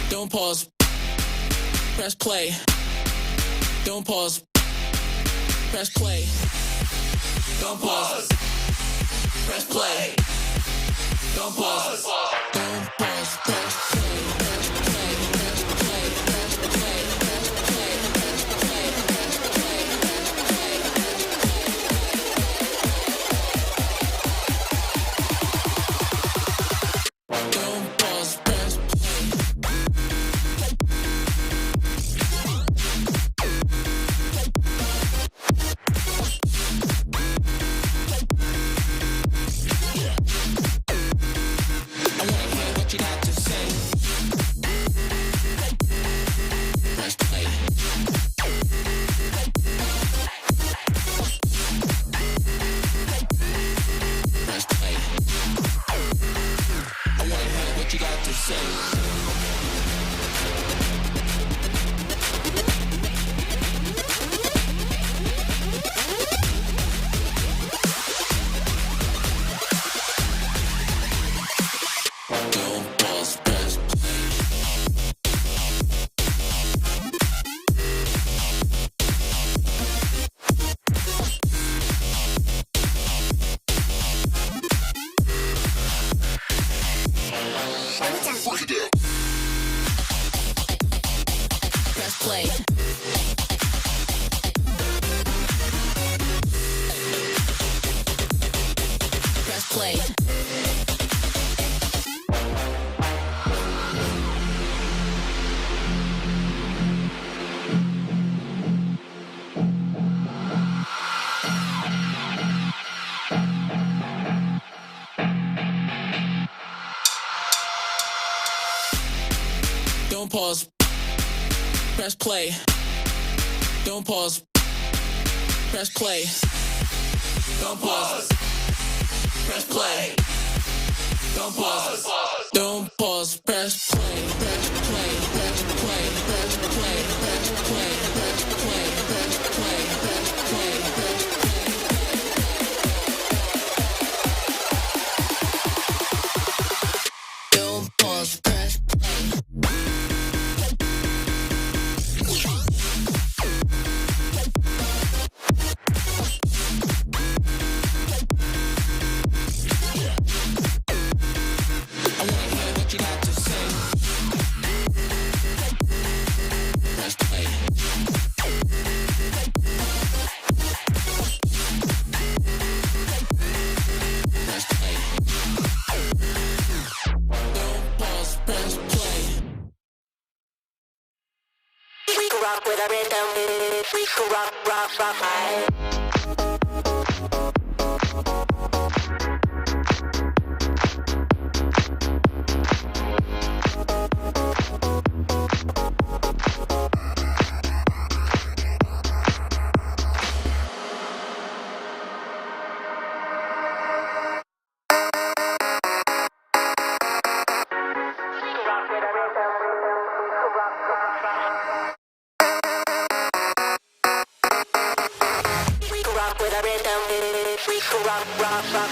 Don't pause. Press play. Don't pause. Press play. Don't pause. Press play. Don't pause. Don't pause. Press play. Press play. Press play. Press play. Press play. Press play. Press play. Press play. Don't pause. Press play. I wanna hear what you got to say. Press play. Press play. I wanna hear what you got to say. Don't pause, press play. Press play. Press play. Don't pause. Press play. Don't pause. Press play. Don't pause. Press play. Don't pause. Don't pause. Press play. Press play. Press play. Press play. Press play. Press play. Press play. Press play. Press play. Don't pause. Press play. I wanna hear what you got to say. Press play. Press play. Don't pause, press play. We can rock with a rhythm. We can rock, rock, rock. We can rock with a rhythm. We can rock, rock, rock.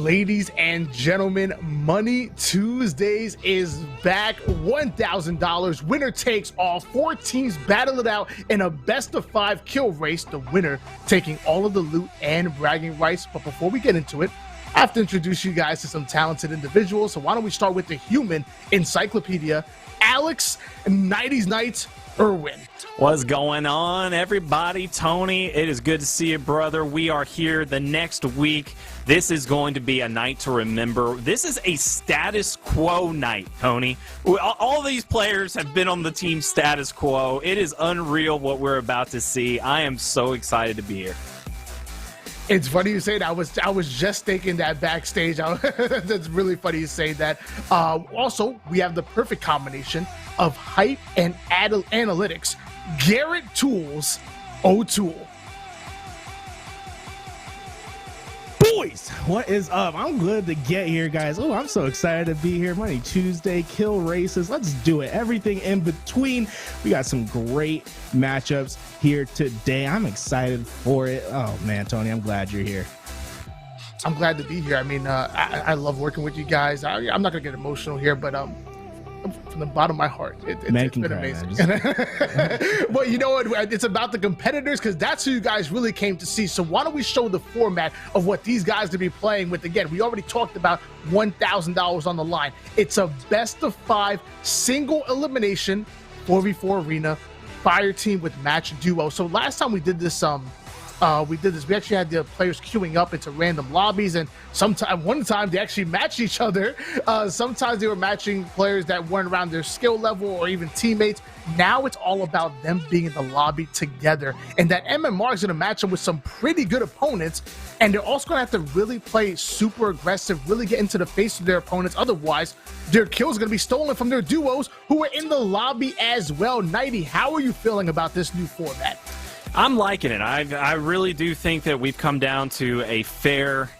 Ladies and gentlemen, Money Tuesdays is back. $1,000. Winner takes all. 4 teams battle it out in a best-of-5 kill race. The winner taking all of the loot and bragging rights. But before we get into it, I have to introduce you guys to some talented individuals. So why don't we start with the human encyclopedia, Alex 90s Night Irwin. What's going on, everybody? Tony, it is good to see you, brother. We are here the next week. This is going to be a night to remember. This is a status quo night, Tony. All these players have been on the team status quo. It is unreal what we're about to see. I am so excited to be here. It's funny you say that. I was just thinking that backstage. That's really funny you say that. Also, we have the perfect combination of hype and analytics. Garrett Tools O'Toole. Boys, what is up? I'm glad to get here, guys. Oh, I'm so excited to be here. Money Tuesday, kill races. Let's do it. Everything in between. We got some great matchups here today. I'm excited for it. Oh, man, Tony, I'm glad you're here. I'm glad to be here. I mean, I love working with you guys. I'm not going to get emotional here, but from the bottom of my heart, it's been amazing. But you know what? It's about the competitors, because that's who you guys really came to see. So why don't we show the format of what these guys to be playing with? Again, we already talked about $1,000 on the line. It's a best-of-5 single elimination 4v4 arena fire team with match duo. So last time we did this, we actually had the players queuing up into random lobbies, and one time they actually matched each other. Sometimes they were matching players that weren't around their skill level or even teammates. Now it's all about them being in the lobby together, and that MMR is going to match them with some pretty good opponents, and they're also going to have to really play super aggressive, really get into the face of their opponents. Otherwise, their kills are going to be stolen from their duos who are in the lobby as well. Nighty, how are you feeling about this new format? I'm liking it. I really do think that we've come down to a fair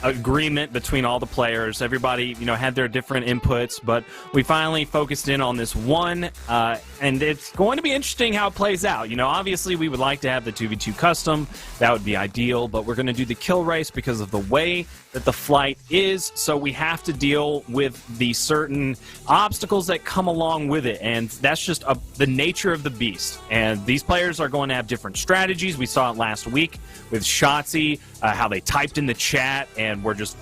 agreement between all the players. Everybody, had their different inputs, but we finally focused in on this one, and it's going to be interesting how it plays out. Obviously, we would like to have the 2v2 custom. That would be ideal, but we're going to do the kill race because of the way that the flight is, so we have to deal with the certain obstacles that come along with it, and that's just the nature of the beast. And these players are going to have different strategies. We saw it last week with Shotzzy, how they typed in the chat, and we're just,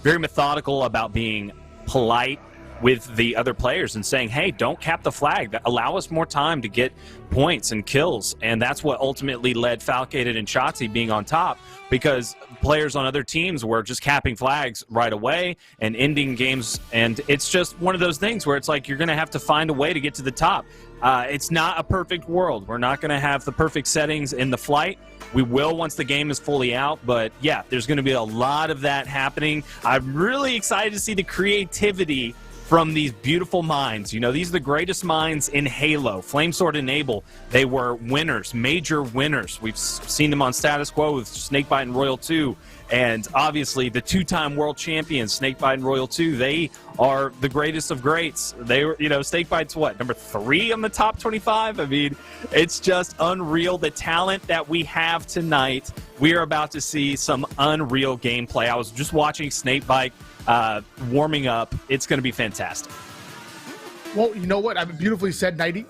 very methodical about being polite with the other players and saying, hey, don't cap the flag. Allow us more time to get points and kills. And that's what ultimately led Falcated and Shotzzy being on top, because players on other teams were just capping flags right away and ending games. And it's just one of those things where it's like you're going to have to find a way to get to the top. It's not a perfect world. We're not going to have the perfect settings in the flight. We will once the game is fully out, but yeah, there's going to be a lot of that happening. I'm really excited to see the creativity from these beautiful minds. These are the greatest minds in Halo. Flamesword and Abel, they were winners, major winners. We've seen them on Status Quo with Snakebite and Royal 2, and obviously the 2-time world champions, Snakebite and Royal 2, they are the greatest of greats. They were, Snakebite's what, number 3 on the top 25? I mean, it's just unreal, the talent that we have tonight. We are about to see some unreal gameplay. I was just watching Snakebite warming up. It's going to be fantastic. Well, you know what? I beautifully said, Nighty.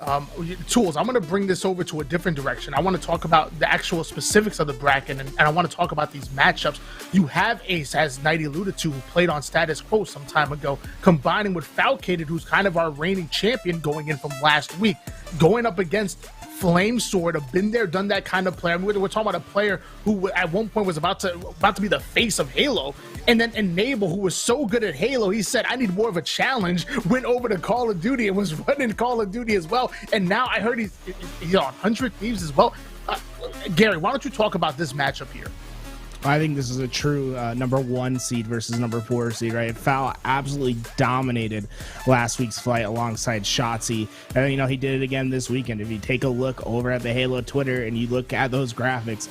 Tools, I'm going to bring this over to a different direction. I want to talk about the actual specifics of the bracket, and I want to talk about these matchups. You have Ace, as Nighty alluded to, who played on Status Quo some time ago, combining with Falcated, who's kind of our reigning champion going in from last week, going up against Flamesword, a been there, done that kind of player. I mean, we're talking about a player who at one point was about to be the face of Halo, and then Enable, who was so good at Halo, he said, I need more of a challenge, went over to Call of Duty and was running Call of Duty as well, and now I heard he's on 100 Thieves as well. Gary, why don't you talk about this matchup here? I think this is a true number 1 seed versus number 4 seed, right? Foul absolutely dominated last week's fight alongside Shotzzy. And, he did it again this weekend. If you take a look over at the Halo Twitter and you look at those graphics,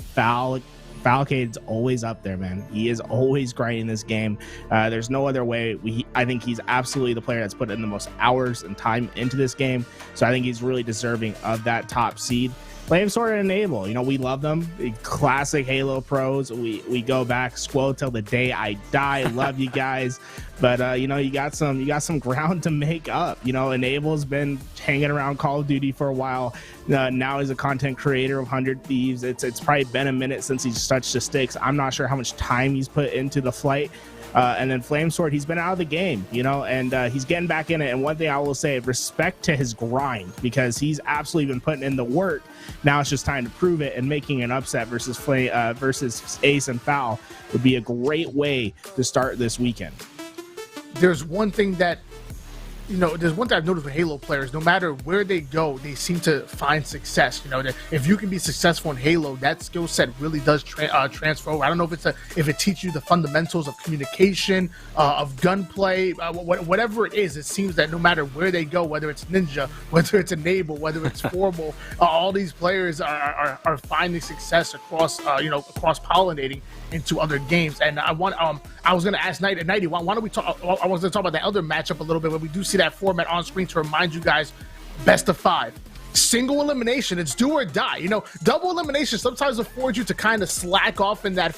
Falcade's always up there, man. He is always grinding this game. There's no other way. I think he's absolutely the player that's put in the most hours and time into this game. So I think he's really deserving of that top seed. Flamesword and Enable, we love them. Classic Halo pros. We go back, Squall till the day I die. Love you guys. But you got some ground to make up. Enable's been hanging around Call of Duty for a while. Now he's a content creator of 100 Thieves. It's probably been a minute since he's touched the sticks. I'm not sure how much time he's put into the flight. And then Flamesword, he's been out of the game, and he's getting back in it. And one thing I will say, respect to his grind, because he's absolutely been putting in the work. Now it's just time to prove it, and making an upset versus Ace and Foul would be a great way to start this weekend. There's one thing that there's one thing I've noticed with Halo players. No matter where they go, they seem to find success. If you can be successful in Halo, that skill set really does transfer over. I don't know if it teaches you the fundamentals of communication, of gunplay, whatever it is. It seems that no matter where they go, whether it's Ninja, whether it's Enable, whether it's Formal, all these players are finding success across pollinating into other games. And I was going to ask Nighty, why don't we talk? I was going to talk about the other matchup a little bit, but we do see that format on screen to remind you guys: best of 5, single elimination. It's do or die. Double elimination sometimes affords you to kind of slack off in that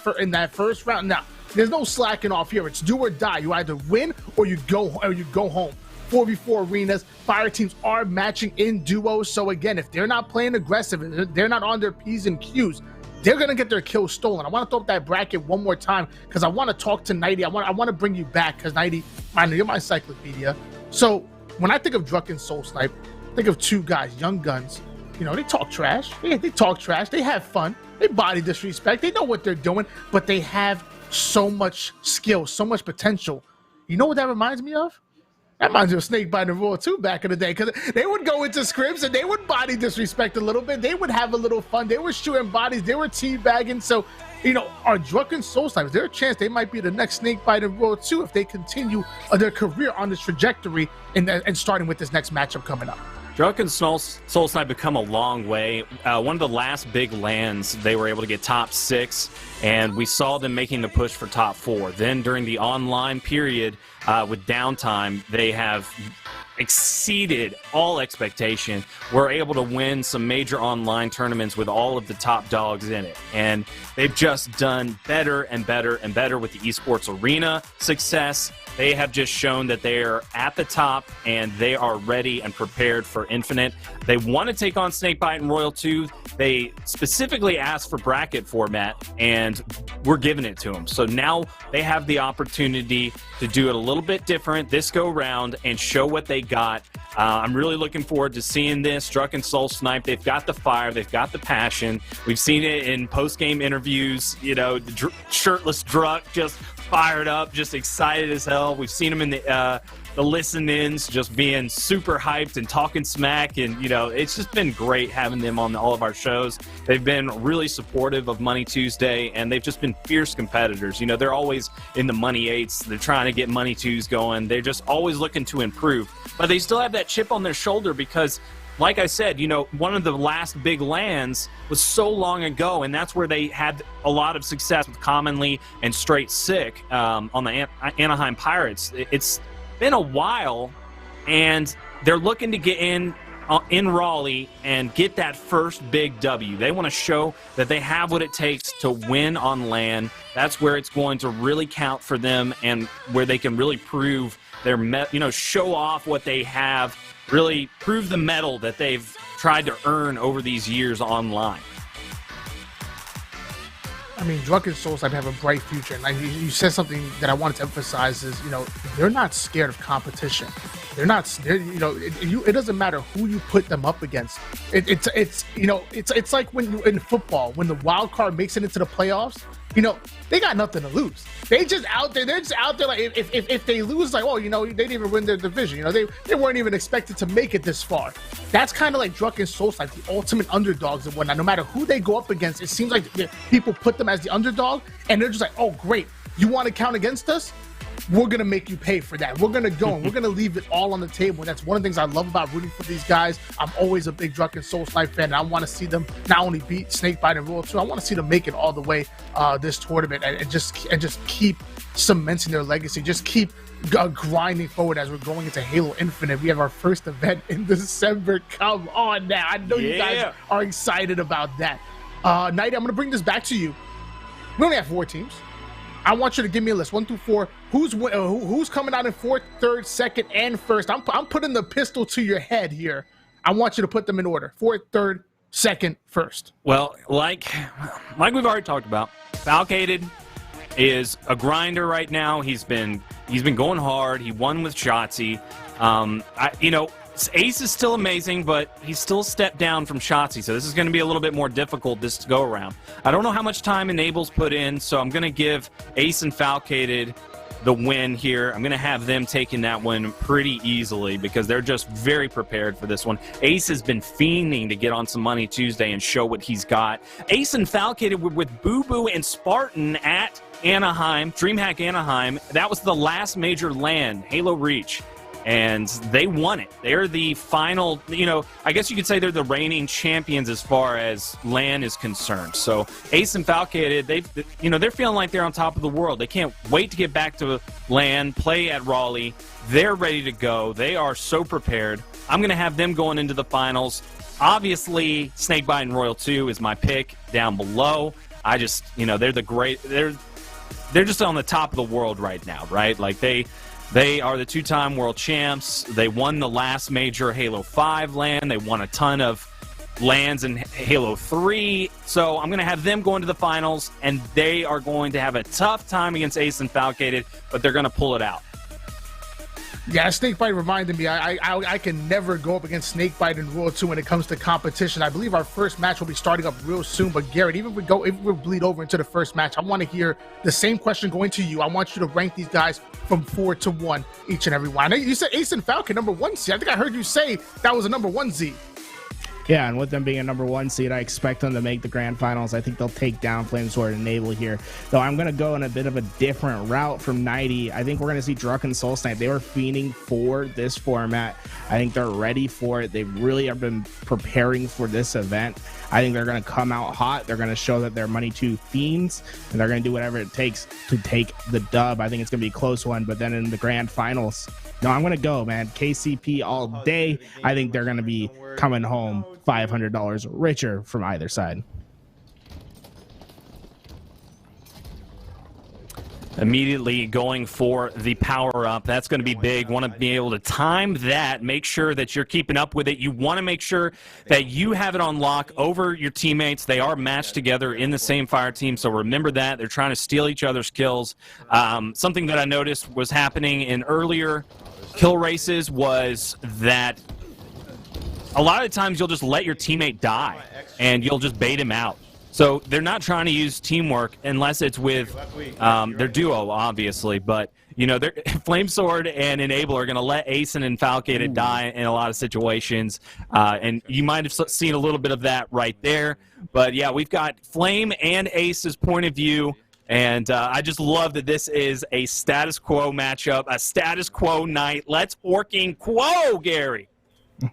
first round. Now, there's no slacking off here. It's do or die. You either win or you go home. 4v4 arenas. Fire teams are matching in duos. So again, if they're not playing aggressive, if they're not on their P's and Q's, they're going to get their kills stolen. I want to throw up that bracket one more time because I want to talk to Nighty. I want to bring you back because Nighty, you're my encyclopedia. So when I think of Drucken Soul Snipe, think of two guys, young guns. They talk trash. They talk trash. They have fun. They body disrespect. They know what they're doing, but they have so much skill, so much potential. You know what that reminds me of? That reminds me of Snakebite and Royal 2 back in the day, because they would go into scrims and they would body disrespect a little bit. They would have a little fun. They were shooting bodies. They were teabagging. So, our Drucken Soul Snipers, there's a chance they might be the next Snakebite and Royal 2 if they continue their career on this trajectory and starting with this next matchup coming up. Drucken Soul Snipe have come a long way. One of the last big lands, they were able to get top 6, and we saw them making the push for top 4. Then during the online period, with downtime, they have exceeded all expectation. We're able to win some major online tournaments with all of the top dogs in it. And they've just done better and better and better with the esports arena success. They have just shown that they are at the top and they are ready and prepared for Infinite. They want to take on Snakebite and Royal 2. They specifically asked for bracket format, and we're giving it to them. So now they have the opportunity to do it a little bit different this go round and show what they got. I'm really looking forward to seeing this. Drucken Soul Snipe, they've got the fire, they've got the passion. We've seen it in post-game interviews, the shirtless Druck just fired up, just excited as hell. We've seen him in the listen-ins just being super hyped and talking smack, and it's just been great having them on all of our shows. They've been really supportive of Money Tuesday, and they've just been fierce competitors. They're always in the Money 8s. They're trying to get Money 2s going. They're just always looking to improve, but they still have that chip on their shoulder because, like I said, one of the last big lands was so long ago, and that's where they had a lot of success with Commonly and Straight Sick on the Anaheim Pirates. It's been a while, and they're looking to get in Raleigh and get that first big W. They want to show that they have what it takes to win on LAN. That's where it's going to really count for them, and where they can really prove their show off what they have, really prove the medal that they've tried to earn over these years online. Drucken Soul Snipe have a bright future. And you said something that I wanted to emphasize is, they're not scared of competition. It doesn't matter who you put them up against. It's like when in football, when the wild card makes it into the playoffs, they got nothing to lose. They're just out there like if they lose, like, they didn't even win their division. They weren't even expected to make it this far. That's kind of like Drucken Soul Snipe, the ultimate underdogs and whatnot. No matter who they go up against, it seems like people put them as the underdog, and they're just like, oh great, you want to count against us? We're going to make you pay for that. We're going to go and we're going to leave it all on the table. And that's one of the things I love about rooting for these guys. I'm always a big Drucken Soul Snipe fan, and I want to see them not only beat Snakebite and Royal 2, I want to see them make it all the way this tournament and just keep cementing their legacy. Just keep grinding forward as we're going into Halo Infinite. We have our first event in December. Come on now. I know you guys are excited about that. Nighty, I'm going to bring this back to you. We only have 4 teams. I want you to give me a list, 1 through 4. Who's coming out in 4th, 3rd, 2nd, and 1st? I'm putting the pistol to your head here. I want you to put them in order. 4th, 3rd, 2nd, 1st. Well, like we've already talked about, Falcated is a grinder right now. He's been going hard. He won with Shotzzy. Ace is still amazing, but he's still stepped down from Shotzzy, so this is going to be a little bit more difficult this go around. I don't know how much time Enable's put in, so I'm going to give Ace and Falcated the win here. I'm going to have them taking that one pretty easily because they're just very prepared for this one. Ace has been fiending to get on some Money Tuesday and show what he's got. Ace and Falcated were with Boo Boo and Spartan at Anaheim, DreamHack Anaheim. That was the last major LAN, Halo Reach. And they won it. They're the final, I guess you could say they're the reigning champions as far as LAN is concerned. So Ace and Falcated, they're feeling like they're on top of the world. They can't wait to get back to LAN, play at Raleigh. They're ready to go. They are so prepared. I'm going to have them going into the finals. Obviously, Snakebite and Royal 2 is my pick down below. I just, they're just on the top of the world right now, right? Like They are the 2-time world champs. They won the last major Halo 5 LAN. They won a ton of LANs in Halo 3. So I'm going to have them going to the finals, and they are going to have a tough time against Ace and Falcated, but they're going to pull it out. Yeah, Snakebite reminded me, I can never go up against Snakebite in Royal 2 when it comes to competition. I believe our first match will be starting up real soon, but Garrett, if we bleed over into the first match, I want to hear the same question going to you. I want you to rank these guys from 4 to 1, each and every one. You said Ace and Falcon, number 1 seed. I think I heard you say that was a number 1 seed. Yeah, and with them being a number 1 seed, I expect them to make the grand finals. I think they'll take down Flamesword and Enable here. Though I'm going to go in a bit of a different route from Nighty. I think we're going to see Druck and Soul Snipe. They were fiending for this format. I think they're ready for it. They really have been preparing for this event. I think they're going to come out hot. They're going to show that they're Money 2 fiends, and they're going to do whatever it takes to take the dub. I think it's going to be a close one, but then in the grand finals, no, I'm going to go, man. KCP all day. I think they're going to be coming home $500 richer from either side. Immediately going for the power-up. That's going to be big. Want to be able to time that, make sure that you're keeping up with it. You want to make sure that you have it on lock over your teammates. They are matched together in the same fire team, so remember that. They're trying to steal each other's kills. Something that I noticed was happening in earlier kill races was that a lot of times you'll just let your teammate die, and you'll just bait him out. So they're not trying to use teamwork unless it's with their duo, obviously. But, Flamesword and Enable are going to let Ace and Falcated die in a lot of situations. And you might have seen a little bit of that right there. But, yeah, we've got Flame and Ace's point of view. And I just love that this is a status quo matchup, a status quo night. Let's working quo, Gary.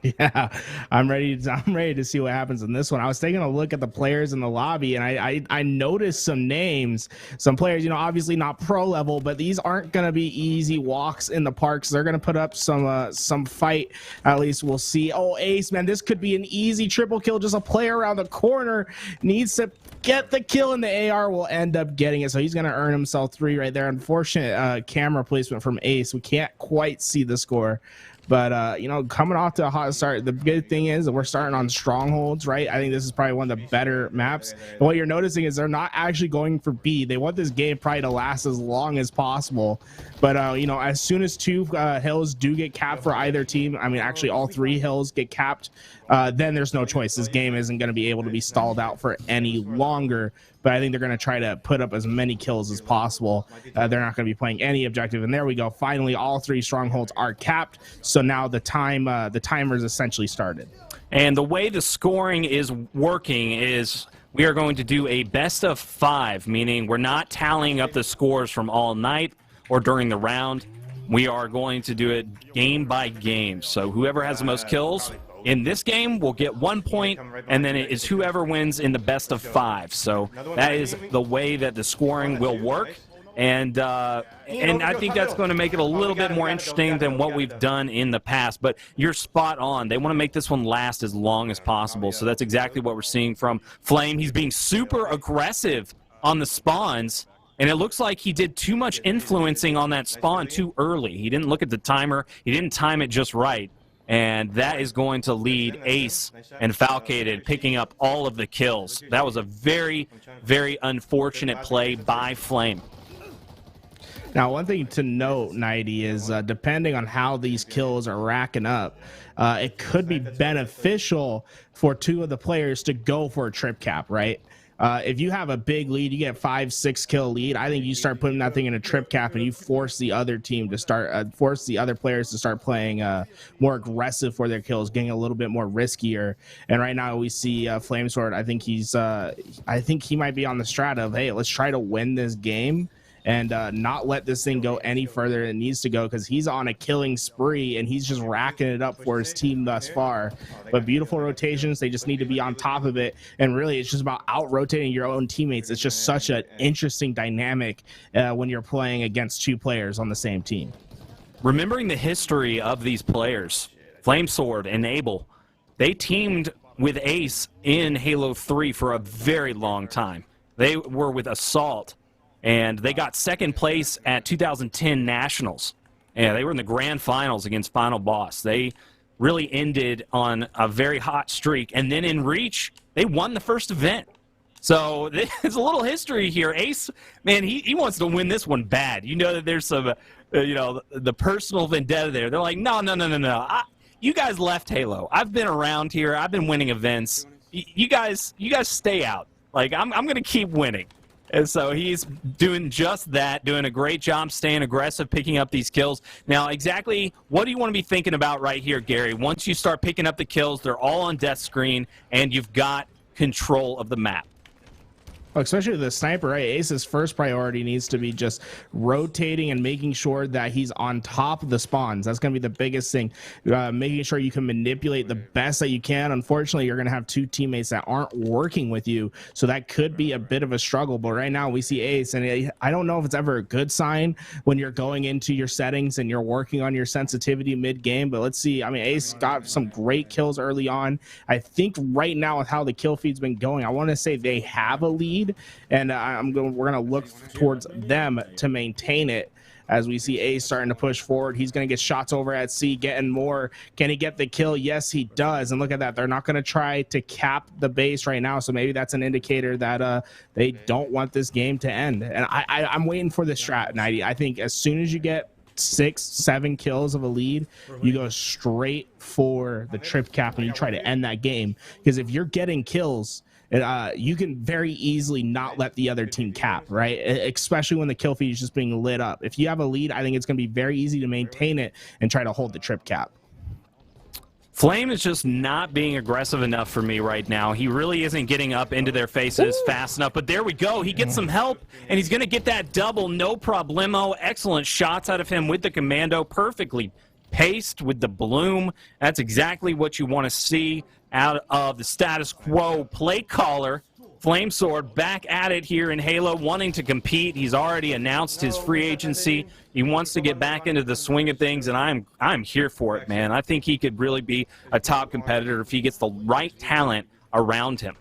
Yeah, I'm ready to see what happens in this one. I was taking a look at the players in the lobby, and I noticed some names, some players, obviously not pro level, but these aren't going to be easy walks in the park. So they're going to put up some fight. At least we'll see. Oh, Ace, man, this could be an easy triple kill. Just a player around the corner needs to get the kill, and the AR will end up getting it. So he's going to earn himself 3 right there. Unfortunate camera placement from Ace. We can't quite see the score. But, coming off to a hot start, the good thing is that we're starting on strongholds, right? I think this is probably one of the better maps. And what you're noticing is they're not actually going for B. They want this game probably to last as long as possible. But, as soon as 2 hills do get capped for either team, I mean, actually all 3 hills get capped, then there's no choice. This game isn't going to be able to be stalled out for any longer. But I think they're going to try to put up as many kills as possible. They're not going to be playing any objective. And there we go. Finally, all 3 strongholds are capped. So now the timer's essentially started. And the way the scoring is working is we are going to do a best of 5, meaning we're not tallying up the scores from all night or during the round. We are going to do it game by game. So whoever has the most kills in this game will get 1 point, and then it is whoever wins in the best of 5. So that is the way that the scoring will work. And I think that's going to make it a little bit more interesting than what we've done in the past. But you're spot on. They want to make this one last as long as possible. So that's exactly what we're seeing from Flame. He's being super aggressive on the spawns. And it looks like he did too much influencing on that spawn too early. He didn't look at the timer. He didn't time it just right. And that is going to lead Ace and Falcated picking up all of the kills. That was a very, very unfortunate play by Flame. Now, one thing to note, Nighty, is depending on how these kills are racking up, it could be beneficial for two of the players to go for a trip cap, right? If you have a big lead, you get 5-6 kill lead, I think you start putting that thing in a trip cap and you force the other team to start, force the other players to start playing more aggressive for their kills, getting a little bit more riskier. And right now we see Flamesword, I think he might be on the strat of, hey, let's try to win this game and not let this thing go any further than it needs to go, because he's on a killing spree and he's just racking it up for his team thus far. But beautiful rotations, they just need to be on top of it, and really it's just about out-rotating your own teammates. It's just such an interesting dynamic when you're playing against two players on the same team. Remembering the history of these players, Flamesword and Abel, they teamed with Ace in Halo 3 for a very long time. They were with Assault, and they got second place at 2010 Nationals. And they were in the grand finals against Final Boss. They really ended on a very hot streak. And then in Reach, they won the first event. So there's a little history here. Ace, man, he wants to win this one bad. You know that there's some, the personal vendetta there. They're like, no. You guys left Halo. I've been around here. I've been winning events. You guys stay out. Like, I'm going to keep winning. And so he's doing just that, doing a great job staying aggressive, picking up these kills. Now, exactly what do you want to be thinking about right here, Gary? Once you start picking up the kills, they're all on death screen, and you've got control of the map. Especially the sniper, right? Ace's first priority needs to be just rotating and making sure that he's on top of the spawns. That's going to be the biggest thing. Making sure you can manipulate the best that you can. Unfortunately, you're going to have two teammates that aren't working with you, so that could be a bit of a struggle. But right now, we see Ace, and I don't know if it's ever a good sign when you're going into your settings and you're working on your sensitivity mid-game. But let's see. I mean, Ace got some great kills early on. I think right now with how the kill feed's been going, I want to say they have a lead. And we're going to look towards them to maintain it as we see Ace starting to push forward. He's going to get shots over at C, getting more. Can he get the kill? Yes, he does. And look at that. They're not going to try to cap the base right now, so maybe that's an indicator that they don't want this game to end. And I'm waiting for the strat, Nighty. I think as soon as you get 6-7 kills of a lead, you go straight for the trip cap and you try to end that game. Because if you're getting kills, you can very easily not let the other team cap, right? Especially when the kill feed is just being lit up. If you have a lead, I think it's going to be very easy to maintain it and try to hold the trip cap. Flame is just not being aggressive enough for me right now. He really isn't getting up into their faces fast enough. But there we go. He gets some help, and he's going to get that double. No problemo. Excellent shots out of him with the commando. Perfectly paced with the bloom. That's exactly what you want to see out of the status quo play caller. Flamesword back at it here in Halo, wanting to compete. He's already announced his free agency. He wants to get back into the swing of things, and I'm here for it, man. I think he could really be a top competitor if he gets the right talent around him.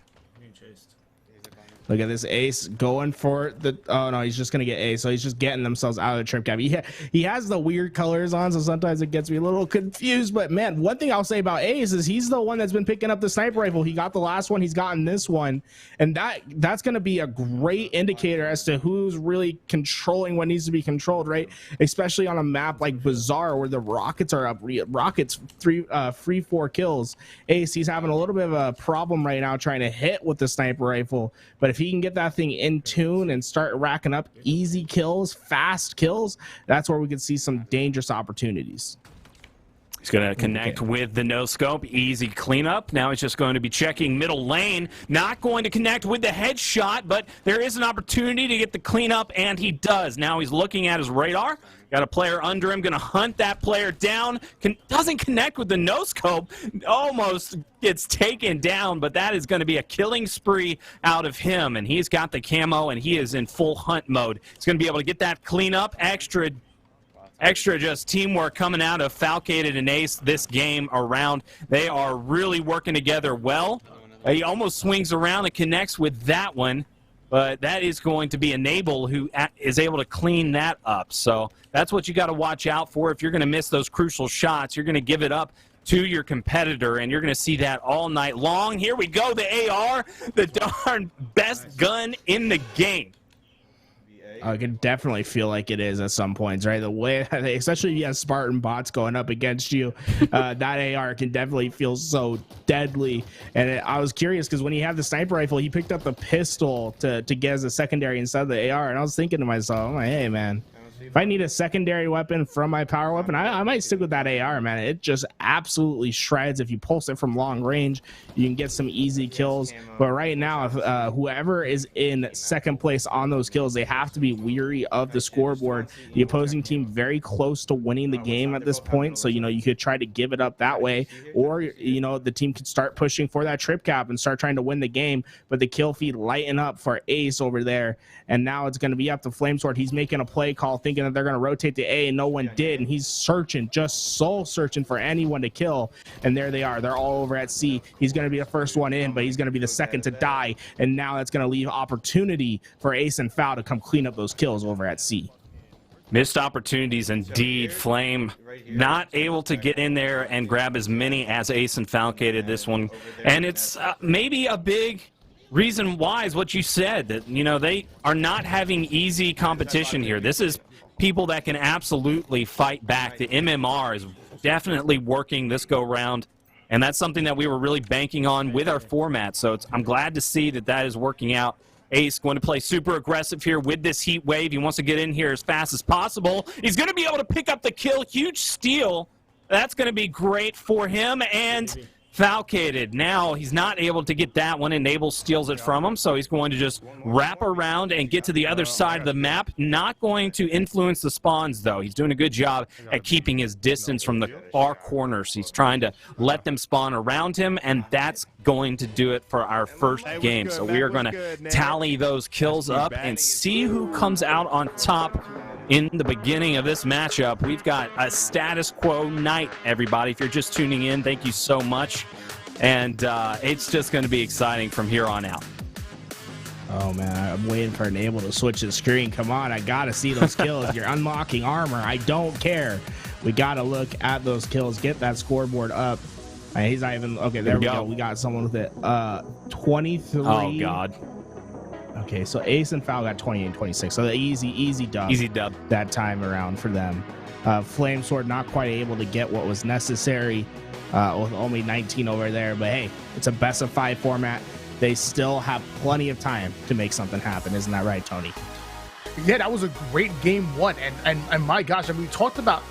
Look at this Ace going for the, oh no, he's just going to get Ace. So he's just getting themselves out of the trip cap. He has the weird colors on, so sometimes it gets me a little confused. But man, one thing I'll say about Ace is he's the one that's been picking up the sniper rifle. He got the last one, he's gotten this one. And that's going to be a great indicator as to who's really controlling what needs to be controlled, right? Especially on a map like Bazaar where the rockets are up. Rockets, free 4 kills. Ace, he's having a little bit of a problem right now trying to hit with the sniper rifle. But if he can get that thing in tune and start racking up easy kills, fast kills, that's where we could see some dangerous opportunities. He's going to connect with the no-scope. Easy cleanup. Now he's just going to be checking middle lane. Not going to connect with the headshot, but there is an opportunity to get the cleanup, and he does. Now he's looking at his radar. Got a player under him, going to hunt that player down. Doesn't connect with the no-scope. Almost gets taken down, but that is going to be a killing spree out of him, and he's got the camo, and he is in full hunt mode. He's going to be able to get that cleanup. Extra just teamwork coming out of Falcated and Ace this game around. They are really working together well. He almost swings around and connects with that one, but that is going to be Enable who is able to clean that up. So that's what you got to watch out for. If you're going to miss those crucial shots, you're going to give it up to your competitor, and you're going to see that all night long. Here we go, the AR, the darn best gun in the game. I can definitely feel like it is at some points, right? The way, especially if you have Spartan bots going up against you, that AR can definitely feel so deadly. And I was curious because when he had the sniper rifle, he picked up the pistol to get as a secondary instead of the AR. And I was thinking to myself, I'm like, hey, man, if I need a secondary weapon from my power weapon, I might stick with that AR, man. It just absolutely shreds. If you pulse it from long range, you can get some easy kills. But right now, if whoever is in second place on those kills, they have to be weary of the scoreboard. The opposing team very close to winning the game at this point. So, you could try to give it up that way. Or, the team could start pushing for that trip cap and start trying to win the game. But the kill feed lighten up for Ace over there. And now it's going to be up to Flamesword. He's making a play call, thinking that they're going to rotate to A, and no one did. And he's searching, just soul searching for anyone to kill. And there they are. They're all over at C. He's going to be the first one in, but he's going to be the second to die. And now that's going to leave opportunity for Ace and Foul to come clean up those kills over at C. Missed opportunities indeed. Flame not able to get in there and grab as many as Ace and Falcated this one. And it's maybe a big reason why is what you said, that they are not having easy competition here. This is people that can absolutely fight back. The MMR is definitely working this go round, and that's something that we were really banking on with our format. So I'm glad to see that is working out. Ace going to play super aggressive here with this heat wave. He wants to get in here as fast as possible. He's going to be able to pick up the kill. Huge steal. That's going to be great for him. And Falcated, now he's not able to get that one. Enable steals it from him, so he's going to just wrap around and get to the other side of the map. Not going to influence the spawns, though. He's doing a good job at keeping his distance from the far corners. He's trying to let them spawn around him, and that's going to do it for our first game. So we are going to tally those kills up and see who comes out on top. In the beginning of this matchup, we've got a status quo night, everybody. If you're just tuning in, thank you so much. And it's just going to be exciting from here on out. Oh, man, I'm waiting for Enable to switch the screen. Come on, I got to see those kills. You're unlocking armor. I don't care. We got to look at those kills. Get that scoreboard up. He's not even... Okay, there we go. We got someone with it. 23. Oh, God. Okay, so Ace and Foul got 28 and 26. So the easy dub. Easy dub. That time around for them. Flamesword not quite able to get what was necessary with only 19 over there. But hey, it's a best of 5 format. They still have plenty of time to make something happen. Isn't that right, Tony? Yeah, that was a great game one, and my gosh, I mean, we talked about,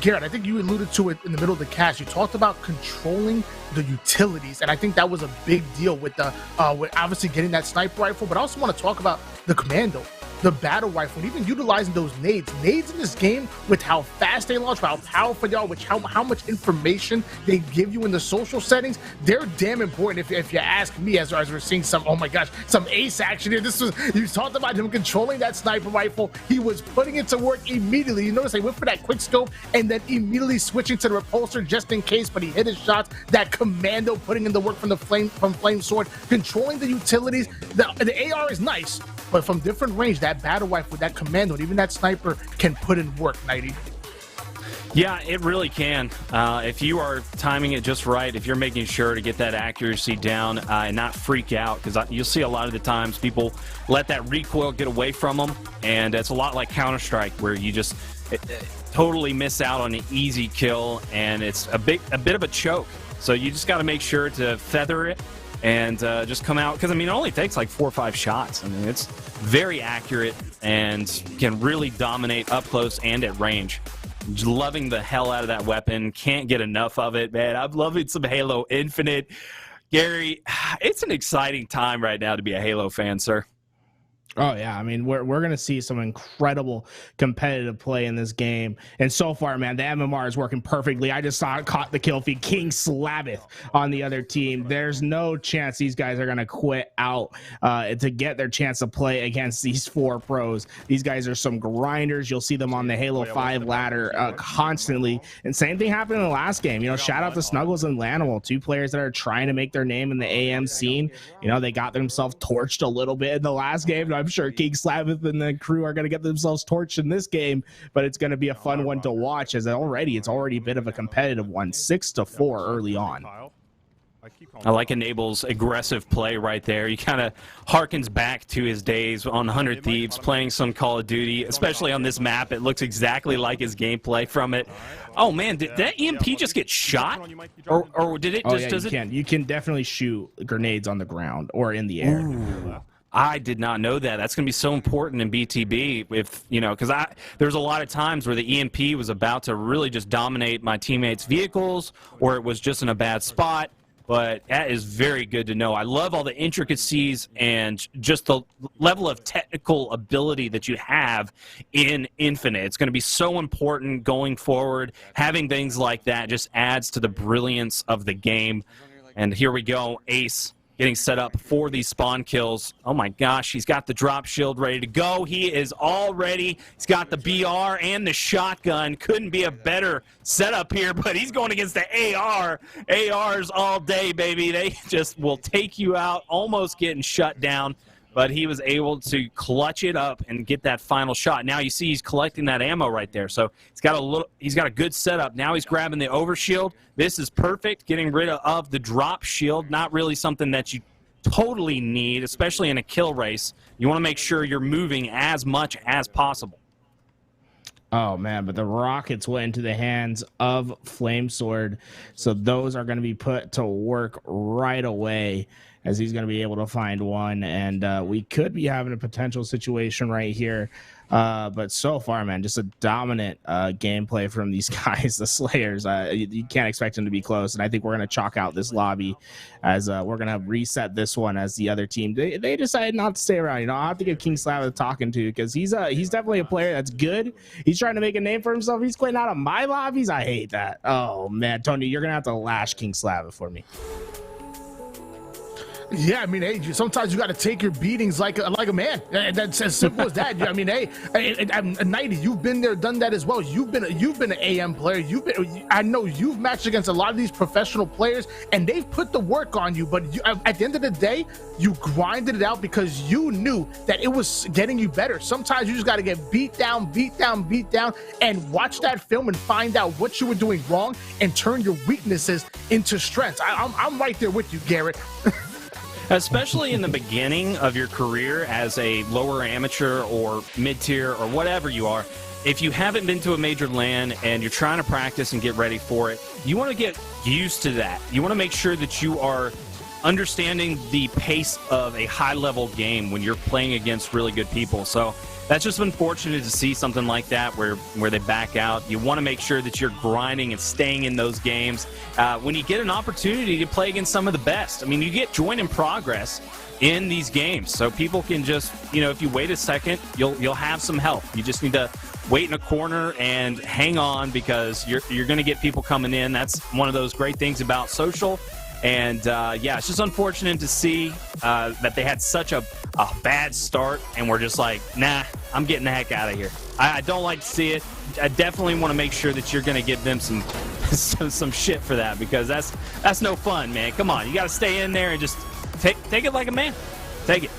Garrett, I think you alluded to it in the middle of the cast. You talked about controlling the utilities, and I think that was a big deal with the with obviously getting that sniper rifle, but I also want to talk about the commando, the battle rifle, and even utilizing those nades in this game, with how fast they launch, how powerful they are, which how much information they give you in the social settings. They're damn important if you ask me, as we're seeing some, oh my gosh, some Ace action here. You talked about him controlling that sniper rifle. He was putting it to work immediately. You notice they went for that quick scope and then immediately switching to the repulsor just in case, but he hit his shots. That commando putting in the work from Flamesword, controlling the utilities. The AR is nice, but from different range, that battle rifle, that commando, and even that sniper can put in work, Nighty. Yeah, it really can. If you are timing it just right, if you're making sure to get that accuracy down and not freak out, because you'll see a lot of the times people let that recoil get away from them, and it's a lot like Counter-Strike, where you just totally miss out on an easy kill, and it's a bit of a choke. So you just got to make sure to feather it and just come out, because I mean, it only takes like 4 or 5 shots. I mean, it's very accurate and can really dominate up close and at range. loving the hell out of that weapon. Can't get enough of it, man. I'm loving some Halo Infinite. Gary, it's an exciting time right now to be a Halo fan, sir. Oh, yeah. I mean, we're going to see some incredible competitive play in this game. And so far, man, the MMR is working perfectly. I just saw it caught the kill feed. King Slavith on the other team. There's no chance these guys are going to quit out to get their chance to play against these 4 pros. These guys are some grinders. You'll see them on the Halo 5 ladder constantly. And same thing happened in the last game. You know, shout out to Snuggles and Lanimal, 2 players that are trying to make their name in the AM scene. You know, they got themselves torched a little bit in the last game. I'm sure King Slavith and the crew are going to get themselves torched in this game, but it's going to be a fun one to watch, as it's already a bit of a competitive one, 6-4 early on. I like Enable's aggressive play right there. He kind of harkens back to his days on 100 Thieves playing some Call of Duty, especially on this map. It looks exactly like his gameplay from it. Oh, man, did that EMP just get shot? Or did it just... You can definitely shoot grenades on the ground or in the air. Ooh. I did not know that. That's going to be so important in BTB, if you know, because there's a lot of times where the EMP was about to really just dominate my teammates' vehicles, or it was just in a bad spot. But that is very good to know. I love all the intricacies and just the level of technical ability that you have in Infinite. It's going to be so important going forward. Having things like that just adds to the brilliance of the game. And here we go, Ace getting set up for these spawn kills. Oh my gosh, he's got the drop shield ready to go. He is all ready. He's got the BR and the shotgun. Couldn't be a better setup here, but he's going against the AR. ARs all day, baby. They just will take you out, almost getting shut down. But he was able to clutch it up and get that final shot. Now you see he's collecting that ammo right there. So he's got a good setup. Now he's grabbing the overshield. This is perfect, getting rid of the drop shield. Not really something that you totally need, especially in a kill race. You want to make sure you're moving as much as possible. Oh, man, but the rockets went into the hands of Flamesword. So those are going to be put to work right away, as he's going to be able to find one. And we could be having a potential situation right here. But so far, man, just a dominant gameplay from these guys, the Slayers. You can't expect them to be close. And I think we're going to chalk out this lobby, as we're going to reset this one as the other team. They decided not to stay around. You know, I'll have to give King Slav talking to, because he's definitely a player that's good. He's trying to make a name for himself. He's quitting out of my lobbies. I hate that. Oh, man, Tony, you're going to have to lash King Slav for me. Yeah, I mean, hey, sometimes you got to take your beatings like a man. That's as simple as that. I mean, hey, Nighty, you've been there, done that as well. You've been an AM player. I know you've matched against a lot of these professional players, and they've put the work on you. But at the end of the day, you grinded it out because you knew that it was getting you better. Sometimes you just got to get beat down, and watch that film and find out what you were doing wrong and turn your weaknesses into strengths. I'm right there with you, Garrett. Especially in the beginning of your career as a lower amateur or mid-tier or whatever you are, if you haven't been to a major LAN and you're trying to practice and get ready for it, you want to get used to that. You want to make sure that you are understanding the pace of a high-level game when you're playing against really good people. So that's just unfortunate to see something like that where they back out. You want to make sure that you're grinding and staying in those games when you get an opportunity to play against some of the best. I mean, you get join in progress in these games, so people can just, you know, if you wait a second, you'll have some help. You just need to wait in a corner and hang on, because you're going to get people coming in. That's one of those great things about social. And, yeah, it's just unfortunate to see that they had such a bad start, and we're just like, nah, I'm getting the heck out of here. I don't like to see it. I definitely want to make sure that you're going to give them some shit for that, because that's no fun, man. Come on, you got to stay in there and just take it like a man. Take it.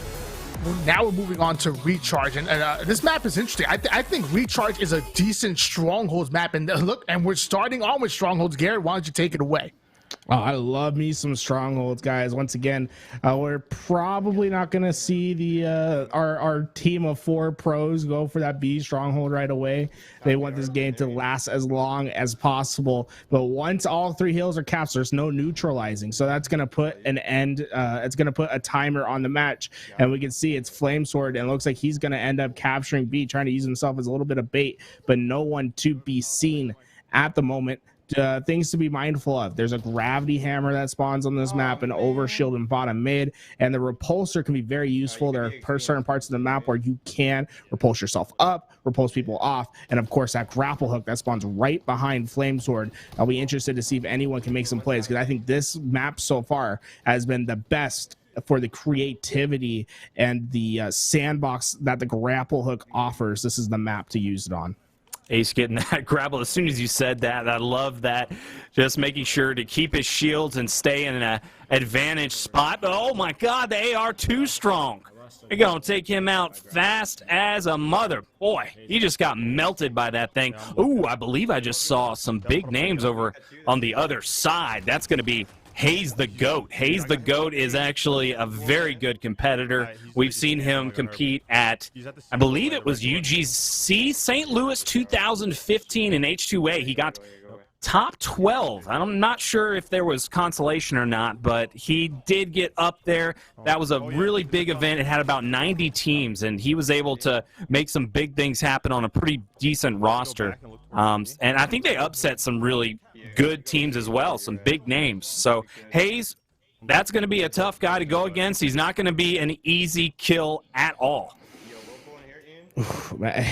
Now we're moving on to Recharge, and this map is interesting. I think Recharge is a decent Strongholds map, and look, and we're starting on with Strongholds. Garrett, why don't you take it away? Oh, I love me some strongholds, guys. Once again, we're probably not going to see the our team of 4 pros go for that B stronghold right away. They want this game to last as long as possible. But once all 3 hills are capped, there's no neutralizing. So that's going to put an end. It's going to put a timer on the match. And we can see it's Flamesword. And it looks like he's going to end up capturing B, trying to use himself as a little bit of bait, but no one to be seen at the moment. Things to be mindful of. There's a gravity hammer that spawns on this map, an overshield in bottom mid, and the repulsor can be very useful. There are certain parts of the map where you can repulse yourself up, repulse people off, and of course that grapple hook that spawns right behind Flamesword. I'll be interested to see if anyone can make some plays, because I think this map so far has been the best for the creativity and the sandbox that the grapple hook offers. This is the map to use it on. Ace getting that grapple as soon as you said that. I love that. Just making sure to keep his shields and stay in an advantage spot. But oh my God, the AR too strong. They're going to take him out fast as a mother. Boy, he just got melted by that thing. Ooh, I believe I just saw some big names over on the other side. That's going to be Hayes the GOAT. Hayes the GOAT is actually a very good competitor. We've seen him compete at, I believe it was UGC St. Louis 2015 in H2A. He got top 12. I'm not sure if there was consolation or not, but he did get up there. That was a really big event. It had about 90 teams, and he was able to make some big things happen on a pretty decent roster. And I think they upset some really good teams as well, some big names. So Hayes, that's going to be a tough guy to go against. He's not going to be an easy kill at all.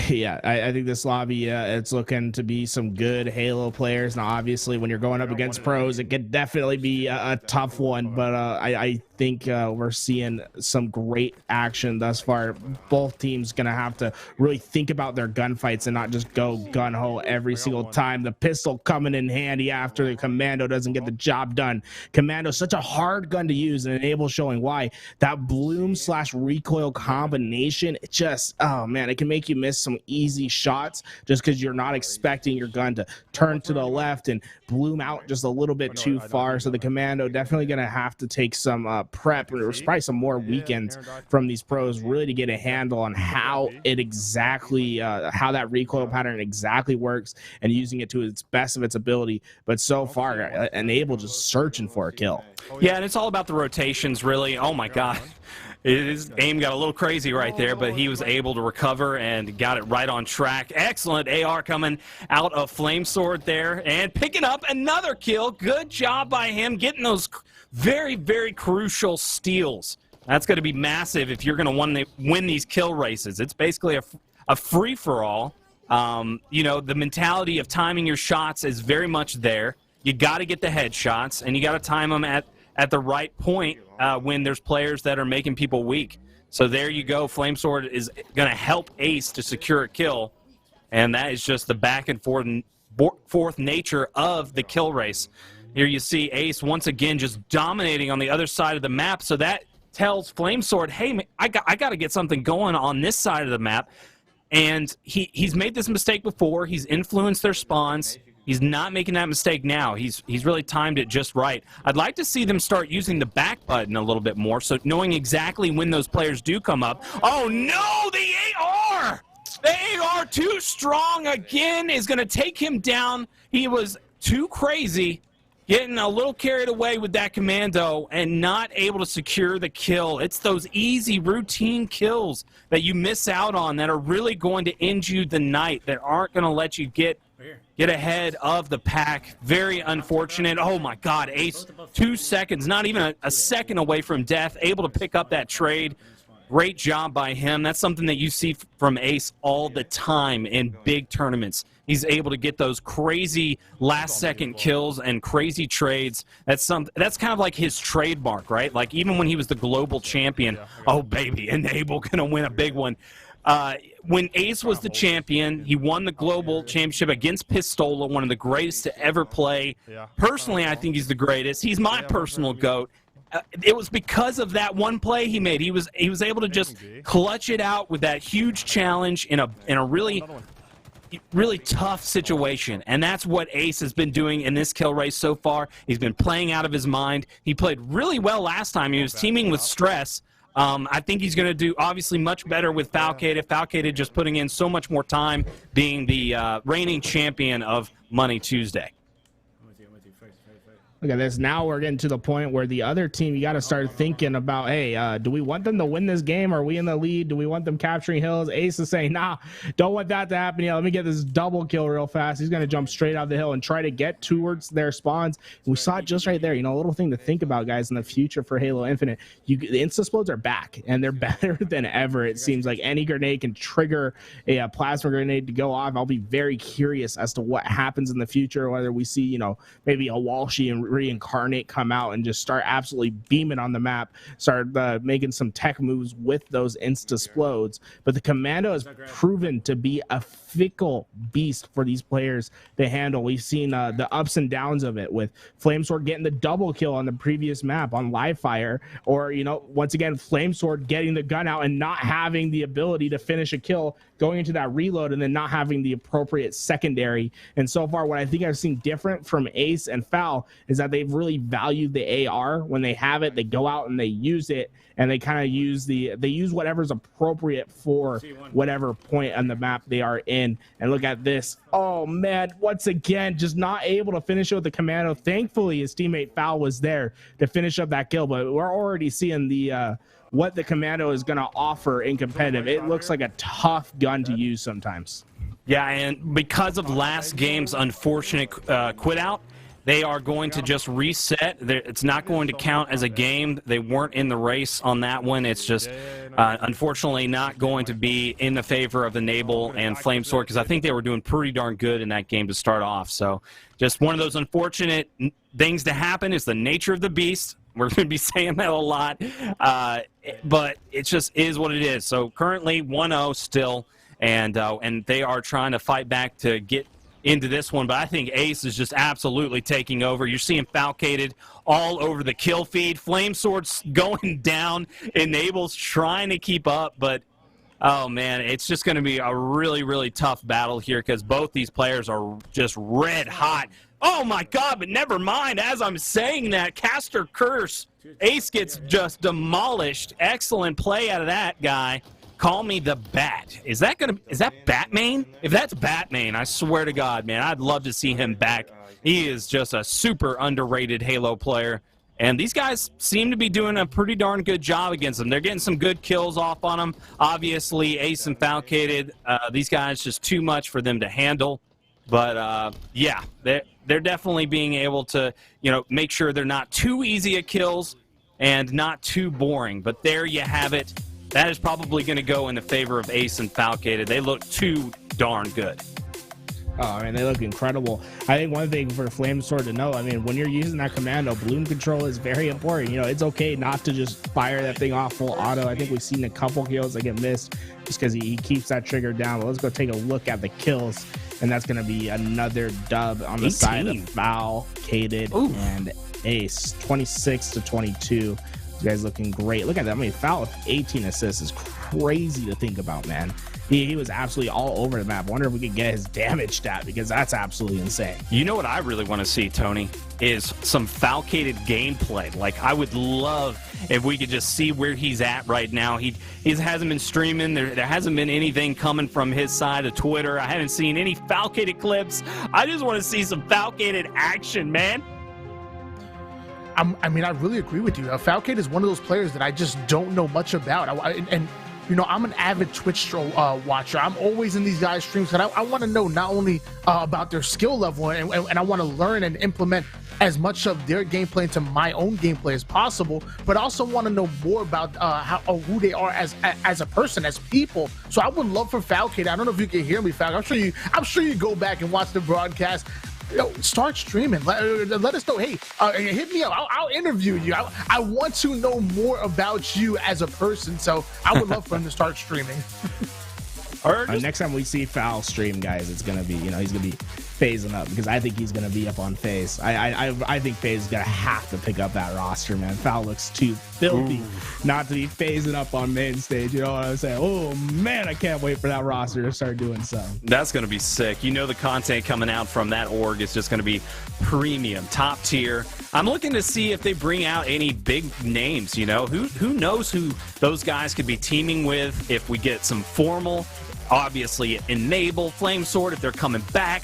Yeah, I think this lobby, it's looking to be some good Halo players. Now, obviously, when you're going up against pros, it could definitely be a tough one, but I think we're seeing some great action thus far. Both teams going to have to really think about their gunfights and not just go gun-ho every single time. The pistol coming in handy after the Commando doesn't get the job done. Commando is such a hard gun to use, and Enable showing why. That bloom/recoil combination, it just, oh man, it can make you miss some easy shots just because you're not expecting your gun to turn to the left and bloom out just a little bit too far. So the Commando definitely going to have to take some prep, or probably some more weekends from these pros really to get a handle on how it exactly, how that recoil pattern exactly works and using it to its best of its ability. But so far, Enable just searching for a kill. Yeah, and it's all about the rotations, really. Oh my God. His aim got a little crazy right there, but he was able to recover and got it right on track. Excellent AR coming out of Flamesword there and picking up another kill. Good job by him getting those very, very crucial steals. That's going to be massive if you're going to win these kill races. It's basically a free-for-all. You know, the mentality of timing your shots is very much there. You got to get the headshots, and you got to time them at the right point when there's players that are making people weak. So there you go. Flamesword is going to help Ace to secure a kill, and that is just the back and forth nature of the kill race. Here you see Ace once again just dominating on the other side of the map, so that tells Flamesword, hey, I got to get something going on this side of the map. And he's made this mistake before. He's influenced their spawns. He's not making that mistake now. He's really timed it just right. I'd like to see them start using the back button a little bit more, so knowing exactly when those players do come up. Oh, no, the AR! The AR too strong again is going to take him down. He was too crazy, getting a little carried away with that Commando and not able to secure the kill. It's those easy routine kills that you miss out on that are really going to end you the night, that aren't going to let you get ahead of the pack. Very unfortunate. Oh my God, Ace, 2 seconds, not even a second away from death, able to pick up that trade. Great job by him. That's something that you see from Ace all the time in big tournaments. He's able to get those crazy last-second kills and crazy trades. That's kind of like his trademark, right? Like even when he was the global champion, oh baby, Enable gonna win a big one. When Ace was the champion, he won the global championship against Pistola, one of the greatest to ever play. Personally, I think he's the greatest. He's my personal GOAT. It was because of that one play he made. He was able to just clutch it out with that huge challenge in a really really tough situation, and that's what Ace has been doing in this kill race so far. He's been playing out of his mind. He played really well last time. He was teaming with Stress. I think he's going to do obviously much better with Falcated. Falcated just putting in so much more time, being the reigning champion of Money Tuesday. Look at this. Now we're getting to the point where the other team, you got to start thinking about, hey, do we want them to win this game? Are we in the lead? Do we want them capturing hills? Ace is saying, nah, don't want that to happen. Yeah, let me get this double kill real fast. He's going to jump straight out the hill and try to get towards their spawns. And we saw it just right there. You know, a little thing to think about, guys, in the future for Halo Infinite. The Instasplodes are back, and they're better than ever. It seems like any grenade can trigger a plasma grenade to go off. I'll be very curious as to what happens in the future, whether we see, you know, maybe a Walshy and Reincarnate come out and just start absolutely beaming on the map, start making some tech moves with those Instasplodes. But the Commando has proven to be a fickle beast for these players to handle. We've seen the ups and downs of it, with Flamesword getting the double kill on the previous map on Livefire, or, you know, once again, Flamesword getting the gun out and not having the ability to finish a kill, going into that reload and then not having the appropriate secondary. And so far, what I think I've seen different from Ace and Foul is that they've really valued the AR. When they have it, they go out and they use it, and they kind of use whatever's appropriate for whatever point on the map they are in. And look at this. Oh man, once again, just not able to finish it with the Commando. Thankfully, his teammate Foul was there to finish up that kill, but we're already seeing the what the Commando is going to offer in competitive. It looks like a tough gun to use sometimes. Yeah, and because of last game's unfortunate quit out, they are going to just reset. It's not going to count as a game. They weren't in the race on that one. It's just, unfortunately, not going to be in the favor of Enable and Flamesword, because I think they were doing pretty darn good in that game to start off. So just one of those unfortunate things to happen. Is the nature of the beast. We're going to be saying that a lot, but it just is what it is. So currently 1-0 still, and they are trying to fight back to get into this one, but I think Ace is just absolutely taking over. You're seeing Falcated all over the kill feed. Flamesword's going down. Enable's trying to keep up, but oh man, it's just going to be a really, really tough battle here, because both these players are just red hot. Oh my god, but never mind. As I'm saying that, Caster Curse, Ace gets just demolished. Excellent play out of that guy. Call me the Bat. Is that Batman? If that's Batman, I swear to God, man, I'd love to see him back. He is just a super underrated Halo player. And these guys seem to be doing a pretty darn good job against them. They're getting some good kills off on them. Obviously, Ace and Falcated, these guys just too much for them to handle. But yeah, they're definitely being able to, you know, make sure they're not too easy at kills and not too boring. But there you have it. That is probably going to go in the favor of Ace and Falcated. They look too darn good. Oh, man, they look incredible. I think one thing for Flamesword to know, I mean, when you're using that Commando, bloom control is very important. You know, it's okay not to just fire that thing off full auto. I think we've seen a couple kills that get missed just because he keeps that trigger down. But let's go take a look at the kills, and that's going to be another dub on the 18. Side of Falcated and Ace, 26-22. You guys looking great. Look at that. I mean, Foul with 18 assists is crazy to think about, man. He was absolutely all over the map. I wonder if we could get his damage stat, because that's absolutely insane. You know what I really want to see, Tony, is some Falcated gameplay. Like, I would love if we could just see where he's at right now. He hasn't been streaming. There hasn't been anything coming from his side of Twitter. I haven't seen any Falcated clips. I just want to see some Falcated action, man. I mean, I really agree with you. Falcade is one of those players that I just don't know much about. And you know, I'm an avid Twitch watcher. I'm always in these guys' streams, and I want to know not only about their skill level, and I want to learn and implement as much of their gameplay into my own gameplay as possible, but I also want to know more about who they are as a person, as people. So I would love for Falcade. I don't know if you can hear me, Falcade. I'm sure you go back and watch the broadcast. You know, start streaming. Let us know. Hey, hit me up. I'll interview you. I want to know more about you as a person. So I would love for him to start streaming. Next time we see Foul stream, guys, it's gonna be, you know, he's gonna be phasing up, because I think he's going to be up on FaZe. I think FaZe is going to have to pick up that roster, man. Foul looks too filthy not to be phasing up on main stage. You know what I'm saying? Oh, man, I can't wait for that roster to start doing something. That's going to be sick. You know the content coming out from that org is just going to be premium, top tier. I'm looking to see if they bring out any big names, you know. Who knows who those guys could be teaming with if we get some formal, obviously Enable, Flamesword, if they're coming back.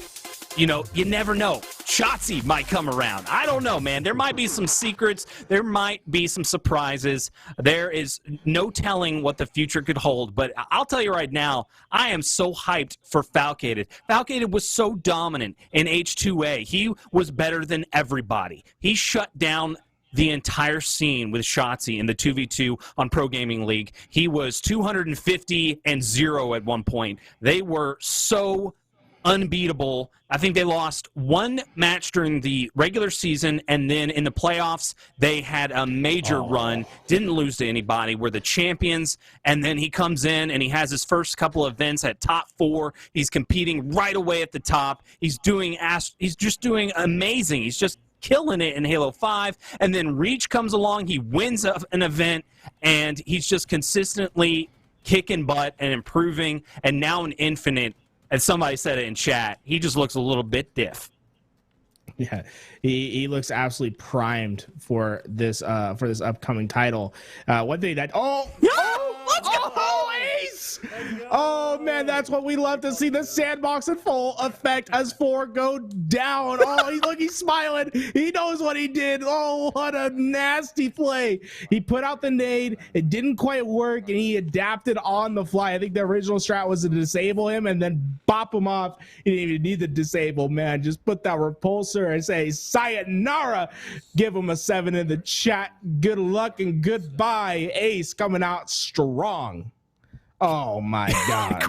You know, you never know. Shotzzy might come around. I don't know, man. There might be some secrets. There might be some surprises. There is no telling what the future could hold. But I'll tell you right now, I am so hyped for Falcated. Falcated was so dominant in H2A. He was better than everybody. He shut down the entire scene with Shotzzy in the 2v2 on Pro Gaming League. He was 250-0 at one point. They were so unbeatable. I think they lost one match during the regular season, and then in the playoffs, they had a major run, didn't lose to anybody, were the champions, and then he comes in and he has his first couple of events at top 4. He's competing right away at the top. He's just doing amazing. He's just killing it in Halo 5, and then Reach comes along, he wins an event, and he's just consistently kicking butt and improving, and now in Infinite, as somebody said it in chat, he just looks a little bit diff. Yeah, he looks absolutely primed for this upcoming title. One thing that let's go, Ace! Oh man, that's what we love to see, the sandbox in full effect as 4 go down. Oh, he's smiling. He knows what he did. Oh, what a nasty play. He put out the nade. It didn't quite work, and he adapted on the fly. I think the original strat was to disable him and then bop him off. He didn't even need to disable, man. Just put that repulsor and say, sayonara. Give him a 7 in the chat. Good luck and goodbye. Ace coming out strong. Oh my God.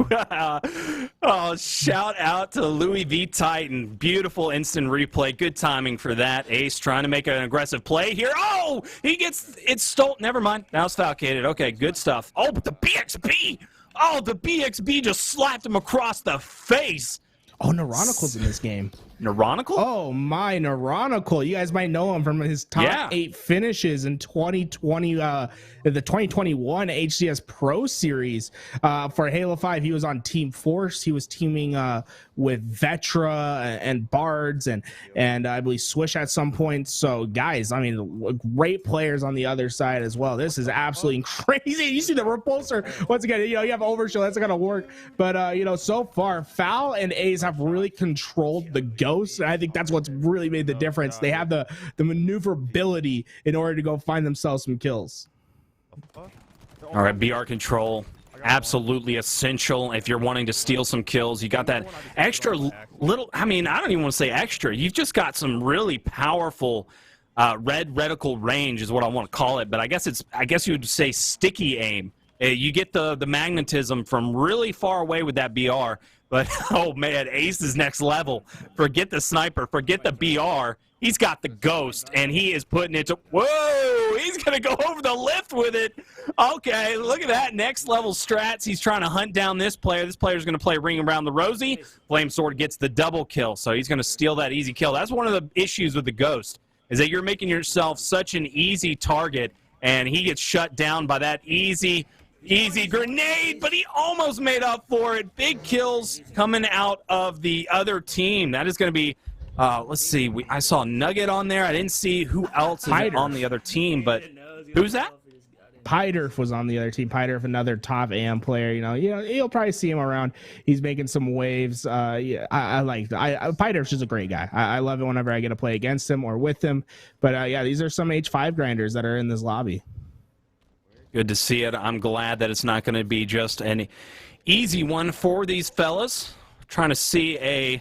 Shout out to Louis V Titan. Beautiful instant replay. Good timing for that. Ace trying to make an aggressive play here. Oh, he gets it stolen. Never mind. Now it's Falcated. Okay, good stuff. Oh, but the BXB. Oh, the BXB just slapped him across the face. Oh, Neuronical's in this game. Neuronical? Oh, my Neuronical. You guys might know him from his top 8 finishes in 2020, the 2021 HCS Pro Series. For Halo 5, he was on Team Force. He was teaming with Vetra and Bards and I believe Swish at some point. So, guys, I mean, great players on the other side as well. This is absolutely crazy. You see the repulsor. Once again, you have Overshield. That's not going to work. But, so far, Foul and Ace have really controlled the Ghost. And I think that's what's really made the difference. They have the maneuverability in order to go find themselves some kills. All right, BR control, absolutely essential if you're wanting to steal some kills. You got that extra little, I mean, I don't even want to say extra. You've just got some really powerful red reticle range is what I want to call it. But I guess you would say sticky aim. You get the magnetism from really far away with that BR. But, oh, man, Ace is next level. Forget the sniper. Forget the BR. He's got the Ghost, and he is putting it to... Whoa! He's going to go over the lift with it. Okay, look at that. Next level strats. He's trying to hunt down this player. This player's going to play Ring Around the Rosie. Flamesword gets the double kill, so he's going to steal that easy kill. That's one of the issues with the Ghost, is that you're making yourself such an easy target, and he gets shut down by that easy grenade, but he almost made up for it. Big kills coming out of the other team. That is going to be, let's see, I saw Nugget on there. I didn't see who else is on the other team, but who's that? Pyderf was on the other team. Pyderf, another top AM player. You'll probably see him around. He's making some waves. Pyderf's just a great guy. I love it whenever I get to play against him or with him. But these are some H5 grinders that are in this lobby. Good to see it. I'm glad that it's not going to be just an easy one for these fellas. Trying to see a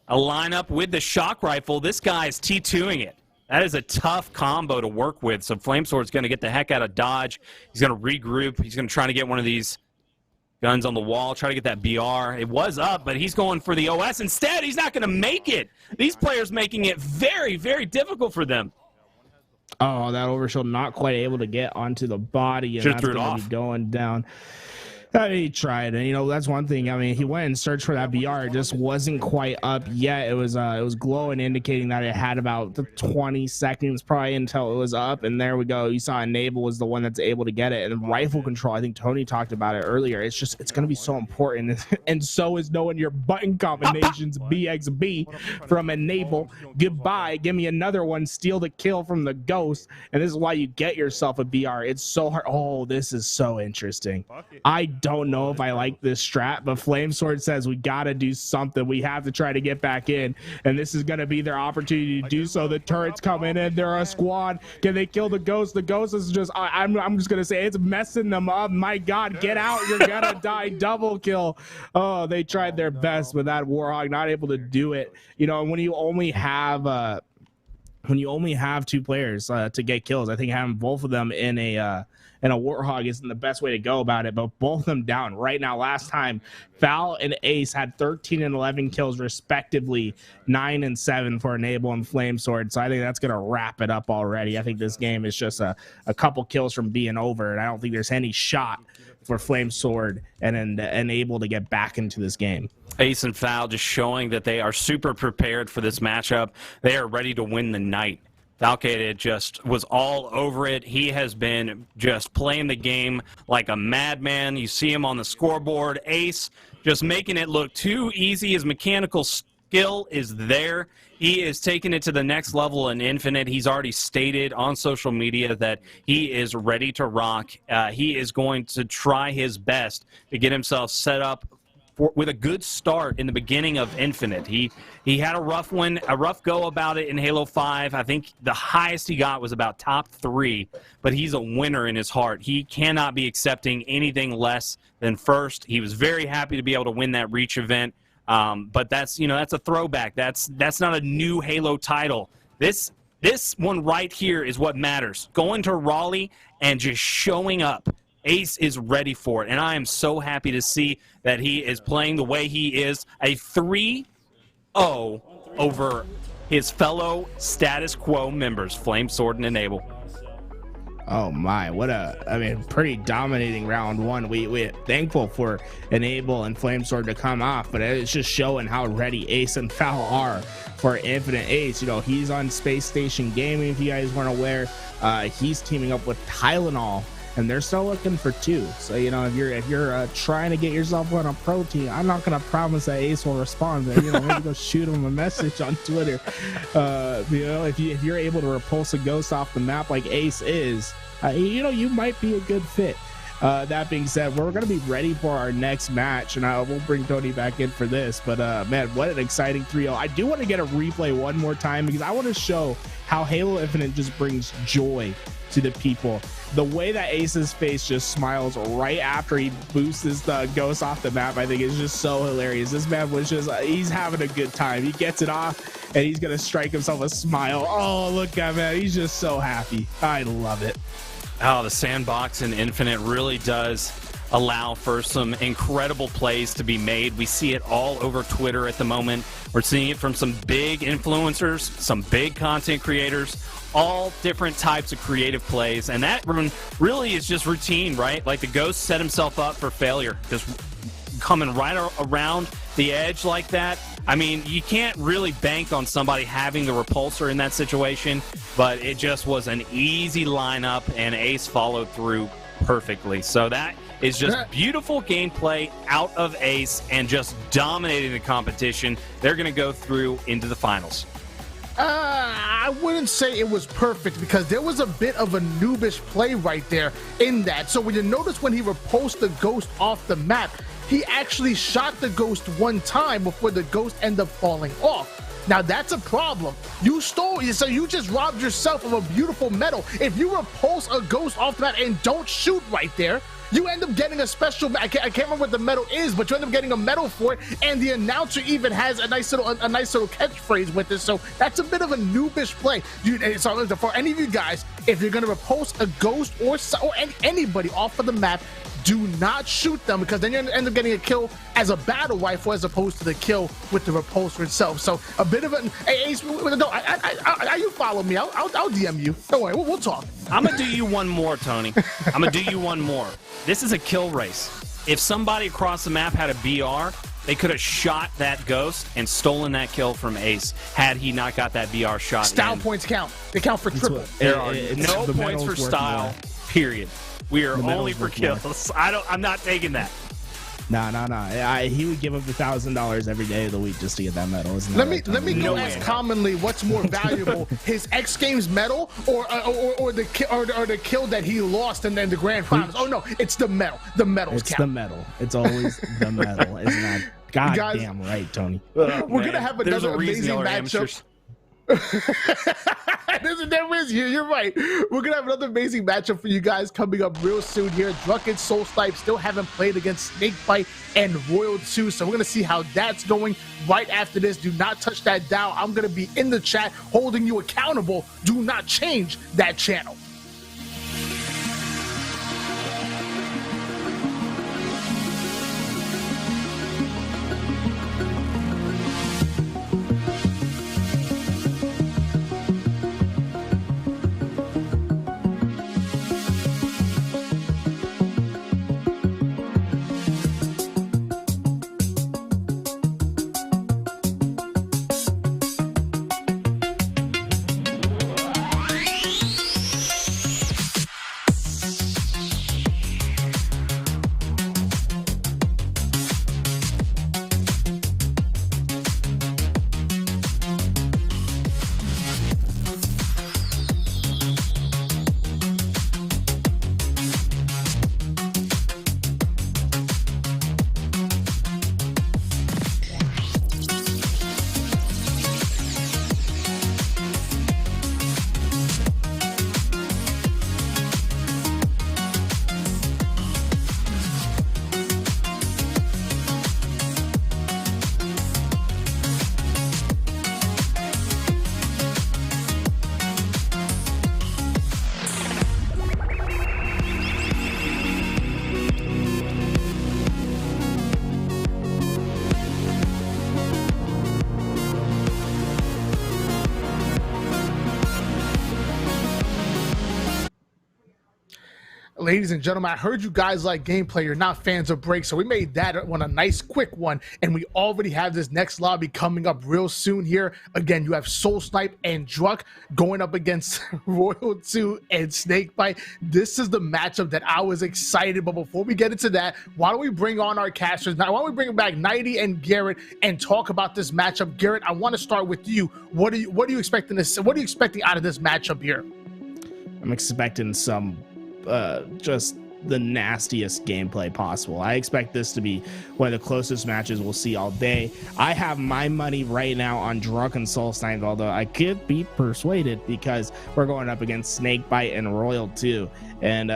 lineup with the shock rifle. This guy is T2ing it. That is a tough combo to work with. So Flamesword's going to get the heck out of dodge. He's going to regroup. He's going to try to get one of these guns on the wall, try to get that BR. It was up, but he's going for the OS. Instead, he's not going to make it. These players making it very, very difficult for them. Oh, that Overshield not quite able to get onto the body, and that's going to be going down. I mean, he tried, and that's one thing. I mean, he went and searched for that BR. It just wasn't quite up yet. It was glowing, indicating that it had about 20 seconds probably until it was up. And there we go. You saw Enable was the one that's able to get it. And rifle control, I think Tony talked about it earlier. It's going to be so important, and so is knowing your button combinations. BXB from Enable. Goodbye. Give me another one. Steal the kill from the Ghost, and this is why you get yourself a BR. It's so hard. Oh, this is so interesting. I don't know if I like this strat, but Flamesword says we got to do something. We have to try to get back in, and this is going to be their opportunity to do so. The turrets coming in. They're a squad. Can they kill the Ghost? The Ghost is just, I'm just going to say it's messing them up. My God, get out. You're going to die. Double kill. Oh, they tried their best with that Warhawk, not able to do it. And when you only have two players to get kills, I think having both of them in a Warthog isn't the best way to go about it, but both of them down right now. Last time, Val and Ace had 13 and 11 kills respectively, 9 and 7 for Enable and Flamesword. So I think that's going to wrap it up already. I think this game is just a couple kills from being over, and I don't think there's any shot for Flamesword and Enable to get back into this game. Ace and Val just showing that they are super prepared for this matchup. They are ready to win the night. Valkated just was all over it. He has been just playing the game like a madman. You see him on the scoreboard. Ace just making it look too easy. His mechanical skill is there. He is taking it to the next level in Infinite. He's already stated on social media that he is ready to rock. He is going to try his best to get himself set up with a good start in the beginning of Infinite. He had a rough go about it in Halo 5. I think the highest he got was about top 3, but he's a winner in his heart. He cannot be accepting anything less than first. He was very happy to be able to win that Reach event, but that's a throwback. That's not a new Halo title. This one right here is what matters. Going to Raleigh and just showing up. Ace is ready for it, and I am so happy to see that he is playing the way he is. A 3-0 over his fellow status quo members, Flamesword and Enable. Oh my, pretty dominating round one. We're thankful for Enable and Flamesword to come off, but it's just showing how ready Ace and Val are for Infinite. Ace, he's on Space Station Gaming, if you guys weren't aware. He's teaming up with Tylenol, and they're still looking for 2. So if you're trying to get yourself on a pro team, I'm not gonna promise that Ace will respond, but maybe go shoot him a message on Twitter. If you're able to repulse a Ghost off the map like Ace is, you might be a good fit. That being said, we're going to be ready for our next match, and we'll bring Tony back in for this. But, man, what an exciting 3-0. I do want to get a replay one more time because I want to show how Halo Infinite just brings joy to the people. The way that Ace's face just smiles right after he boosts this Ghost off the map, I think is just so hilarious. This man was just, he's having a good time. He gets it off, and he's going to strike himself a smile. Oh, look at that. He's just so happy. I love it. Oh, the sandbox in Infinite really does allow for some incredible plays to be made. We see it all over Twitter at the moment. We're seeing it from some big influencers, some big content creators, all different types of creative plays. And that really is just routine, right? Like the Ghost set himself up for failure, just coming right around the edge like that. I mean, you can't really bank on somebody having the repulsor in that situation, but it just was an easy lineup, and Ace followed through perfectly. So that is just beautiful gameplay out of Ace and just dominating the competition. They're going to go through into the finals. I wouldn't say it was perfect because there was a bit of a noobish play right there in that. So when you notice when he repulsed the Ghost off the map, he actually shot the Ghost one time before the Ghost ended up falling off. Now that's a problem. You just robbed yourself of a beautiful medal. If you repulse a Ghost off the map and don't shoot right there, you end up getting a special, I can't remember what the medal is, but you end up getting a medal for it, and the announcer even has a nice little catchphrase with it. So that's a bit of a noobish play. So for any of you guys, if you're going to repulse a Ghost or anybody off of the map, do not shoot them, because then you end up getting a kill as a battle rifle as opposed to the kill with the repulsor itself. So a bit of a Ace. No, you follow me. I'll DM you. Don't worry, we'll talk. I'm gonna do you one more, Tony. I'm gonna do you one more. This is a kill race. if somebody across the map had a BR, they could have shot that ghost and stolen that kill from Ace had he not got that BR shot. Style points count. They count for triple. There are no points for style, period. We are only for kills. I'm not taking that. No. He would give up $1,000 every day of the week just to get that medal. Let me go ask commonly what's more valuable: his X Games medal or the kill that he lost and then the grand finals. Oh no, it's the medal. The medals It's count. the medal. It's always the medal. Isn't that goddamn right, Tony? We're gonna have another amazing matchup. You're right. We're gonna have another amazing matchup for you guys coming up real soon here. Drunken Soul Snipe still haven't played against Snakebite and Royal 2, so we're gonna see how that's going right after this. Do not touch that dial. I'm gonna be in the chat holding you accountable. Do not change that channel. Ladies and gentlemen, I heard you guys like gameplay. You're not fans of breaks, so we made that one a nice quick one, and we already have this next lobby coming up real soon here. Again, you have Soul Snipe and Druk going up against Royal 2 and Snakebite. This is the matchup that I was excited, but before we get into that, why don't we bring on our casters now? Why don't we bring back Nighty and Garrett and talk about this matchup? Garrett, I want to start with you. What are you expecting out of this matchup here? I'm expecting some just the nastiest gameplay possible. I expect this to be one of the closest matches we'll see all day. I have my money right now on Drunken Soul Snipe, although I could be persuaded because we're going up against Snakebite and Royal 2. And,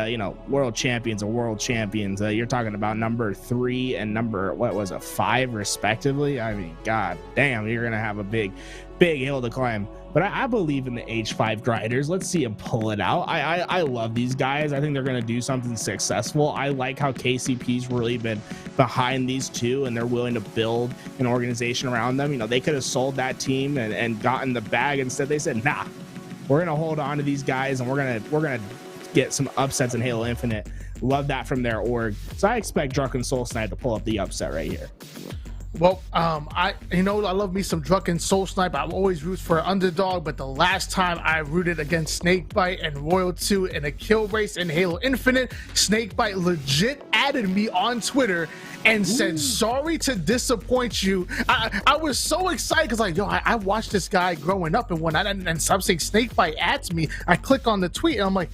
world champions are world champions. You're talking about number 3 and number, 5 respectively. I mean, god damn, you're going to have a big hill to climb. But I believe in the H5 grinders. Let's see them pull it out. I love these guys. I think they're going to do something successful. I like how KCP's really been behind these two, and they're willing to build an organization around them. They could have sold that team and gotten the bag. Instead, they said, nah, we're going to hold on to these guys, and we're going to get some upsets in Halo Infinite. Love that from their org. So I expect Drunken Soul Snipe to pull up the upset right here. Well, I love me some Drunken Soul Snipe. I always root for an underdog, but the last time I rooted against Snakebite and Royal 2 in a kill race in Halo Infinite, Snakebite legit added me on Twitter and said, sorry to disappoint you. I was so excited because I watched this guy growing up and whatnot, and some saying Snakebite adds me. I click on the tweet and I'm like,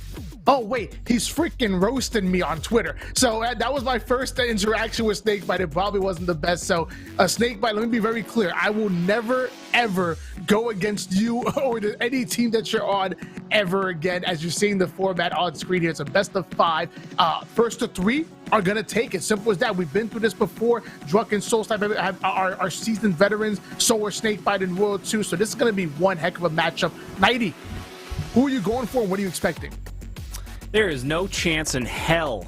oh wait, he's freaking roasting me on Twitter. So that was my first interaction with Snakebite. It probably wasn't the best. So Snakebite, let me be very clear. I will never, ever go against you or any team that you're on ever again. As you're seeing the format on screen here, it's a best of 5. First to 3 are going to take it. Simple as that. We've been through this before. Drunken Soul Snipe are seasoned veterans. So are Snakebite and Royal 2. So this is going to be one heck of a matchup. Nighty, who are you going for and what are you expecting? There is no chance in hell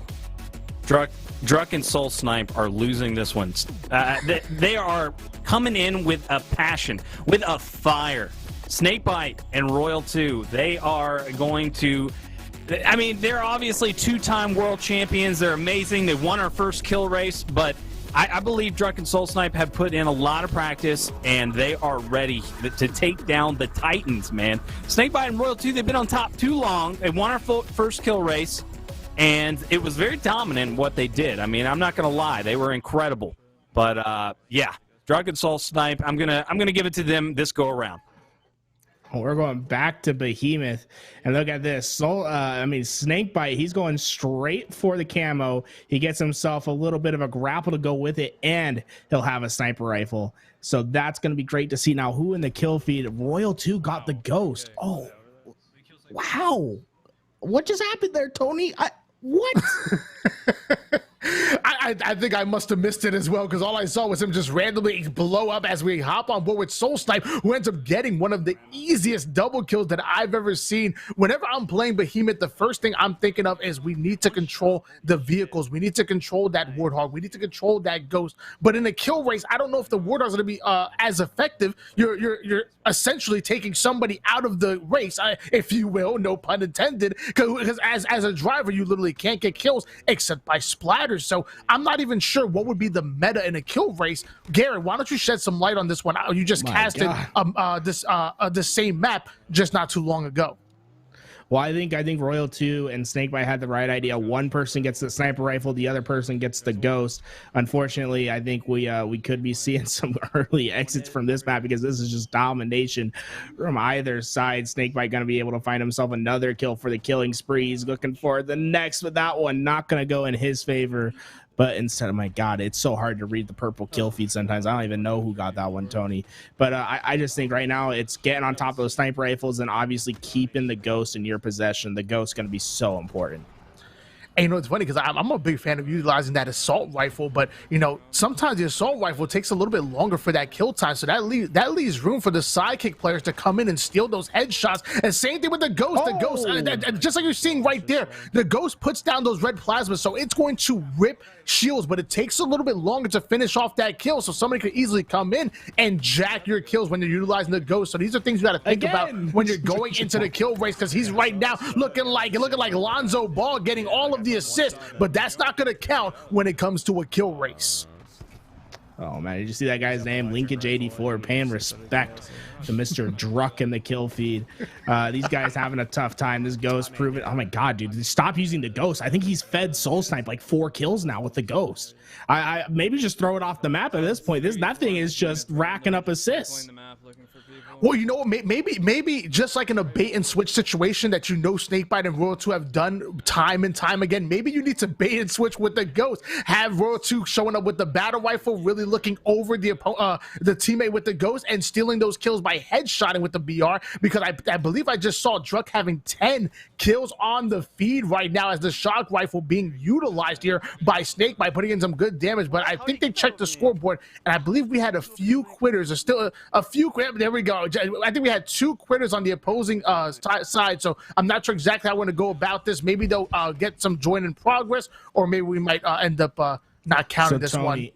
Druk and Soul Snipe are losing this one. They are coming in with a passion, with a fire. Snakebite and Royal 2, they are going to I mean, they're obviously 2-time world champions. They're amazing. They won our first kill race, but I believe Druck and Soul Snipe have put in a lot of practice, and they are ready to take down the Titans, man. Snakebite and Royal 2, they've been on top too long. They won our first kill race, and it was very dominant in what they did. I mean, I'm not going to lie. They were incredible. But, yeah, Druck and Soul Snipe, I'm gonna give it to them this go-around. We're going back to Behemoth, and look at this. Snakebite, he's going straight for the camo. He gets himself a little bit of a grapple to go with it, and he'll have a sniper rifle. So that's going to be great to see. Now, who in the kill feed? Royal 2 got the ghost. Oh, wow. What just happened there, Tony? What? I think I must have missed it as well, because all I saw was him just randomly blow up as we hop on board with Soul Snipe, who ends up getting one of the easiest double kills that I've ever seen. Whenever I'm playing Behemoth, the first thing I'm thinking of is we need to control the vehicles. We need to control that Warthog. We need to control that Ghost. But in a kill race, I don't know if the Warthog's going to be as effective. You're essentially taking somebody out of the race, if you will, no pun intended, because as a driver, you literally can't get kills except by splatters. So I'm not even sure what would be the meta in a kill race. Garrett, why don't you shed some light on this one? You just casted this same map just not too long ago. Well, I think Royal 2 and Snakebite had the right idea. One person gets the sniper rifle, the other person gets the ghost. Unfortunately, I think we could be seeing some early exits from this map, because this is just domination from either side. Snakebite going to be able to find himself another kill for the killing spree. He's looking for the next, but that one not going to go in his favor. But instead, my God, it's so hard to read the purple kill feed sometimes. I don't even know who got that one, Tony. But I just think right now it's getting on top of those sniper rifles and obviously keeping the ghost in your possession. The ghost's going to be so important. And you know, it's funny because I'm a big fan of utilizing that assault rifle, but you know, sometimes the assault rifle takes a little bit longer for that kill time, so that leaves room for the sidekick players to come in and steal those headshots. And same thing with the ghost. The ghost, just like you're seeing right there, the ghost puts down those red plasmas, so it's going to rip shields, but it takes a little bit longer to finish off that kill, so somebody could easily come in and jack your kills when you're utilizing the ghost. So these are things you got to think about when you're going into the kill race, because he's right now looking like Lonzo Ball, getting all of the assist, but that's not going to count when it comes to a kill race. Oh man, did you see that guy's name? Linkage 84, paying respect to Mr. Druck in the kill feed. These guys having a tough time. This ghost proving. Oh my God, dude, stop using the ghost. I think he's fed Soul Snipe like 4 kills now with the ghost. I maybe just throw it off the map at this point. That thing is just racking up assists. Well, you know what? Maybe just like in a bait and switch situation that you know Snakebite and Royal 2 have done time and time again, maybe you need to bait and switch with the ghost. Have Royal 2 showing up with the battle rifle, really looking over the teammate with the ghost and stealing those kills by headshotting with the BR, because I believe I just saw Druck having 10 kills on the feed right now as the shock rifle being utilized here by Snakebite, putting in some good damage. But I think they checked the scoreboard, and I believe we had a few quitters. There's still a few. There we go. I think we had 2 quitters on the opposing side, so I'm not sure exactly how we're going to go about this. Maybe they'll get some join in progress, or maybe we might end up not counting this Tony, one.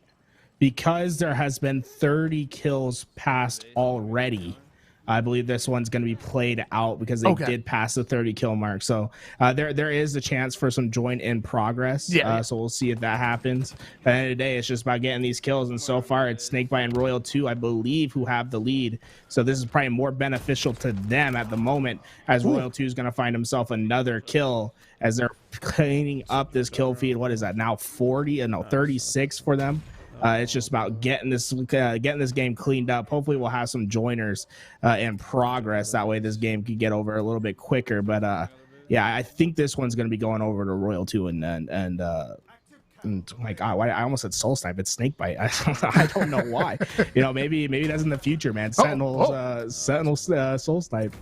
Because there has been 30 kills passed already, I believe this one's going to be played out because they did pass the 30 kill mark. So there is a chance for some join in progress. So we'll see if that happens. At the end of the day, it's just about getting these kills. And so far, it's Snakebite and Royal 2, I believe, who have the lead. So this is probably more beneficial to them at the moment, as Royal 2 is going to find himself another kill as they're cleaning up this kill feed. What is that now? 36 for them. It's just about getting this game cleaned up. Hopefully we'll have some joiners in progress. That way this game can get over a little bit quicker. But yeah, I think this one's going to be going over to Royal 2 and my God, I almost said Soul Snipe. It's Snakebite. I don't know why. You know, maybe that's in the future, man. Sentinels, Soul Snipe.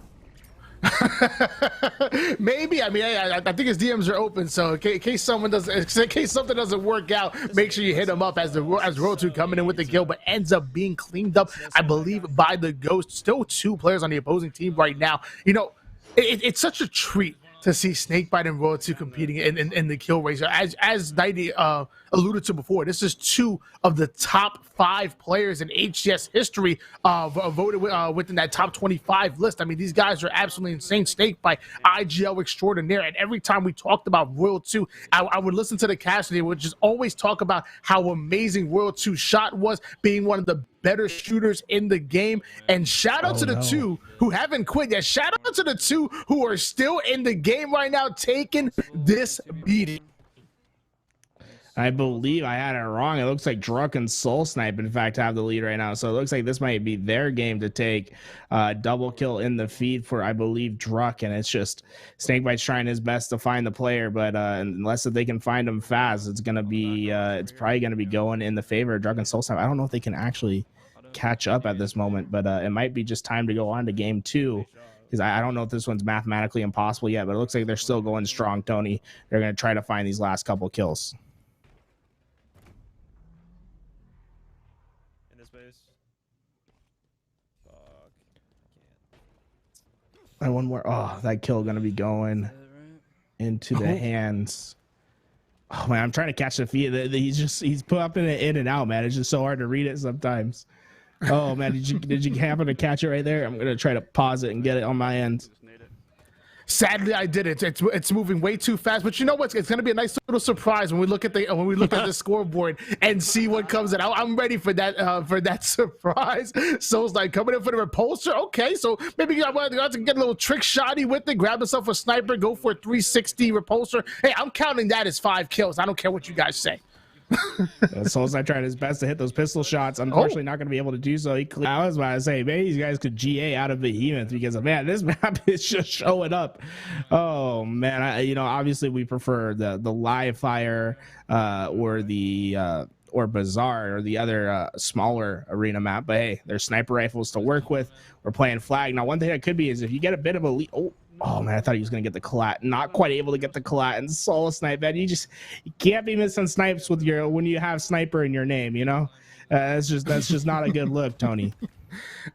Maybe. I mean, I think his DMs are open, so in case something doesn't work out, make sure you hit him up as Royal 2 coming in with the kill, but ends up being cleaned up, I believe, by the ghost. Still 2 players on the opposing team right now. You know, it's such a treat to see Snakebite and Royal 2 competing in the kill race. As Nighty alluded to before, this is 2 of the top 5 players in HCS history voted within that top 25 list. I mean, these guys are absolutely insane. Snakebite, IGL extraordinaire. And every time we talked about Royal 2, I would listen to the cast and they would just always talk about how amazing Royal 2 shot was, being one of the better shooters in the game. And shout out to the 2 who haven't quit yet. Shout out to the 2 who are still in the game right now, taking this beating. I believe I had it wrong. It looks like Druck and Soul Snipe, in fact, have the lead right now. So it looks like this might be their game to take. Double kill in the feed for, I believe, Druck. And it's just Snakebite's trying his best to find the player. But unless if they can find him fast, it's going to be, it's probably going to be going in the favor of Druck and Soul Snipe. I don't know if they can actually catch up at this moment, but it might be just time to go on to game 2. Because I don't know if this one's mathematically impossible yet, but it looks like they're still going strong, Tony. They're going to try to find these last couple kills. And one more. Oh, that kill going to be going into the hands. Oh, man, I'm trying to catch the feed. He's put up in and out, man. It's just so hard to read it sometimes. Oh, man, did you happen to catch it right there? I'm going to try to pause it and get it on my end. Sadly, I did it. It's moving way too fast. But you know what? It's going to be a nice little surprise when we look at the scoreboard and see what comes in. I'm ready for that surprise. Soul's like coming in for the repulsor. Okay, so maybe you want to get a little trick shotty with it, grab yourself a sniper, go for a 360 repulsor. Hey, I'm counting that as 5 kills. I don't care what you guys say. Soulside tried his best to hit those pistol shots. Unfortunately, not going to be able to do so. I was about to say, maybe these guys could GA out of Behemoth because, man, this map is just showing up. Oh, man. Obviously we prefer the live fire or Bazaar or the other smaller arena map. But, hey, there's sniper rifles to work with. We're playing flag. Now, one thing that could be is if you get a bit of a lead. Oh, man, I thought he was going to get the collat. Not quite able to get the collat and solo snipe, man. You can't be missing snipes when you have sniper in your name, you know? That's just not a good look, Tony.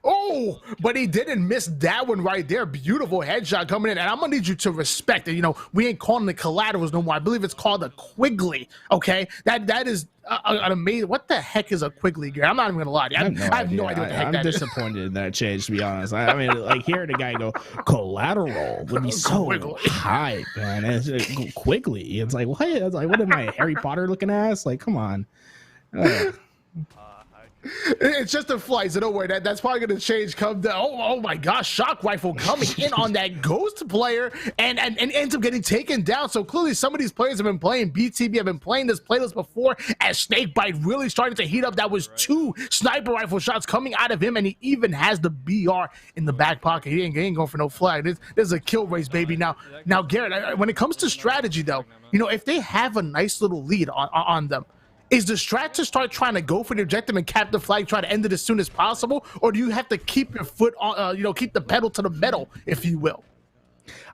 Oh, but he didn't miss that one right there. Beautiful headshot coming in. And I'm going to need you to respect it. We ain't calling the collaterals no more. I believe it's called a Quigley, okay? That is an amazing. What the heck is a Quigley gear? I'm not even going to lie to you. I have no idea what the heck that is. I'm disappointed in that change, to be honest. I mean, like, hearing the guy go, collateral would be so high, man. It's Quigley. It's like, what? It's like, what am I, Harry Potter looking ass? Like, come on. It's just a flight, so don't worry. That's probably going to change. Come down. Oh my gosh, shock rifle coming in on that ghost player and ends up getting taken down. So clearly, some of these players have been playing BTB, have been playing this playlist before. As Snakebite really started to heat up, that was 2 sniper rifle shots coming out of him, and he even has the BR in the back pocket. He ain't going for no flag. This is a kill race, baby. Now, Garrett, when it comes to strategy, though, if they have a nice little lead on them. Is the strat to start trying to go for the objective and cap the flag, try to end it as soon as possible? Or do you have to keep your foot on, keep the pedal to the metal, if you will?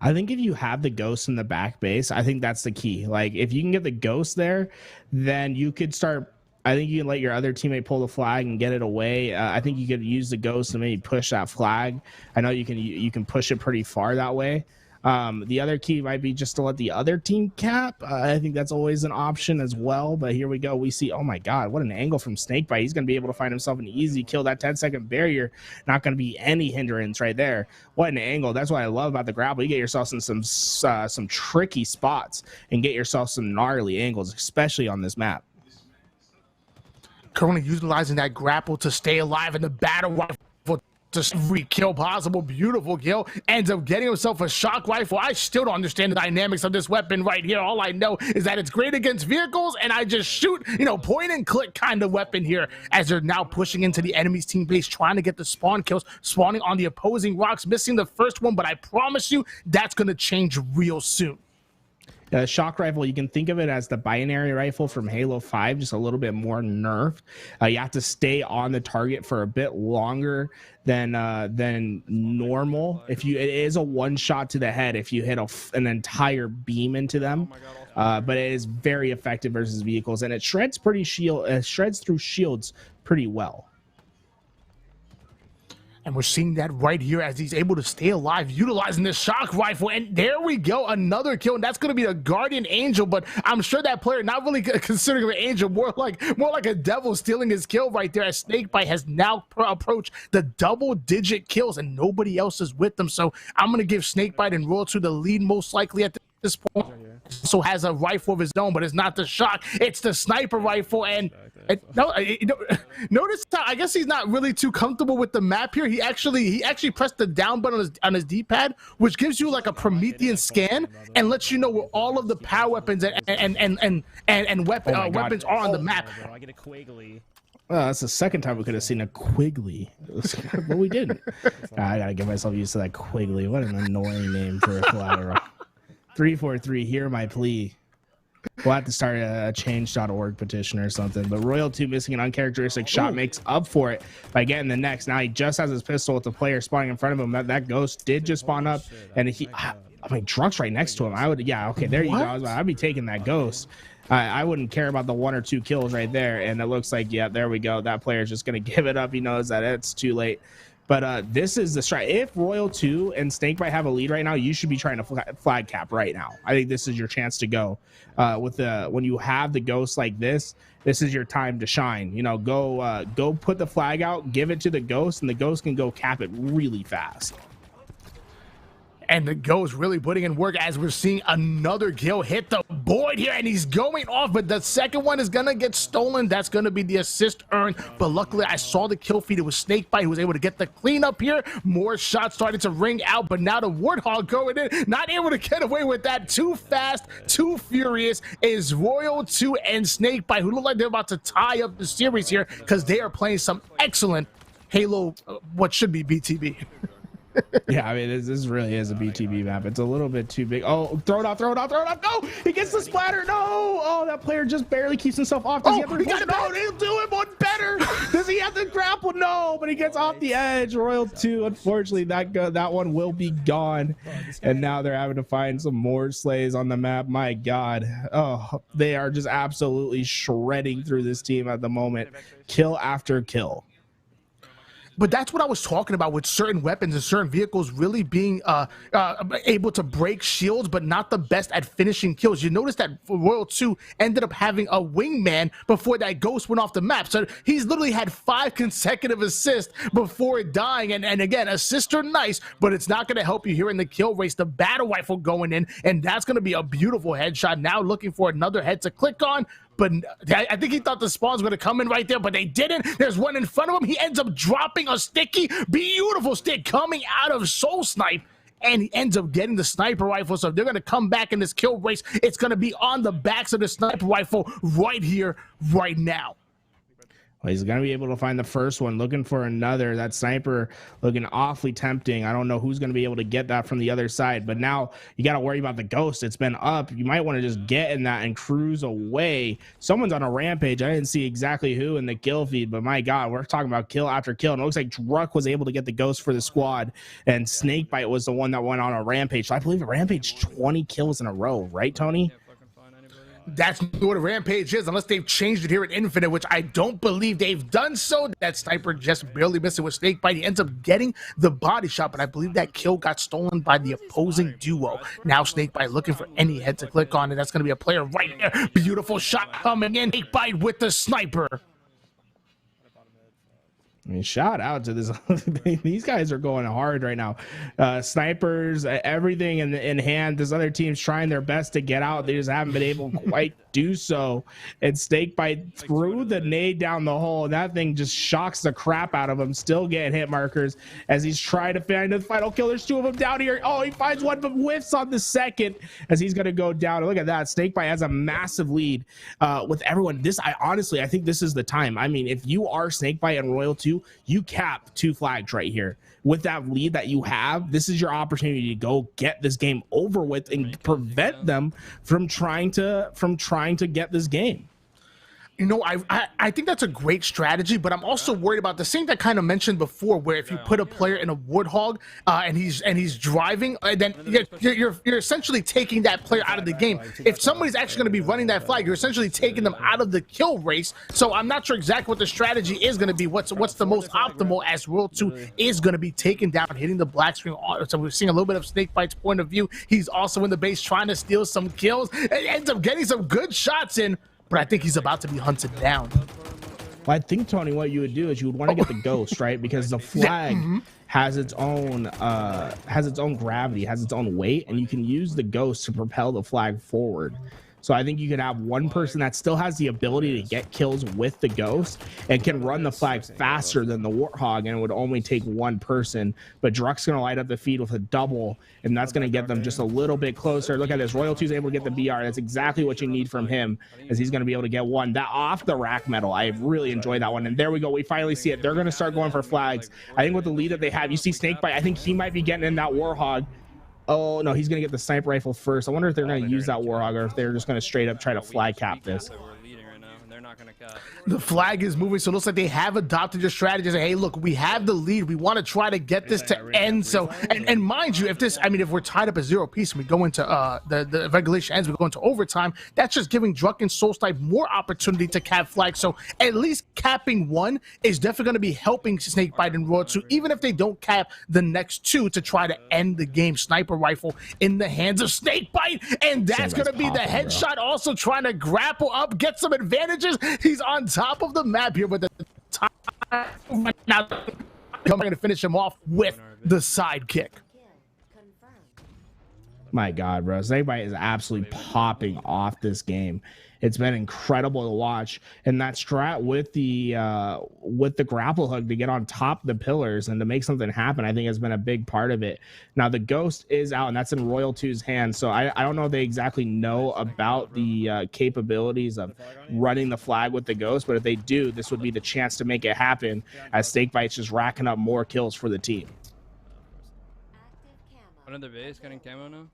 I think if you have the ghost in the back base, I think that's the key. Like, if you can get the ghost there, then you could start. I think you can let your other teammate pull the flag and get it away. I think you could use the ghost to maybe push that flag. I know you can push it pretty far that way. The other key might be just to let the other team cap. I think that's always an option as well. But here we go. We see, oh my God, what an angle from Snakebite. He's going to be able to find himself an easy kill. That 10-second barrier, not going to be any hindrance right there. What an angle. That's what I love about the grapple. You get yourself in some tricky spots and get yourself some gnarly angles, especially on this map. Currently utilizing that grapple to stay alive in the battle rifle. Just every kill possible. Beautiful kill. Ends up getting himself a shock rifle. I still don't understand the dynamics of this weapon right here. All I know is that it's great against vehicles, and I just shoot, point and click kind of weapon here as they're now pushing into the enemy's team base, trying to get the spawn kills, spawning on the opposing rocks, missing the first one, but I promise you that's going to change real soon. Shock rifle, you can think of it as the binary rifle from Halo 5, just a little bit more nerfed. You have to stay on the target for a bit longer than normal. It is a one shot to the head if you hit an entire beam into them. But it is very effective versus vehicles, and it shreds through shields pretty well. And we're seeing that right here as he's able to stay alive, utilizing the shock rifle. And there we go, another kill. And that's going to be a Guardian Angel, but I'm sure that player not really considering an angel, more like a devil stealing his kill right there, as Snakebite has now approached the double-digit kills, and nobody else is with them. So I'm going to give Snakebite and Royal 2 the lead most likely at this point. Also has a rifle of his own, but it's not the shock, it's the sniper rifle. And notice how I guess he's not really too comfortable with the map here. He actually pressed the down button on his D-pad, which gives you like a Promethean scan and lets you know where all of the power weapons and weapons are on the map. I get a Quigley. Well, that's the second time we could have seen a Quigley, but we didn't. I gotta get myself used to that Quigley. What an annoying name for a collateral. 343, hear my plea. We'll have to start a change.org petition or something. But Royal 2 missing an uncharacteristic shot makes up for it by getting the next. Now he just has his pistol with the player spawning in front of him. That ghost did just spawn up, and Druck's right next to him. There you go. I'd be taking that ghost. I wouldn't care about the 1 or 2 kills right there. And it looks like, yeah, there we go. That player's just going to give it up. He knows that it's too late. But this is the strike. If Royal 2 and Snakebite have a lead right now, you should be trying to flag cap right now. I think this is your chance to go. When you have the ghost like this is your time to shine. You know, go put the flag out, give it to the ghost, and the ghost can go cap it really fast. And the ghost really putting in work as we're seeing another kill hit the board here, and he's going off, but the second one is gonna get stolen. That's gonna be the assist earned, but luckily I saw the kill feed. It was Snakebite who was able to get the cleanup here. More shots started to ring out, but now the Warthog going in, not able to get away with that. Too fast, too furious is Royal 2 and Snakebite, who look like they're about to tie up the series here because they are playing some excellent Halo, what should be BTB. Yeah, I mean, this really is a BTB map. It's a little bit too big. Oh, throw it out. No, he gets the splatter. No. Oh, that player just barely keeps himself off. Does he got it. No, he'll do it one better. Does he have to grapple? No, but he gets off the edge. Royal 2, unfortunately, that one will be gone. And now they're having to find some more slays on the map. My God. Oh, they are just absolutely shredding through this team at the moment. Kill after kill. But that's what I was talking about with certain weapons and certain vehicles really being able to break shields, but not the best at finishing kills. You notice that Royal 2 ended up having a wingman before that ghost went off the map. So he's literally had 5 consecutive assists before dying. And again, assists are nice, but it's not going to help you here in the kill race. The battle rifle going in, and that's going to be a beautiful headshot. Now looking for another head to click on. But I think he thought the spawn's going to come in right there, but they didn't. There's one in front of him. He ends up dropping a sticky, beautiful stick coming out of Soul Snipe, and he ends up getting the sniper rifle. So if they're going to come back in this kill race, it's going to be on the backs of the sniper rifle right here, right now. Well, he's going to be able to find the first one, looking for another. That sniper looking awfully tempting. I don't know who's going to be able to get that from the other side, but now you got to worry about the ghost. It's been up. You might want to just get in that and cruise away. Someone's on a rampage. I didn't see exactly who in the kill feed, but my God, we're talking about kill after kill. And it looks like Druck was able to get the ghost for the squad, and Snakebite was the one that went on a rampage. So I believe a rampage 20 kills in a row, right, Tony? That's what a rampage is, unless they've changed it here at Infinite, which I don't believe they've done so. That sniper just barely missed it with Snakebite. He ends up getting the body shot, but I believe that kill got stolen by the opposing duo. Now Snakebite looking for any head to click on, and that's going to be a player right there. Beautiful shot coming in. Snakebite with the sniper. I mean, shout out to this. These guys are going hard right now. Snipers, everything in hand. This other team's trying their best to get out. They just haven't been able to quite do so. And Snakebite threw the nade down the hole, and that thing just shocks the crap out of him. Still getting hit markers as he's trying to find the final kill. There's 2 of them down here. Oh, he finds one, but whiffs on the second as he's going to go down. Look at that. Snakebite has a massive lead with everyone. I think this is the time. I mean, if you are Snakebite and Royal 2, you cap 2 flags right here. With that lead that you have, this is your opportunity to go get this game over with and prevent them from trying to get this game. You know, I think that's a great strategy, but I'm also worried about the thing that kind of mentioned before, where if you put a player in a Warthog and he's driving, then you're essentially taking that player out of the game. If somebody's actually going to be running that flag, you're essentially taking them out of the kill race. So I'm not sure exactly what the strategy is going to be. What's the most optimal, as Royal 2 is going to be taken down, hitting the black screen. So we're seeing a little bit of Snakebite's point of view. He's also in the base trying to steal some kills and ends up getting some good shots in. But I think he's about to be hunted down. Well, I think, Tony, what you would do is you would want to get the ghost, right? Because the flag has its own gravity, has its own weight, and you can use the ghost to propel the flag forward. So I think you could have one person that still has the ability to get kills with the ghost and can run the flag faster than the Warthog, and it would only take one person. But Druck's going to light up the feed with a double, and that's going to get them just a little bit closer. Look at this. Royal 2's able to get the BR. That's exactly what you need from him, as he's going to be able to get one. That off the rack medal, I really enjoyed that one. And there we go. We finally see it. They're going to start going for flags. I think with the lead that they have, you see Snakebite. I think he might be getting in that Warthog. Oh, no, he's going to get the sniper rifle first. I wonder if they're going to use that Warthog or if they're just going to straight up try to flag cap this. The flag is moving, so it looks like they have adopted your strategy. Say, hey, look, we have the lead. We want to try to get this to end. So, and mind you, if we're tied up at 0 piece and we go into the regulation ends, we go into overtime, that's just giving Druck and Solstice more opportunity to cap flag. So at least capping one is definitely going to be helping Snakebite and Royal 2, even if they don't cap the next two to try to end the game. Sniper rifle in the hands of Snakebite, and that's going to be the headshot. Bro. Also trying to grapple up, get some advantages. He's on top of the map here, but the time now I'm going to finish him off with the sidekick. My God, bro, Snakebite is absolutely popping off this game. It's been incredible to watch, and that strat with the grapple hook to get on top of the pillars and to make something happen, I think has been a big part of it. Now the ghost is out, and that's in Royal 2's hands, so I don't know if they exactly know about the capabilities of running the flag with the ghost, but if they do, this would be the chance to make it happen, as Snakebite's just racking up more kills for the team. Another base getting camo now.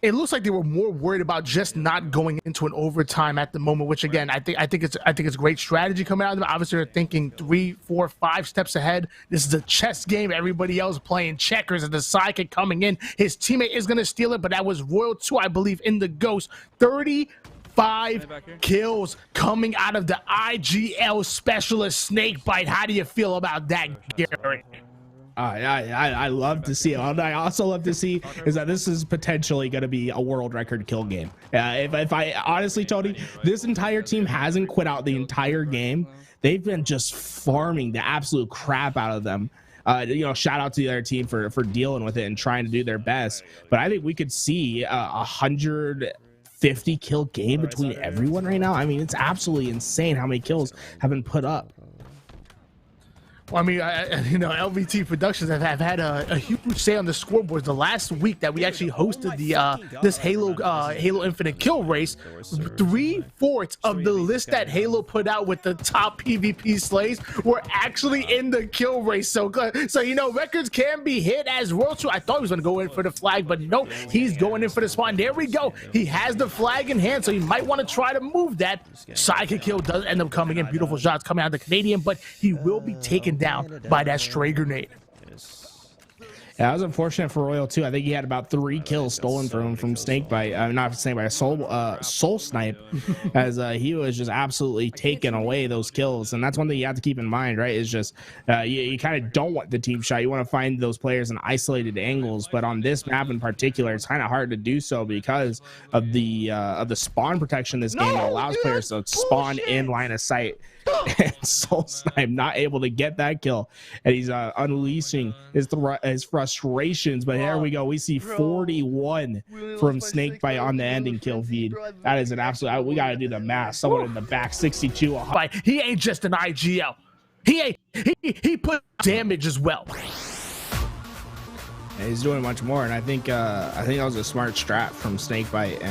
It looks like they were more worried about just not going into an overtime at the moment, which again, I think it's great strategy coming out of them. Obviously, they're thinking 3, 4, 5 steps ahead. This is a chess game. Everybody else playing checkers, and the sidekick coming in. His teammate is going to steal it, but that was Royal 2, I believe, in the ghost. 35 kills coming out of the IGL specialist Snakebite. How do you feel about that, Gary? I love to see it. What I also love to see is that this is potentially going to be a world record kill game. If I honestly, Tony, this entire team hasn't quit out the entire game. They've been just farming the absolute crap out of them. Shout out to the other team for dealing with it and trying to do their best. But I think we could see 150 kill game between everyone right now. I mean, it's absolutely insane how many kills have been put up. Well, I mean, LVT Productions have had a huge say on the scoreboards. The last week that we actually hosted this Halo Infinite kill race, 3/4 of the list that Halo put out with the top PvP slays were actually in the kill race. So records can be hit. As Royal 2, I thought he was going to go in for the flag, but nope, he's going in for the spot. And there we go. He has the flag in hand, so he might want to try to move that. Sidekick kill does end up coming in. Beautiful shots coming out of the Canadian, but he will be taken down by that stray grenade. Yeah, that was unfortunate for Royal 2. I think he had about 3 kills stolen from him from Snakebite. Not Snakebite, Soul Snipe, as he was just absolutely taking away those kills. And that's one thing you have to keep in mind, right? Is just you kind of don't want the team shot. You want to find those players in isolated angles. But on this map in particular, it's kind of hard to do so because of the spawn protection in this game that allows players to spawn in line of sight. And Soul Snipe not able to get that kill, and he's unleashing his frustrations. But here we go, we see 41 from Snakebite on the ending kill feed. That is an absolute. We got to do the math. Someone in the back, 62. He ain't just an IGL. He put damage as well. And he's doing much more, and I think that was a smart strat from Snakebite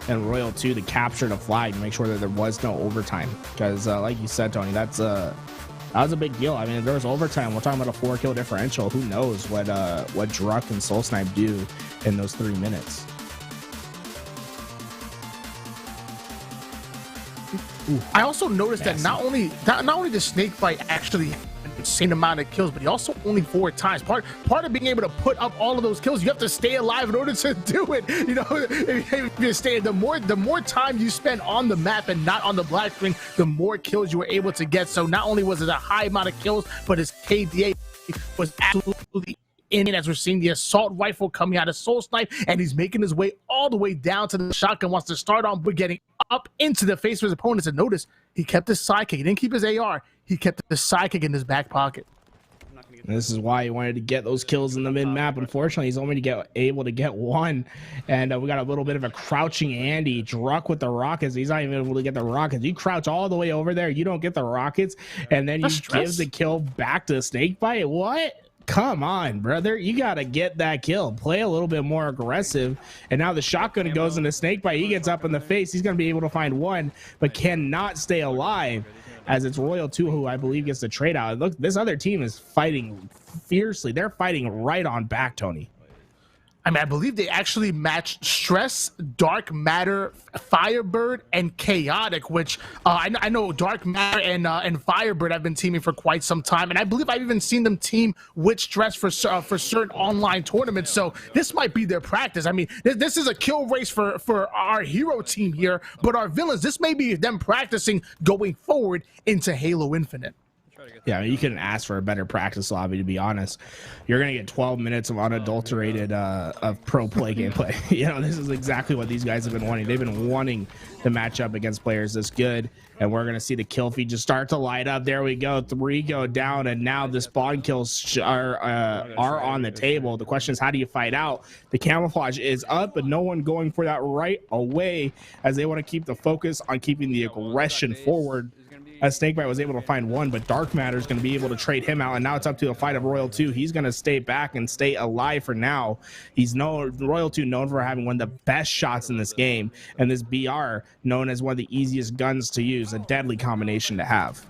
and Royal 2 to capture the flag to make sure that there was no overtime. Because like you said, Tony, that was a big deal. I mean, if there was overtime, we're talking about a 4-kill differential. Who knows what Druck and Soul Snipe do in those 3 minutes. I also noticed that not only does Snakebite actually have an insane amount of kills, but he also only 4 times. Part of being able to put up all of those kills, you have to stay alive in order to do it. You know, if you stay, the more time you spend on the map and not on the black screen, the more kills you were able to get. So not only was it a high amount of kills, but his KDA was absolutely in, as we're seeing the assault rifle coming out of Soul Snipe, and he's making his way all the way down to the shotgun. Wants to start on, but getting up into the face of his opponents. And notice he kept his sidekick. He didn't keep his AR. He kept the sidekick in his back pocket. This is why he wanted to get those kills in the mid-map. Unfortunately, he's only able to get 1. And we got a little bit of a crouching Andy. Druck with the rockets. He's not even able to get the rockets. You crouch all the way over there. You don't get the rockets. And then you give the kill back to Snakebite. What? Come on, brother. You got to get that kill. Play a little bit more aggressive. And now the shotgun goes into Snakebite. He gets up in the face. He's going to be able to find 1, but cannot stay alive, as it's Royal 2 who I believe gets the trade out. Look, this other team is fighting fiercely. They're fighting right on back, Tony. I mean, I believe they actually matched Stress, Dark Matter, Firebird, and Chaotic, which I know Dark Matter and Firebird have been teaming for quite some time, and I believe I've even seen them team with Stress for certain online tournaments. So this might be their practice. I mean, this is a kill race for our hero team here, but our villains, this may be them practicing going forward into Halo Infinite. Yeah, I mean, you couldn't ask for a better practice lobby, to be honest. You're going to get 12 minutes of unadulterated of pro play gameplay. You know, this is exactly what these guys have been wanting. They've been wanting to match up against players this good, and we're going to see the kill feed just start to light up. There we go. 3 go down, and now the spawn kills are on the table. The question is, how do you fight out? The camouflage is up, but no one going for that right away, as they want to keep the focus on keeping the aggression forward. As Snakebite was able to find 1, but Dark Matter is going to be able to trade him out, and now it's up to a fight of Royal 2. He's going to stay back and stay alive for now. Royal 2 known for having one of the best shots in this game, and this BR known as one of the easiest guns to use, a deadly combination to have.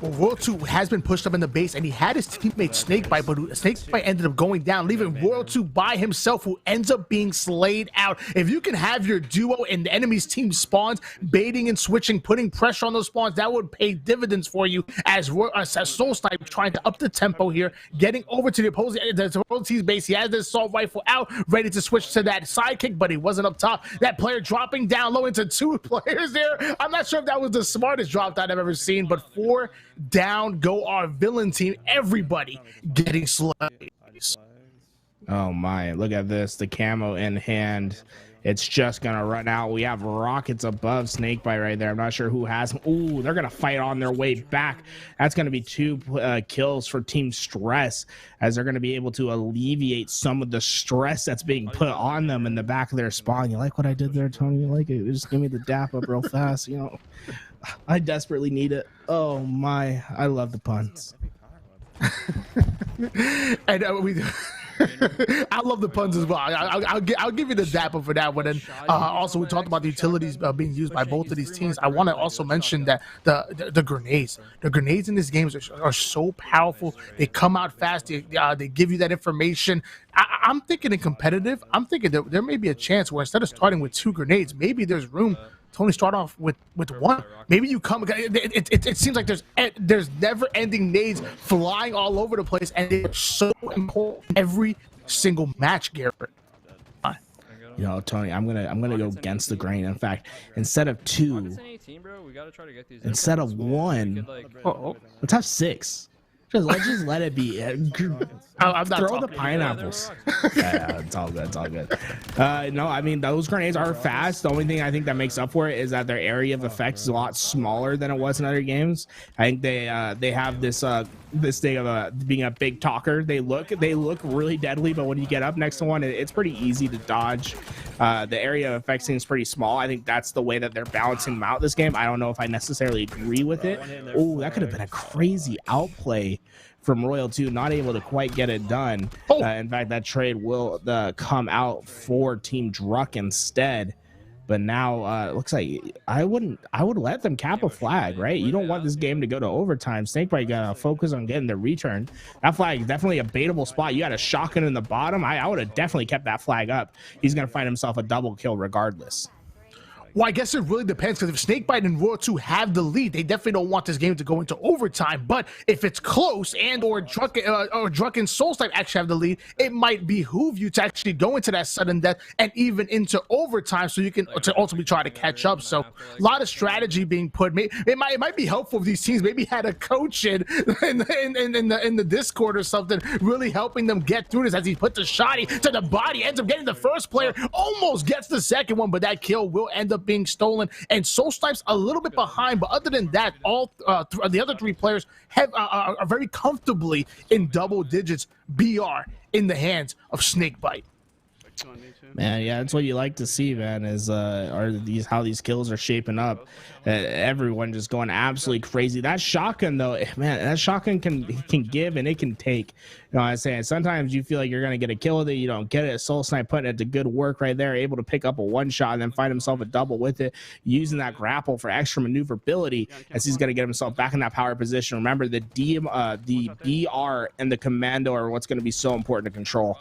Well, Royal 2 has been pushed up in the base, and he had his teammate Snakebite, but Snakebite ended up going down, leaving Royal 2 by himself, who ends up being slayed out. If you can have your duo in the enemy's team spawns, baiting and switching, putting pressure on those spawns, that would pay dividends for you as Soul Snipe trying to up the tempo here, getting over to the opposing Royal 2's base. He has his assault rifle out, ready to switch to that sidekick, but he wasn't up top. That player dropping down low into 2 players there. I'm not sure if that was the smartest drop that I've ever seen, but 4 down go our villain team. Everybody getting slayed. Oh my, look at this. The camo in hand. It's just gonna run out. We have rockets above Snakebite right there. I'm not sure who has them. Ooh, they're gonna fight on their way back. That's gonna be 2 kills for Team Stress, as they're gonna be able to alleviate some of the stress that's being put on them in the back of their spawn. You like what I did there, Tony? You like it? Just give me the dap up real fast. You know, I desperately need it. Oh my, I love the puns. And I love the puns as well. I'll give you the dap up for that one. And also, we talked about the utilities being used by both of these teams. I want to also mention that the grenades in these games are so powerful. They come out fast. They give you that information. I'm thinking in competitive, I'm thinking that there may be a chance where instead of starting with 2 grenades, maybe there's room to only start off with 1. Maybe you come. It seems like there's never-ending nades flying all over the place, and they're so important every single match, Garrett. You know, Tony, I'm gonna go against the grain. In fact, instead of 2, instead of 1, let's have 6. Let's just let it be. Throw the pineapples. Yeah, it's all good. It's all good. No, I mean, those grenades are fast. The only thing I think that makes up for it is that their area of effect is a lot smaller than it was in other games. I think they have this thing of being a big talker. They look really deadly, but when you get up next to one, it's pretty easy to dodge. The area of effect seems pretty small. I think that's the way that they're balancing them out this game. I don't know if I necessarily agree with it. Oh, that could have been a crazy outplay from Royal 2, not able to quite get it done. In fact, that trade will come out for Team Druck instead. But now it looks like I would let them cap a flag, right? You don't want this game to go to overtime. Snakebite got to focus on getting the return. That flag is definitely a baitable spot. You got a shotgun in the bottom. I would have definitely kept that flag up. He's going to find himself a double kill regardless. Well, I guess it really depends, because if Snakebite and Royal 2 have the lead, they definitely don't want this game to go into overtime. But if it's close and or Drunken Soulsnipe actually have the lead, it might behoove you to actually go into that sudden death and even into overtime, so you can to ultimately try to catch up. So a lot of strategy being put. It might be helpful if these teams maybe had a coach in the Discord or something, really helping them get through this, as he put the shotty to the body, ends up getting the first player, almost gets the second one, but that kill will end up being stolen. And Soulsnipe's a little bit behind, but other than that, all the other three players have are very comfortably in double digits BR in the hands of Snakebite. Man, yeah, that's what you like to see, man, is how these kills are shaping up. Everyone just going absolutely crazy. That shotgun, though, man, that shotgun can give and it can take. You know what I'm saying? Sometimes you feel like you're going to get a kill with it. You don't get it. Soulsnipe putting it to good work right there, able to pick up a one shot and then find himself a double with it, using that grapple for extra maneuverability as he's going to get himself back in that power position. Remember, the BR and the commando are what's going to be so important to control.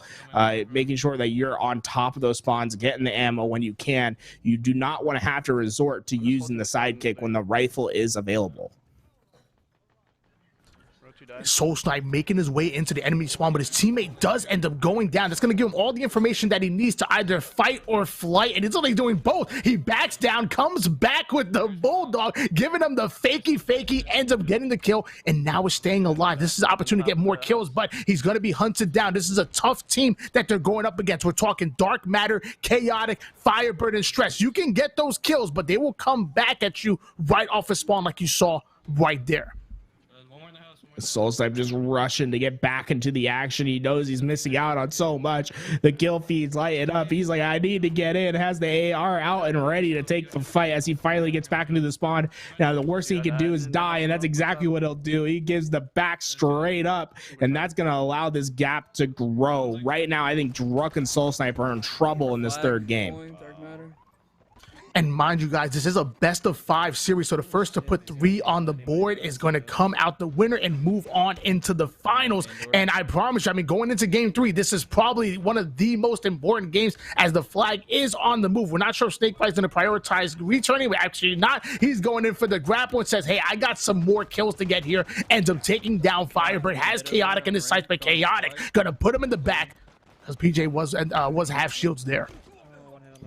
Making sure that you're on top of those spawns, getting the ammo when you can. You do not want to have to resort to using the sidekick when the rifle is available. Soulsnipe making his way into the enemy spawn, but his teammate does end up going down. That's going to give him all the information that he needs to either fight or flight, and it's only doing both. He backs down, comes back with the Bulldog, giving him the fakey, ends up getting the kill, and now is staying alive. This is an opportunity to get more kills, but he's going to be hunted down. This is a tough team that they're going up against. We're talking Dark Matter, Chaotic, Firebird, and Stress. You can get those kills, but they will come back at you right off a spawn like you saw right there. Soulsnipe just rushing to get back into the action. He knows he's missing out on so much. The kill feed's lighting up. He's like, I need to get in. Has the AR out and ready to take the fight as he finally gets back into the spawn. Now, the worst thing he can do is die, and that's exactly what he'll do. He gives the back straight up, and that's going to allow this gap to grow. Right now, I think Druck and Soulsnipe are in trouble in this third game. And mind you guys, this is a best of 5 series, so the first to put 3 on the board is going to come out the winner and move on into the finals. And I promise you, I mean, going into game 3, this is probably one of the most important games, as the flag is on the move. We're not sure if Snakebite's going to prioritize returning, but actually not. He's going in for the grapple and says, hey, I got some more kills to get here. Ends up taking down Firebird, has Chaotic in his sights, but Chaotic going to put him in the back, because PJ was half shields there.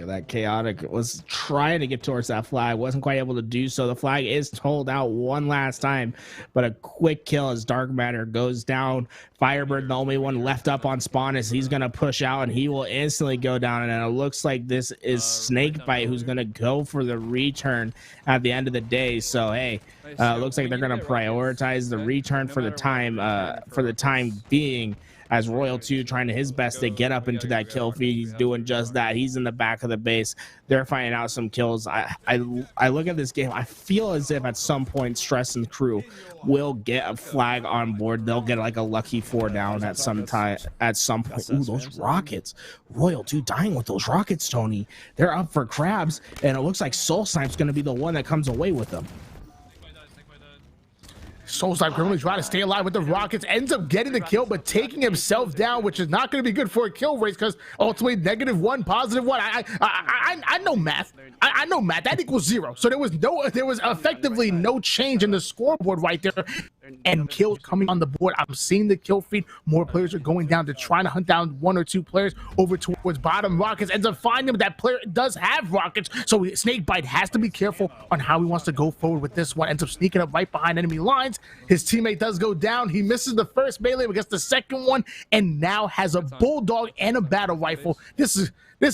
That Chaotic was trying to get towards that flag, wasn't quite able to do so. The flag is told out one last time, but a quick kill as Dark Matter goes down. Firebird, the only one left up on spawn, as he's going to push out, and he will instantly go down. And it looks like this is Snakebite who's going to go for the return at the end of the day. So, hey, looks like they're going to prioritize the return for the time being, as Royal 2 trying his best to get up into that kill feed. He's doing just that. He's in the back of the base. They're finding out some kills. I look at this game, I feel as if at some point Stress and crew will get a flag on board. They'll get like a lucky 4 down at some time, at some point. Ooh, those rockets. Royal 2 dying with those rockets, Tony. They're up for grabs, and it looks like Soulsnipe's going to be the one that comes away with them. Soulsnipe currently trying to stay alive with the rockets, ends up getting the kill, but taking himself down, which is not going to be good for a kill race, because ultimately -1, +1. I know math. I know math. That equals 0. So there was effectively no change in the scoreboard right there, and kills coming on the board. I'm seeing the kill feed. More players are going down to trying to hunt down 1 or 2 players over towards bottom. Rockets ends up finding him. That player does have rockets, so Snakebite has to be careful on how he wants to go forward with this one. Ends up sneaking up right behind enemy lines. His teammate does go down. He misses the first melee, but gets the second one, and now has a Bulldog and a battle rifle. This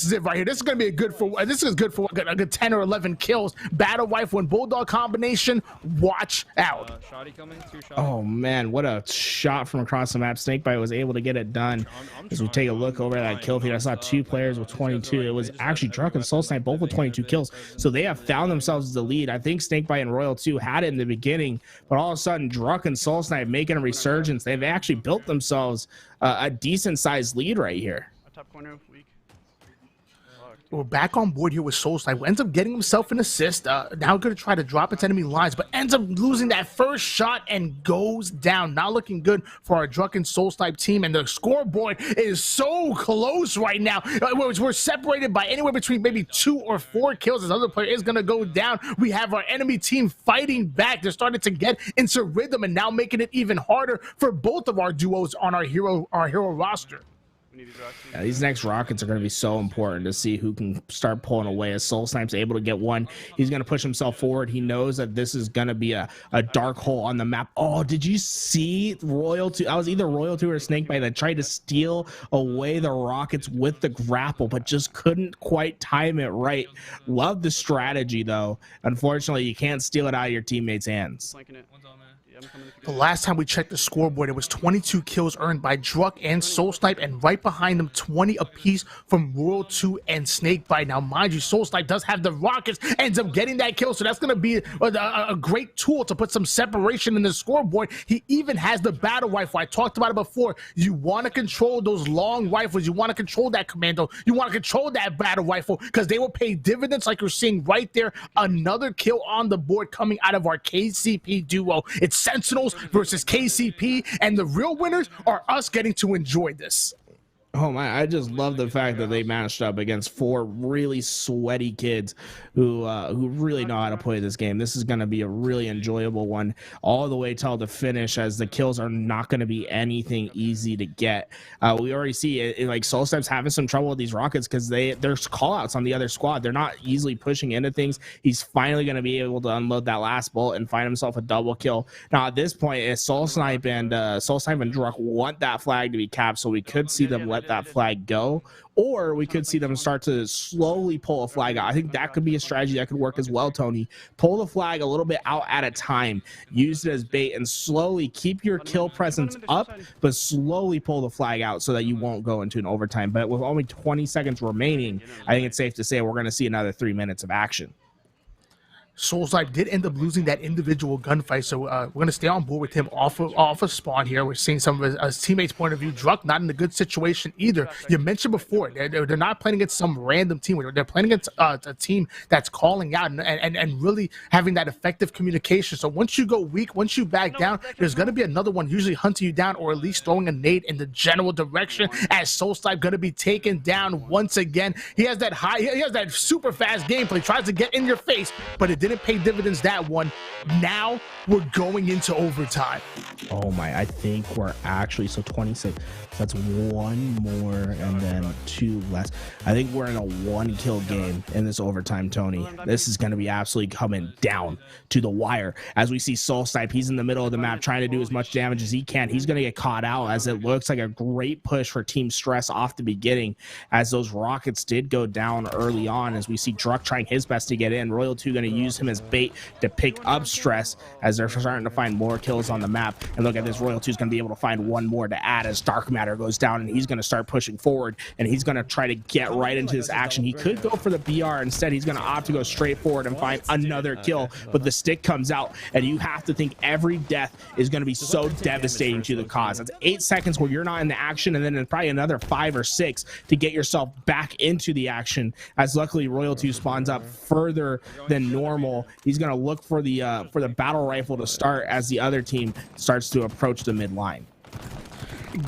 is it right here. This is going to be good for a good 10 or 11 kills. Battle rifle and Bulldog combination. Watch out. Oh man, what a shot from across the map. Snakebite was able to get it done. As we take a look over that kill feed, I saw 2 players with 22. It was actually Druck and Soulsnipe both with 22 kills. So they have found themselves the lead. I think Snakebite and Royal 2 had it in the beginning, but all of a sudden Druck and Soulsnipe making a resurgence. They've actually built themselves a decent sized lead right here. Top corner, weak. we're back on board here with Soulsnipe, who ends up getting himself an assist. Now going to try to drop into enemy lines, but ends up losing that first shot and goes down. Not looking good for our drunken Soulsnipe team, and the scoreboard is so close right now. We're separated by anywhere between maybe 2 or 4 kills. This other player is going to go down. We have our enemy team fighting back. They're starting to get into rhythm and now making it even harder for both of our duos on our hero roster. Yeah, these next rockets are going to be so important to see who can start pulling away. As Soulsnipe's able to get one, he's going to push himself forward. He knows that this is going to be a dark hole on the map. Oh, did you see Royal2? I was either Royal2 or Snakebite that tried to steal away the rockets with the grapple, but just couldn't quite time it right. Love the strategy, though. Unfortunately, you can't steal it out of your teammates' hands. The last time we checked the scoreboard, it was 22 kills earned by Druck and Soulsnipe, and right behind them, 20 apiece from Royal2 and Snakebite. Now, mind you, Soulsnipe does have the rockets, ends up getting that kill, so that's going to be a great tool to put some separation in the scoreboard. He even has the battle rifle. I talked about it before. You want to control those long rifles. You want to control that commando. You want to control that battle rifle because they will pay dividends like you're seeing right there. Another kill on the board coming out of our KCP duo. It's Sentinels versus KCP, and the real winners are us getting to enjoy this. Oh my, I just love the fact that they matched up against 4 really sweaty kids who really know how to play this game. This is going to be a really enjoyable one all the way till the finish, as the kills are not going to be anything easy to get. We already see it, like Soulsnipe's having some trouble with these rockets because there's call-outs on the other squad. They're not easily pushing into things. He's finally going to be able to unload that last bullet and find himself a double kill. Now at this point, Soulsnipe and Druck want that flag to be capped, so we could see them let that flag go, or we could see them start to slowly pull a flag out. I think that could be a strategy that could work as well, Tony. Pull the flag a little bit out at a time, use it as bait, and slowly keep your kill presence up, but slowly pull the flag out so that you won't go into an overtime. But with only 20 seconds remaining, I think it's safe to say we're going to see another 3 minutes of action. Soulsnipe did end up losing that individual gunfight, so we're going to stay on board with him off of spawn here. We're seeing some of his teammates' point of view. Druck not in a good situation either. You mentioned before, they're not playing against some random team. They're playing against a team that's calling out and really having that effective communication. So once you go weak, once you back down, there's going to be another one usually hunting you down, or at least throwing a nade in the general direction, as Soulsnipe going to be taken down once again. He has that super fast gameplay, tries to get in your face, but it didn't pay dividends that one. Now we're going into overtime. Oh my, I think we're actually, so 26, that's 1 more and then 2 less. I think we're in a 1 kill game in this overtime, Tony. This is going to be absolutely coming down to the wire. As we see Soulsnipe, he's in the middle of the map trying to do as much damage as he can. He's going to get caught out, as it looks like a great push for Team Stress off the beginning, as those rockets did go down early on, as we see Druck trying his best to get in. Royal2 going to use him as bait to pick up Stress, as they're starting to find more kills on the map. And look at this, Royal2 is going to be able to find 1 more to add as Dark Matter goes down, and he's going to start pushing forward, and he's going to try to get right into this action. He could go for the BR. Instead, he's going to opt to go straight forward and find another kill, but the stick comes out, and you have to think every death is going to be so devastating to the cause. That's 8 seconds where you're not in the action, and then probably another 5 or 6 to get yourself back into the action, as luckily Royal2 spawns up further than normal. He's going to look for the battle rifle to start as the other team starts to approach the midline.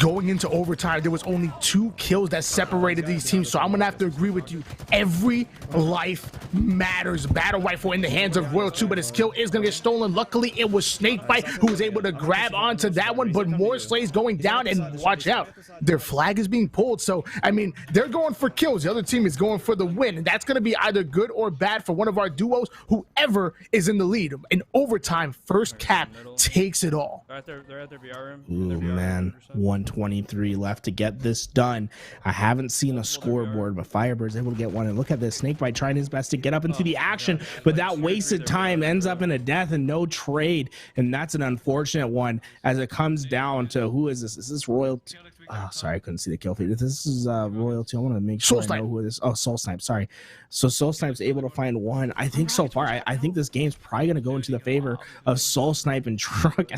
Going into overtime, there was only 2 kills that separated these teams, so I'm gonna have to agree with you. Every life matters. Battle rifle in the hands of Royal2, but his kill is gonna get stolen. Luckily, it was Snakebite who was able to grab onto that one, but more slays going down, and watch out, their flag is being pulled. So I mean, they're going for kills, the other team is going for the win, and that's gonna be either good or bad for one of our duos, whoever is in the lead. In overtime, first cap takes it all. They're at their VR room. Ooh, man, 123 left to get this done. I haven't seen a scoreboard, but Firebird's able to get one. And look at this, Snakebite trying his best to get up into the action, but that wasted time ends up in a death and no trade, and that's an unfortunate one, as it comes down to, who is this? Is this Royal2? Oh, sorry, I couldn't see the kill feed. This is Royal2. I want to make sure I know who it is. Oh, Soulsnipe, sorry. So Soulsnipe's able to find 1. I think so far, I think this game's probably going to go into the favor of Soulsnipe and Druck.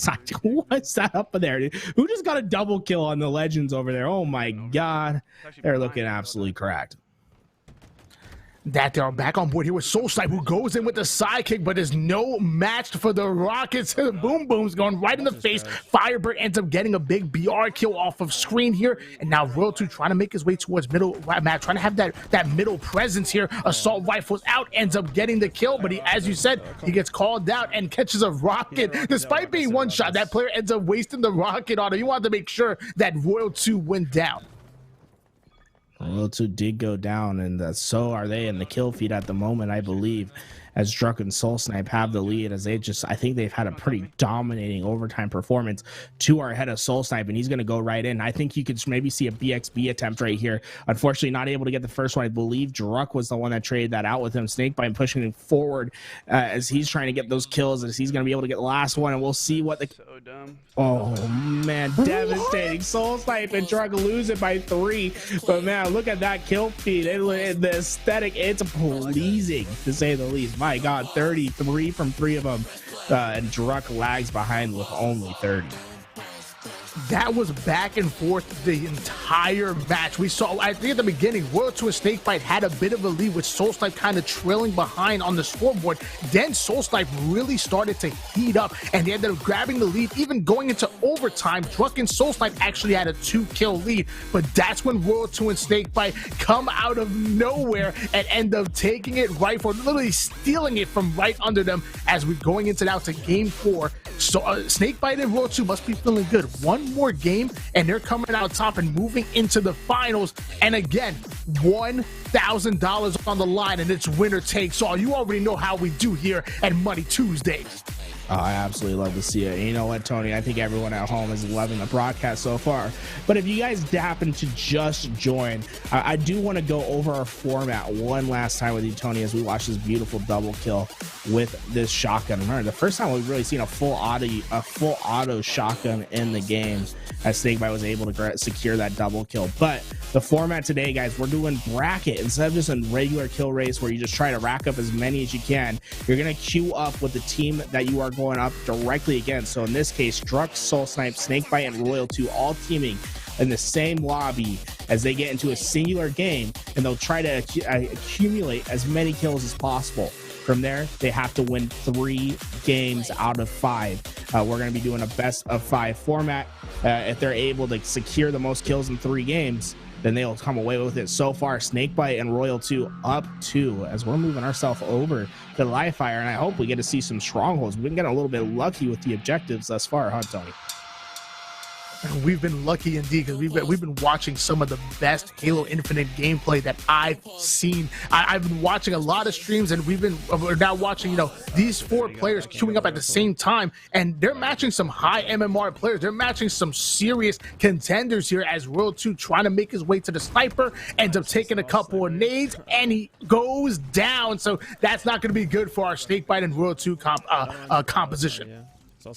What's that up there, dude? Who just got a double kill on the Legends over there? Oh my God. They're looking absolutely cracked. that they are back on board here with Soul Snipe, who goes in with the sidekick, but is no match for the Rockets. Boom Boom's going right in the face. Firebird ends up getting a big BR kill off of screen here, and now Royal 2 trying to make his way towards middle map, trying to have that middle presence here. Assault Rifles out, ends up getting the kill, but he, as you said, he gets called out and catches a rocket. Despite being one shot, that player ends up wasting the rocket on him. You want to make sure that Royal 2 went down. Royal 2 did go down, and so are they in the kill feed at the moment, I believe, as Druck and Soul Snipe have the lead, as I think they've had a pretty dominating overtime performance. 2 are ahead of Soul Snipe, and he's going to go right in. I think you could maybe see a BXB attempt right here. Unfortunately, not able to get the first one. I believe Druck was the one that traded that out with him. Snakebite pushing him forward as he's trying to get those kills, as he's going to be able to get the last one, and we'll see what the... So dumb. Oh, man, devastating. Soul Snipe and Druck lose it by 3, but man, look at that kill feed. The aesthetic, it's pleasing, to say the least. My God, 33 from 3 of them, and Druck lags behind with only 30. That was back and forth the entire match. We saw, I think at the beginning, Royal 2 and Snakebite had a bit of a lead with Soul Snipe kind of trailing behind on the scoreboard. Then Soul Snipe really started to heat up, and they ended up grabbing the lead, even going into overtime. Druck and Soul Snipe actually had a 2-kill lead, but that's when Royal 2 and Snakebite come out of nowhere and end up taking it right for, literally stealing it from right under them as we're going into now to game 4. So Snakebite and Royal 2 must be feeling good. One more game and they're coming out top and moving into the finals. And again, $1,000 on the line, and it's winner takes all. You already know how we do here at Money Tuesdays. Oh, I absolutely love to see it. And you know what, Tony? I think everyone at home is loving the broadcast so far. But if you guys happen to just join, I do want to go over our format one last time with you, Tony, as we watch this beautiful double kill with this shotgun. Remember, the first time we've really seen a full auto shotgun in the game, as Snakebite was able to secure that double kill. But the format today, guys, we're doing bracket instead of just a regular kill race where you just try to rack up as many as you can. You're going to queue up with the team that you are going up directly against. So in this case, Druck, Soul Snipe, Snakebite, and Royal 2 all teaming in the same lobby as they get into a singular game, and they'll try to accumulate as many kills as possible. From there, they have to win 3 games out of 5. We're going to be doing a best of 5 format. If they're able to secure the most kills in 3 games, then they'll come away with it. So far, Snakebite and Royal 2 up 2 as we're moving ourselves over to Live Fire, and I hope we get to see some strongholds. We've been getting a little bit lucky with the objectives thus far, huh, Tony? We've been lucky indeed, because we've been watching some of the best Halo Infinite gameplay that I've seen. I've been watching a lot of streams, and we're now watching, these 4 players queuing up at the same time, and they're matching some high MMR players. They're matching some serious contenders here, as Royal 2 trying to make his way to the sniper, ends up taking a couple of nades, and he goes down. So that's not going to be good for our Snakebite and Royal 2 composition.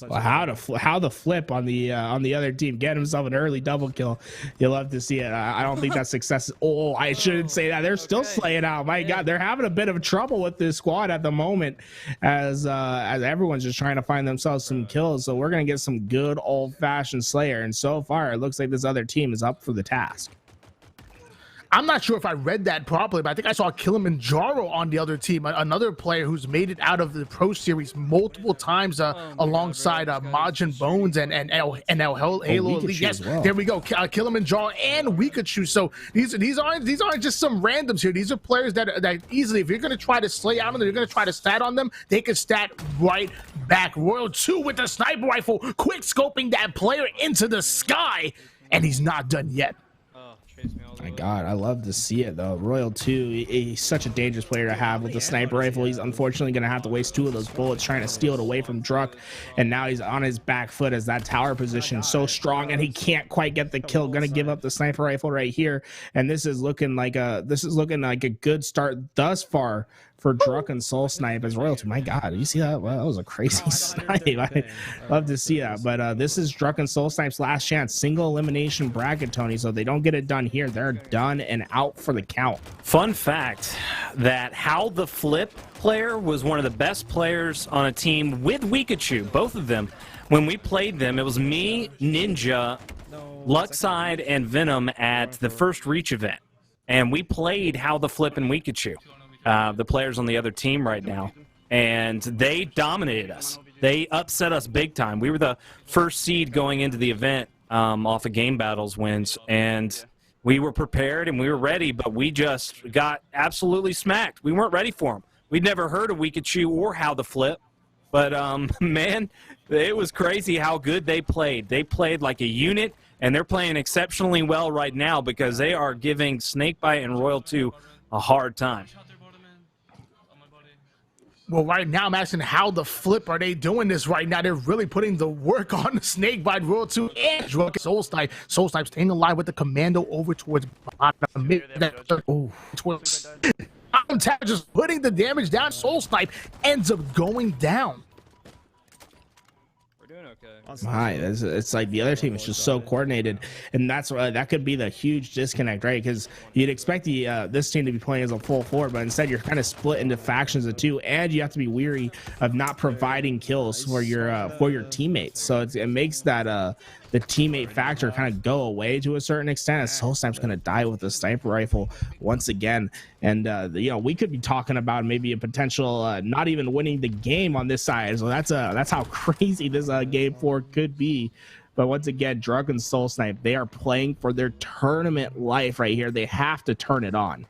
Well, how the flip on the other team, get himself an early double kill. You love to see it. I don't think that's success. Oh, I shouldn't say that. They're still slaying out. My God, they're having a bit of trouble with this squad at the moment, as everyone's just trying to find themselves some kills. So we're gonna get some good old-fashioned Slayer. And so far, it looks like this other team is up for the task. I'm not sure if I read that properly, but I think I saw Kilimanjaro on the other team, another player who's made it out of the Pro Series multiple times alongside Majin Bones and Halo Elite. Yes, well. There we go, Kilimanjaro and Wikachu. So these aren't just some randoms here. These are players that easily, if you're going to try to slay out on them, you're going to try to stat on them, they can stat right back. Royal 2 with the sniper rifle, quick scoping that player into the sky, and he's not done yet. My God, I love to see it though. Royal 2, he's such a dangerous player to have with the sniper rifle. He's unfortunately going to have to waste 2 of those bullets trying to steal it away from Druck, and now he's on his back foot as that tower position so strong, and he can't quite get the kill. Going to give up the sniper rifle right here, and this is looking like a good start thus far for Druck and Soul Snipe as Royal 2. My God, you see that? Well, that was a crazy snipe. I love to see that. But this is Druck and Soul Snipe's last chance. Single elimination bracket, Tony. So they don't get it done here. They're done and out for the count. Fun fact that How the Flip player was one of the best players on a team with Wikachu, both of them. When we played them, it was me, Ninja, Luckside, and Venom at the first Reach event. And we played How the Flip and Wikachu. the players on the other team right now, and they dominated us. They upset us big time. We were the first seed going into the event off of Game Battles wins, and we were prepared and we were ready, but we just got absolutely smacked. We weren't ready for them. We'd never heard of Weekachu or How to Flip, but, man, it was crazy how good they played. They played like a unit, and they're playing exceptionally well right now because they are giving Snakebite and Royal 2 a hard time. Well, right now I'm asking how the flip are they doing this right now? They're really putting the work on the Snakebite, Royal 2, and Soulsnipe. Soulsnipe staying alive with the commando over towards bottom mid. Towards just putting the damage down. Soulsnipe ends up going down. My, it's like the other team is just so coordinated, and that's that could be the huge disconnect, right? Because you'd expect the this team to be playing as a full forward, but instead you're kind of split into factions of two, and you have to be weary of not providing kills for your teammates. So it makes that the teammate factor kind of go away to a certain extent, as Soulsnipe's going to die with a sniper rifle once again. And we could be talking about maybe a potential not even winning the game on this side. So that's how crazy this game 4 could be. But once again, Drunk and Soulsnipe, they are playing for their tournament life right here. They have to turn it on.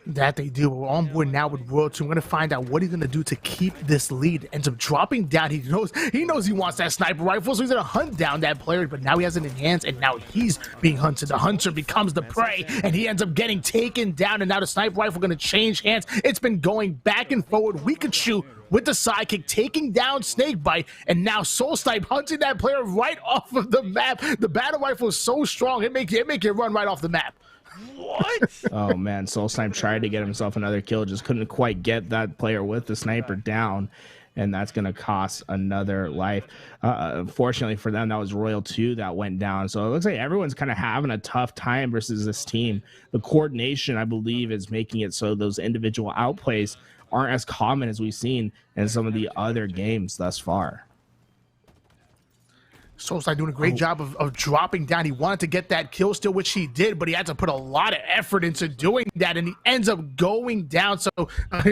That they do. We're on board now with Royal 2. We're going to find out what he's going to do to keep this lead. Ends up dropping down. He knows he wants that sniper rifle, so he's going to hunt down that player, but now he has it in hands, and now he's being hunted. The hunter becomes the prey, and he ends up getting taken down, and now the sniper rifle going to change hands. It's been going back and forward. Weekachu with the sidekick taking down Snakebite, and now Soulsnipe hunting that player right off of the map. The battle rifle is so strong, it make you run right off the map. What? Oh man, Soulsnipe tried to get himself another kill, just couldn't quite get that player with the sniper down, and that's going to cost another life. Unfortunately for them, that was Royal 2 that went down. So it looks like everyone's kind of having a tough time versus this team. The coordination, I believe, is making it so those individual outplays aren't as common as we've seen in some of the other games thus far. Soulsnipe doing a great job of dropping down. He wanted to get that kill still, which he did, but he had to put a lot of effort into doing that, and he ends up going down. So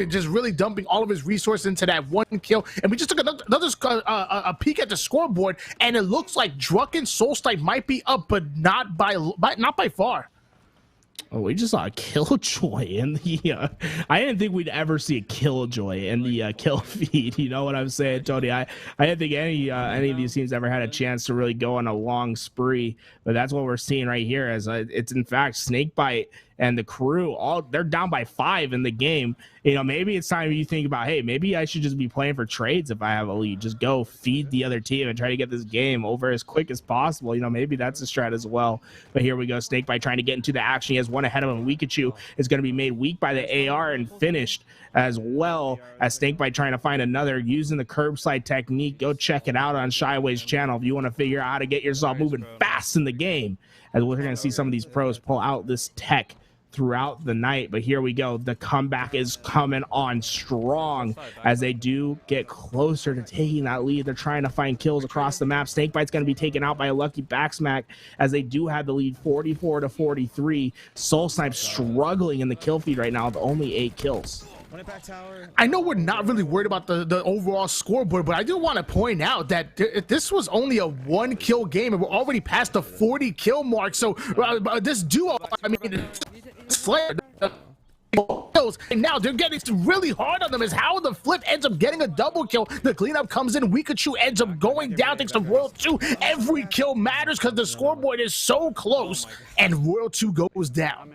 just really dumping all of his resources into that one kill. And we just took another peek at the scoreboard, and it looks like Drunken Soulsnipe might be up, but not by far. Oh, we just saw a Killjoy in the I didn't think we'd ever see a Killjoy in the kill feed. You know what I'm saying, Tony? I didn't think any of these teams ever had a chance to really go on a long spree, but that's what we're seeing right here. As it's in fact Snakebite and the crew, they're down by 5 in the game. Maybe it's time you think about, hey, maybe I should just be playing for trades if I have a lead. Just go feed the other team and try to get this game over as quick as possible. Maybe that's a strat as well. But here we go, Snakebite trying to get into the action. He has one ahead of him. Weekachu is going to be made weak by the AR and finished, as well as Snakebite trying to find another using the curb slide technique. Go check it out on Shyway's channel if you want to figure out how to get yourself moving fast in the game, as we're going to see some of these pros pull out this tech throughout the night. But here we go, the comeback is coming on strong as they do get closer to taking that lead. They're trying to find kills across the map. Snakebite's going to be taken out by a lucky backsmack as they do have the lead 44-43. Soulsnipe struggling in the kill feed right now with only 8 kills. I know we're not really worried about the overall scoreboard, but I do want to point out that this was only a 1 kill game, and we're already past the 40 kill mark. So this duo, I mean, Slayer, and now they're getting really hard on them, is how the flip ends up getting a double kill. The cleanup comes in. Weekachu ends up going down thanks to Royal 2. Every kill matters because the scoreboard is so close, and Royal 2 goes down.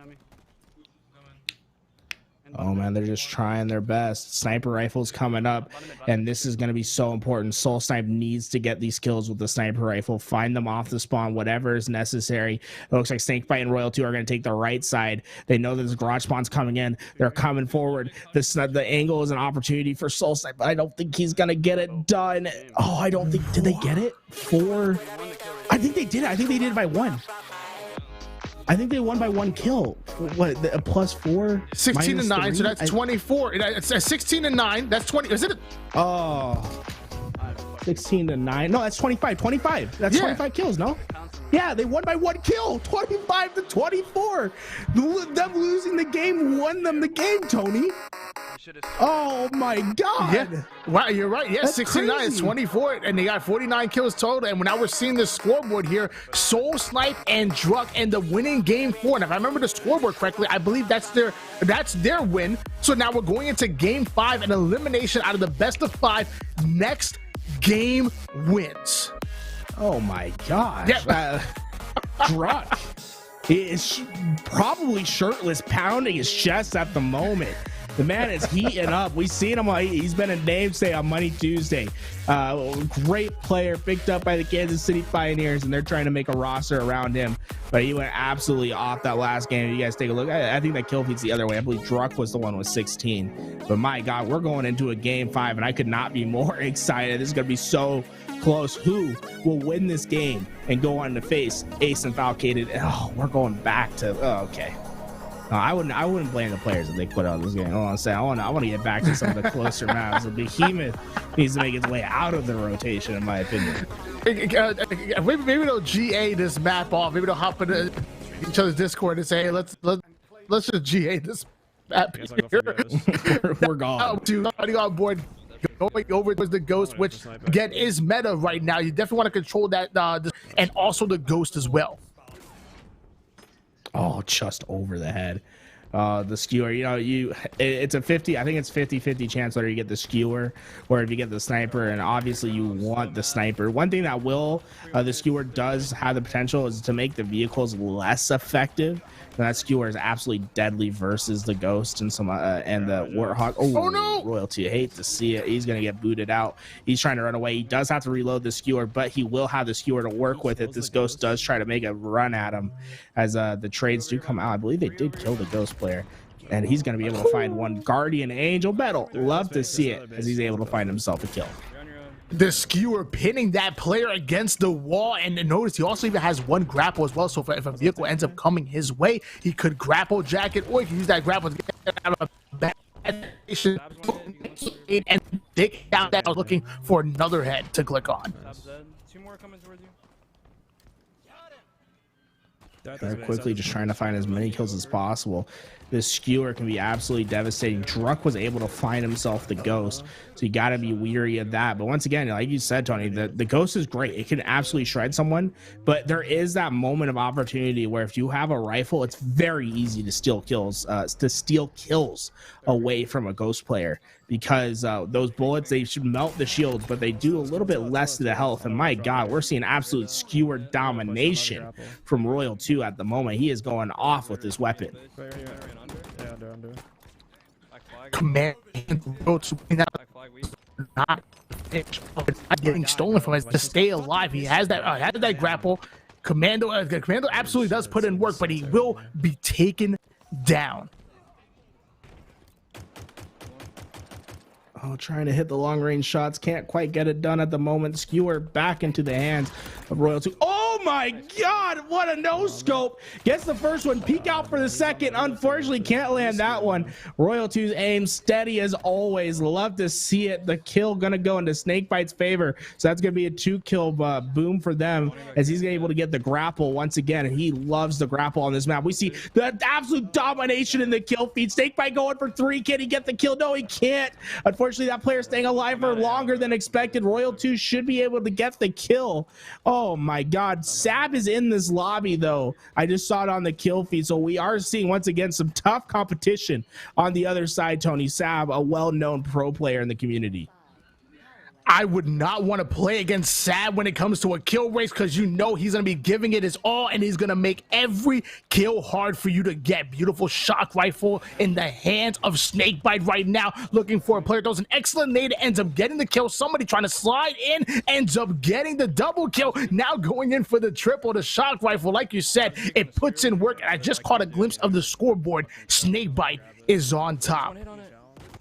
Oh man, they're just trying their best. Sniper rifles coming up, and this is going to be so important. Soulsnipe needs to get these kills with the sniper rifle, find them off the spawn, whatever is necessary. It looks like Snakebite and Royal 2 are going to take the right side. They know that this garage spawn's coming in. They're coming forward. The angle is an opportunity for Soulsnipe, but I don't think he's going to get it done. Oh, I don't think, did they get it? 4? I think they did it. I think they did it by 1. I think they won by 1 kill. What, a +4? 16-9, so that's 24. It's 16-9. That's 20. Is it? Oh. 16-9. No, that's 25. That's 25 kills, no? Yeah, they won by 1 kill. 25-24. Them losing the game won them the game, Tony. Oh my God. Yeah. Wow, you're right. Yeah, 69 is 24, and they got 49 kills total. And when I was seeing the scoreboard here, Soul Snipe and Druck and the winning game 4. And if I remember the scoreboard correctly, I believe that's their win. So now we're going into game 5, an elimination out of the best of 5. Next game wins. Oh my gosh. Yeah. Druck is probably shirtless, pounding his chest at the moment. The man is heating up. We've seen him. He's been a namesake on Money Tuesday. Great player, picked up by the Kansas City Pioneers, and they're trying to make a roster around him. But he went absolutely off that last game. You guys take a look. I think that kill feed's the other way. I believe Druck was the one with 16. But my God, we're going into a game 5, and I could not be more excited. This is going to be so close. Who will win this game and go on to face Ace and Falcated? Oh, we're going back to. Oh, okay. No, I wouldn't blame the players if they quit out this game. I want to get back to some of the closer maps. The Behemoth needs to make its way out of the rotation, in my opinion. Maybe they'll GA this map off. Maybe they'll hop into each other's Discord and say, hey, let's just GA this map here. We're gone. Starting on board, going over towards the Ghost, which again is meta right now. You definitely want to control that, and also the Ghost as well. Oh, just over the head. The skewer, it's a 50, I think it's 50-50 chance whether you get the skewer or if you get the sniper, and obviously you want the sniper. One thing that the skewer does have the potential is to make the vehicles less effective. And that skewer is absolutely deadly versus the Ghost and and the Warthog. Oh no! Royalty, I hate to see it. He's gonna get booted out. He's trying to run away. He does have to reload the skewer, but he will have the skewer to work with if this Ghost does try to make a run at him. As the trades do come out, I believe they did kill the Ghost player, and he's gonna be able to find one Guardian Angel Battle. Love to see it as he's able to find himself a kill. The skewer pinning that player against the wall, and notice he also even has 1 grapple as well. So if a vehicle ends up coming his way, he could grapple jacket, or he can use that grapple to get out of a bad situation and dig down that. I was looking for another head to click on. 2 more coming towards you. Very quickly, just trying to find as many kills as possible. This skewer can be absolutely devastating. Druck was able to find himself the Ghost, so you got to be weary of that. But once again, like you said, Tony, the Ghost is great. It can absolutely shred someone, but there is that moment of opportunity where if you have a rifle, it's very easy to steal kills away from a Ghost player, because those bullets, they should melt the shields, but they do a little bit less to the health. And my God, we're seeing absolute skewer domination from Royal 2 at the moment. He is going off with this weapon. Command not getting stolen from us to stay alive. He has that grapple. Commando absolutely does put in work, but he will be taken down. Oh, trying to hit the long range shots, can't quite get it done at the moment. Skewer back into the hands of Royal 2. Oh my God, what a no scope. Gets the first one, peek out for the second. Unfortunately, can't land that one. Royal 2's aim steady as always. Love to see it. The kill gonna go into Snakebite's favor. So that's gonna be a 2-kill boom for them, as he's able to get the grapple once again. And he loves the grapple on this map. We see the absolute domination in the kill feed. Snakebite going for 3. Can he get the kill? No, he can't. Unfortunately, that player staying alive for longer than expected. Royal 2 should be able to get the kill. Oh my God. Sab is in this lobby though. I just saw it on the kill feed. So we are seeing once again some tough competition on the other side. Tony, Sab, a well-known pro player in the community. I would not want to play against Sab when it comes to a kill race, because you know he's going to be giving it his all, and he's going to make every kill hard for you to get. Beautiful shock rifle in the hands of Snakebite right now, looking for a player. Throws an excellent nade, ends up getting the kill. Somebody trying to slide in, ends up getting the double kill. Now going in for the triple. The shock rifle, like you said, it puts in work, and I just caught a glimpse of the scoreboard. Snakebite is on top.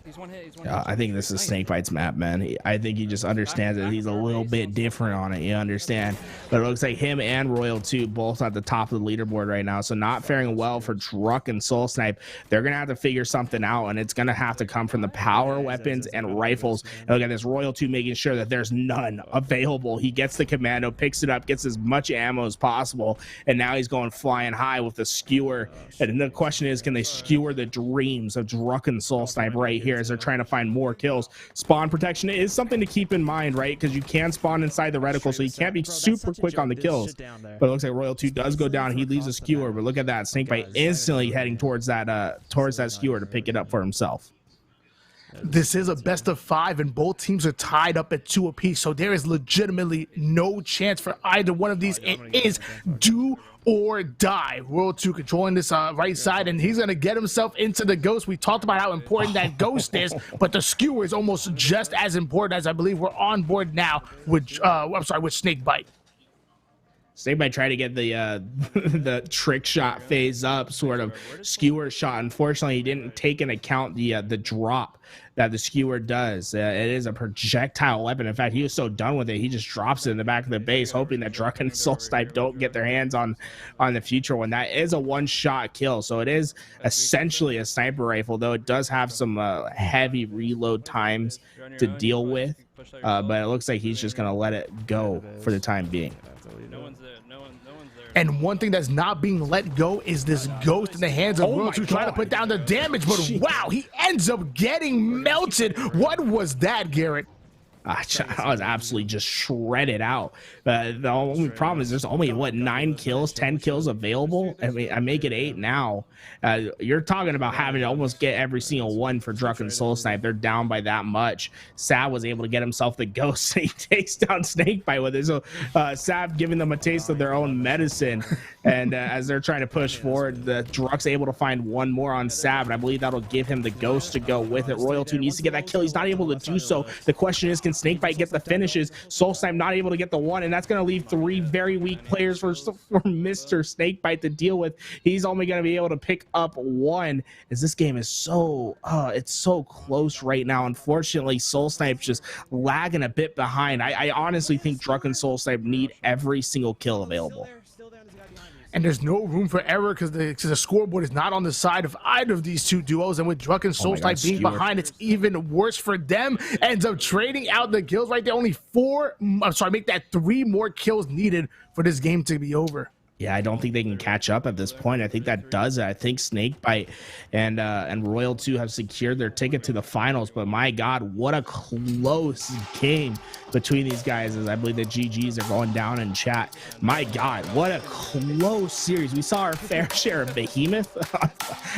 He's one hit. I think this is Snakebite's map, man. I think he just understands that he's a little bit different on it. You understand? But it looks like him and Royal 2 both at the top of the leaderboard right now. So not faring well for Druck and Soul Snipe. They're going to have to figure something out, and it's going to have to come from the power weapons and rifles. And look at this Royal 2 making sure that there's none available. He gets the commando, picks it up, gets as much ammo as possible, and now he's going flying high with the skewer. And the question is, can they skewer the dreams of Druck and Soul Snipe right here as they're trying to find more kills? Spawn protection is something to keep in mind, right? Because you can spawn inside the reticle, so you can't be super quick on the kills. But it looks like Royal 2 does go down. He leaves a skewer, but look at that. Snakebite instantly heading towards that skewer to pick it up for himself. This is a best of 5, and both teams are tied up at 2 apiece, so there is legitimately no chance for either one of these. It is do or die. Royal 2 controlling this right side, and he's going to get himself into the Ghost. We talked about how important that Ghost is, but the skewer is almost just as important, as I believe we're on board now with with Snakebite. Snakebite tried to get the the trick shot phase up, sort of skewer shot. Unfortunately, he didn't take into account the drop that the skewer does. It is a projectile weapon. In fact, he was so done with it, he just drops it in the back of the base, hoping that Druck and Soul Snipe don't get their hands on the future one. That is a one-shot kill, so it is essentially a sniper rifle, though it does have some heavy reload times to deal with. But it looks like he's just going to let it go for the time being. And one thing that's not being let go is this Ghost in the hands of Royal 2 trying to put down the damage. But wow, he ends up getting melted. What was that, Garrett? I was absolutely just shredded out. The only problem is there's only, what, 9 kills, 10 kills available? I mean, I make it 8 now. You're talking about having to almost get every single one for Druck and Soul Snipe. They're down by that much. Sav was able to get himself the Ghost. He takes down Snakebite with it. So Sav giving them a taste of their own medicine. And as they're trying to push forward, the Druck's able to find one more on Sav, and I believe that'll give him the Ghost to go with it. Royal 2 needs to get that kill. He's not able to do so. The question is, can Snakebite get the finishes? Soul Snipe not able to get the one, and that's going to leave 3 very weak players for Mr. Snakebite to deal with. He's only going to be able to pick up 1, as this game is so it's so close right now. Unfortunately, Soul Snipe's just lagging a bit behind. I honestly think Druck and Soul Snipe need every single kill available. And there's no room for error because the scoreboard is not on the side of either of these two duos. And with Druck and Soul Snipe being behind, it's even worse for them. Ends up trading out the kills right there. Only 3 more kills needed for this game to be over. Yeah, I don't think they can catch up at this point. I think that does it. I think Snakebite and Royal 2 have secured their ticket to the finals. But my God, what a close game between these guys, as I believe the GGs are going down in chat. My God, what a close series. We saw our fair share of Behemoth.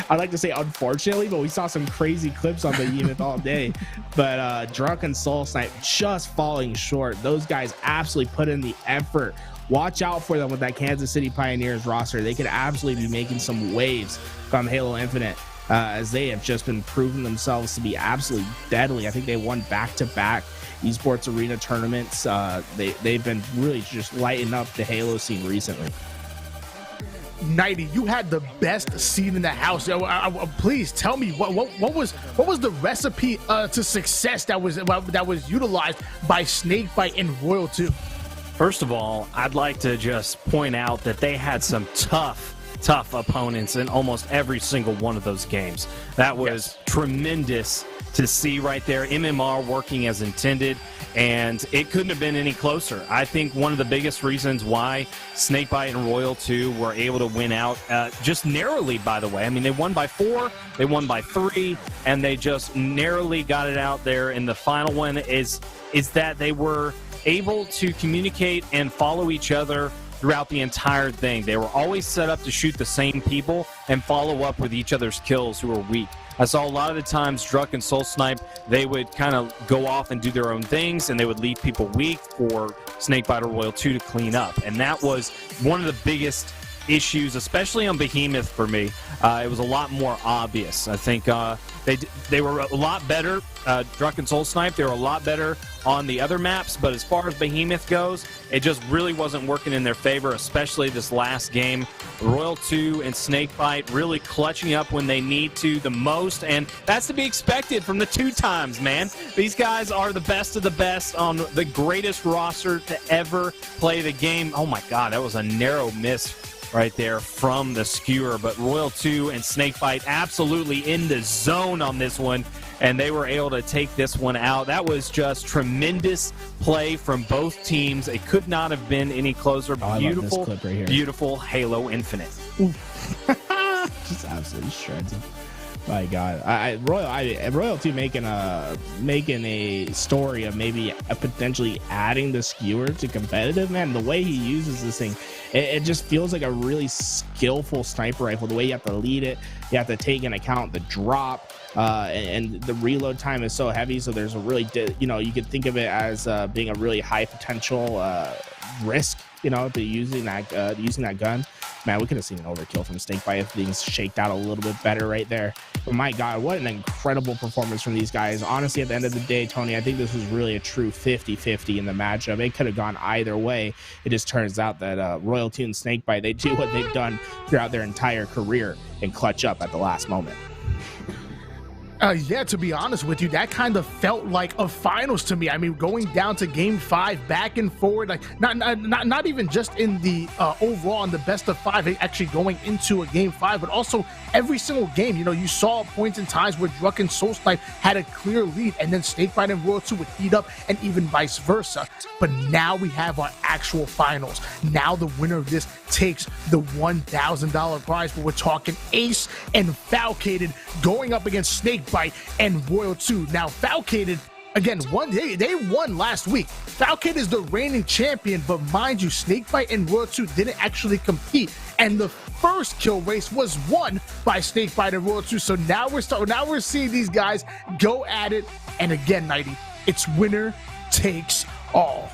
I'd like to say unfortunately, but we saw some crazy clips on Behemoth all day. But Druck and Soul Snipe just falling short. Those guys absolutely put in the effort. Watch out for them with that Kansas City Pioneers roster. They could absolutely be making some waves from Halo Infinite, as they have just been proving themselves to be absolutely deadly. I think they won back-to-back esports arena tournaments. They've been really just lighting up the Halo scene recently. Nighty, you had the best seat in the house. Please tell me what was the recipe to success that was utilized by Snakebite and Royal 2? First of all, I'd like to just point out that they had some tough opponents in almost every single one of those games. That was tremendous to see right there. MMR working as intended, and it couldn't have been any closer. I think one of the biggest reasons why Snakebite and Royal 2 were able to win out, just narrowly, by the way. I mean, they won by 4, they won by 3, and they just narrowly got it out there in the final one, is that they were able to communicate and follow each other throughout the entire thing. They were always set up to shoot the same people and follow up with each other's kills who were weak. I saw a lot of the times Druck and Soul Snipe, they would kind of go off and do their own things, and they would leave people weak for Snakebite or Royal 2 to clean up. And that was one of the biggest issues, especially on Behemoth for me. It was a lot more obvious. I think they were a lot better, Drunken Soul Snipe, they were a lot better on the other maps, but as far as Behemoth goes, it just really wasn't working in their favor, especially this last game. Royal 2 and Snakebite really clutching up when they need to the most, and that's to be expected from the 2 times, man. These guys are the best of the best on the greatest roster to ever play the game. Oh my god, that was a narrow miss right there from the skewer, but Royal 2 and Snakebite absolutely in the zone on this one, and they were able to take this one out. That was just tremendous play from both teams. It could not have been any closer. Beautiful, right here. Beautiful Halo Infinite. Just absolutely shreds him. My God, Royal 2 making a story of maybe potentially adding the skewer to competitive. Man, the way he uses this thing, it just feels like a really skillful sniper rifle. The way you have to lead it, you have to take into account the drop, and the reload time is so heavy. So there's a really, you could think of it as being a really high potential risk, to using that gun. Man, we could have seen an overkill from Snakebite if things shaked out a little bit better right there. But my God, what an incredible performance from these guys. Honestly, at the end of the day, Tony, I think this was really a true 50-50 in the matchup. It could have gone either way. It just turns out that Royal 2 and Snakebite, they do what they've done throughout their entire career and clutch up at the last moment. Yeah, to be honest with you, that kind of felt like a finals to me. I mean, going down to game 5, back and forward, like not even just in the overall in the best of 5, actually going into a game 5, but also every single game. You saw points and times where Drunken Soul Snipe had a clear lead, and then Snakebite and Royal 2 would heat up, and even vice versa. But now we have our actual finals. Now the winner of this takes the $1,000 prize, but we're talking Ace and Falcated going up against Snakebite and Royal 2. Now, Falcated, again, they won last week. Falcated is the reigning champion, but mind you, Snakebite and Royal 2 didn't actually compete, and the first kill race was won by Snakebite and Royal 2. So now we're seeing these guys go at it, and again, Nighty, it's winner takes all.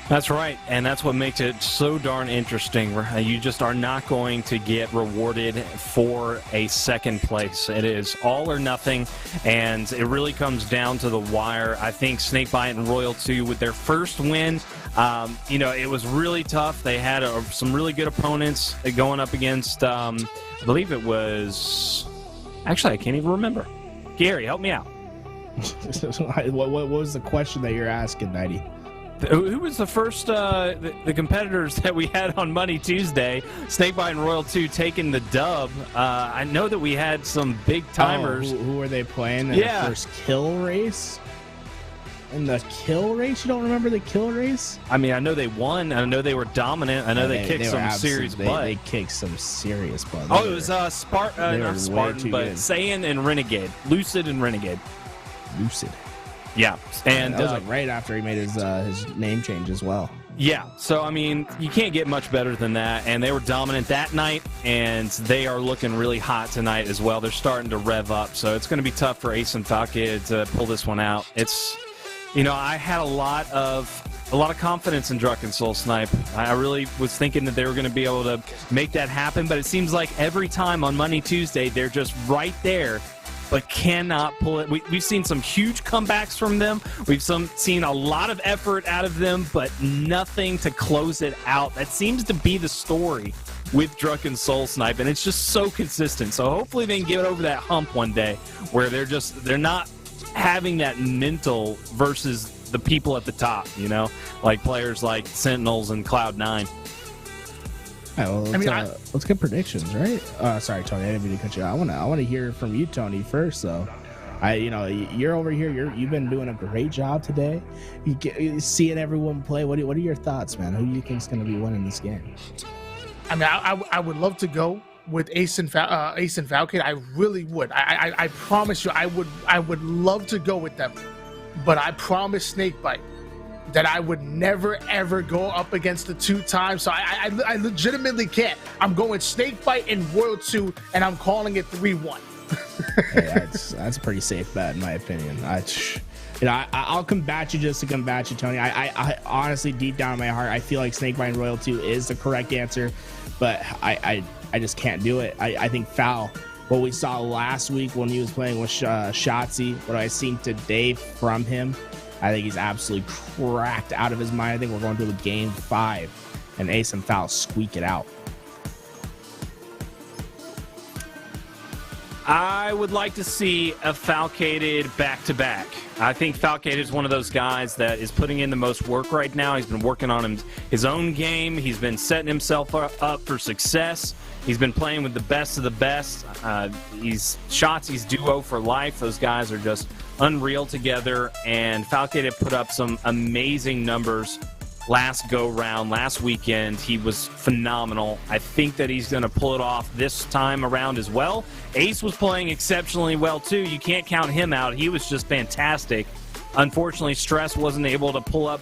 That's right, and that's what makes it so darn interesting. You just are not going to get rewarded for a second place. It is all or nothing, and it really comes down to the wire. I think Snakebite and Royal 2 with their first win, it was really tough. They had some really good opponents going up against, I believe it was, actually I can't even remember. Gary, help me out. What was the question that you're asking, Nighty? Who was the first the competitors that we had on Money Tuesday? Snakebite and Royal 2 taking the dub. I know that we had some big timers. Who were they playing in the first kill race? In the kill race? You don't remember the kill race? I mean, I know they won. I know they were dominant. I know they kicked some serious butt. They kicked some serious butt. It was not Spartan, but Saiyan and Renegade. Lucid and Renegade. Lucid. Yeah, and that was like right after he made his name change as well. Yeah, so I mean, you can't get much better than that, and they were dominant that night, and they are looking really hot tonight as well. They're starting to rev up, so it's going to be tough for Ace and Falcated to pull this one out. It's, I had a lot of confidence in Drunken Soul Snipe. I really was thinking that they were going to be able to make that happen, but it seems like every time on Money Tuesday, they're just right there, but cannot pull it. We've seen some huge comebacks from them. We've seen a lot of effort out of them, but nothing to close it out. That seems to be the story with Drunken Soul Snipe, and it's just so consistent. So hopefully they can get over that hump one day where they're not having that mental versus the people at the top, like players like Sentinels and Cloud9. Well, let's get predictions, right? Sorry, Tony, I didn't mean to cut you out. I want to hear from you, Tony, first, though. You're over here. You've been doing a great job today. You seeing everyone play. What are your thoughts, man? Who do you think is going to be winning this game? I mean, I would love to go with Ace and Falcade. I really would. I promise you, I would love to go with them, but I promise Snakebite that I would never, ever go up against the 2 times. So I legitimately can't. I'm going Snakebite and Royal 2, and I'm calling it 3-1. Hey, that's a pretty safe bet, in my opinion. I'll combat you just to combat you, Tony. I honestly, deep down in my heart, I feel like Snakebite Royal 2 is the correct answer, but I just can't do it. I think Foul, what we saw last week when he was playing with Shotzzy, what I've seen today from him, I think he's absolutely cracked out of his mind. I think we're going to a game 5, and Ace and Foul squeak it out. I would like to see a Falcated back-to-back. I think Falcated is one of those guys that is putting in the most work right now. He's been working on his own game. He's been setting himself up for success. He's been playing with the best of the best. He's Shotzi's duo for life. Those guys are just unreal together, and Falcated put up some amazing numbers last go-round, last weekend. He was phenomenal. I think that he's going to pull it off this time around as well. Ace was playing exceptionally well, too. You can't count him out. He was just fantastic. Unfortunately, Stress wasn't able to pull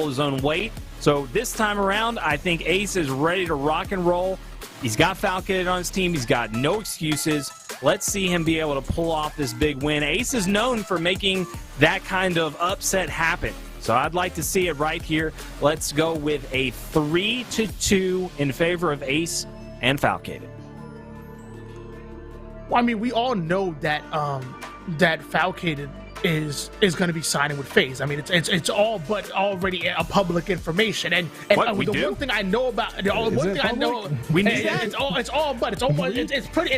his own weight. So this time around, I think Ace is ready to rock and roll. He's got Falcated on his team. He's got no excuses. Let's see him be able to pull off this big win. Ace is known for making that kind of upset happen. So I'd like to see it right here. Let's go with a 3-2 in favor of Ace and Falcated. Well, I mean, we all know that that Falcated is going to be signing with FaZe. I mean, it's all but already a public information. And one thing I know about it's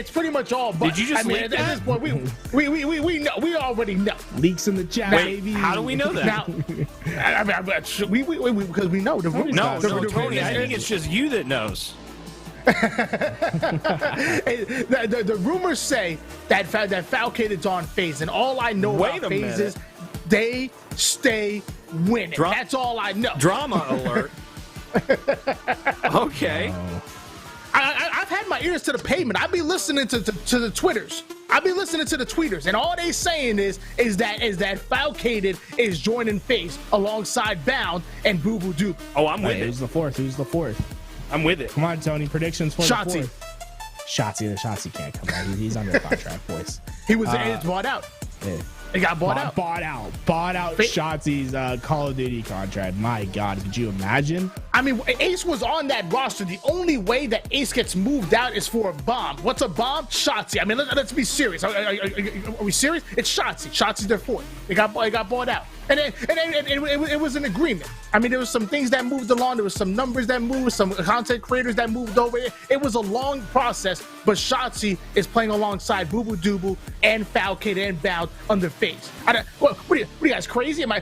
pretty much all but. Did you just leak that? At this point, we know, we already know. Leaks in the chat, baby. How do we know that? Now, because we know the rumors. No, Tony, I think it's just you that knows. the rumors say that Falcated's on FaZe, and all I know about FaZe is they stay winning. That's all I know. Drama alert. Okay. I've had my ears to the pavement. I be listening to the Twitters. I be listening to the tweeters, and all they saying is that Falcated is joining FaZe alongside Bound and Boo Boo Doo. Oh, I'm with it. Who's the fourth? I'm with it. Come on, Tony. Predictions for Shotzzy. The fourth. Shotzzy can't come out. He's under contract, boys. He was bought out. Yeah. He got bought out. Bought out Shotzi's Call of Duty contract. My God, could you imagine? I mean, Ace was on that roster. The only way that Ace gets moved out is for a bomb. What's a bomb? Shotzzy. I mean, let's be serious. Are we serious? It's Shotzzy. Shotzi's their fourth. They got bought out. And it was an agreement. I mean, there was some things that moved along. There was some numbers that moved, some content creators that moved over. It was a long process, but Shotzzy is playing alongside Boo Boo Doo and Falcated and Bound under FaZe. What are you guys crazy? Am I?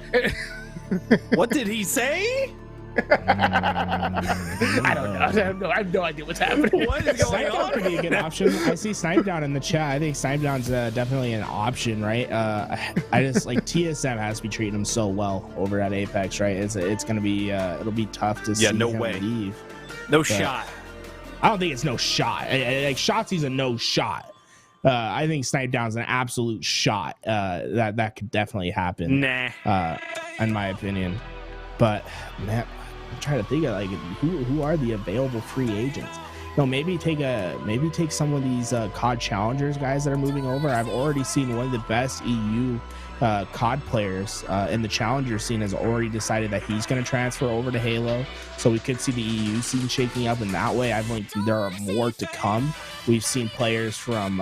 What did he say? I don't know. I have no idea what's happening. What is going on? Could be a good option. I see Snipedown in the chat. I think Snipedown's definitely an option, right? I just like TSM has to be treating him so well over at Apex, right? It's gonna be it'll be tough to see him leave. No shot. I don't think it's no shot. Like Shotzi's a no shot. I think Snipedown's an absolute shot. That could definitely happen. Nah. In my opinion. But man, I'm trying to think of like who are the available free agents. No, maybe take some of these COD challengers guys that are moving over. I've already seen one of the best EU COD players in the challenger scene has already decided that he's going to transfer over to Halo. So we could see the EU scene shaking up in that way. I think there are more to come. We've seen players from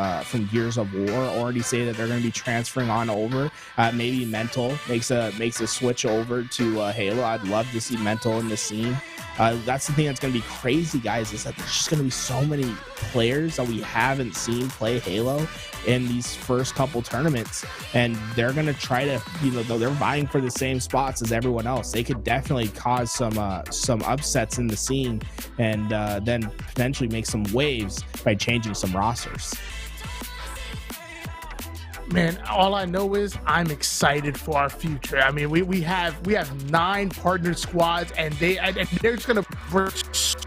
Gears of War already say that they're going to be transferring on over. Maybe Mental makes a switch over to Halo. I'd love to see Mental in the scene. That's the thing that's going to be crazy, guys, is that there's just going to be so many players that we haven't seen play Halo in these first couple tournaments, and they're going to try to, they're vying for the same spots as everyone else. They could definitely cause some upsets in the scene, and then potentially make some waves by changing some rosters. Man, all I know is I'm excited for our future. I mean, we have 9 partner squads, and they're just gonna bring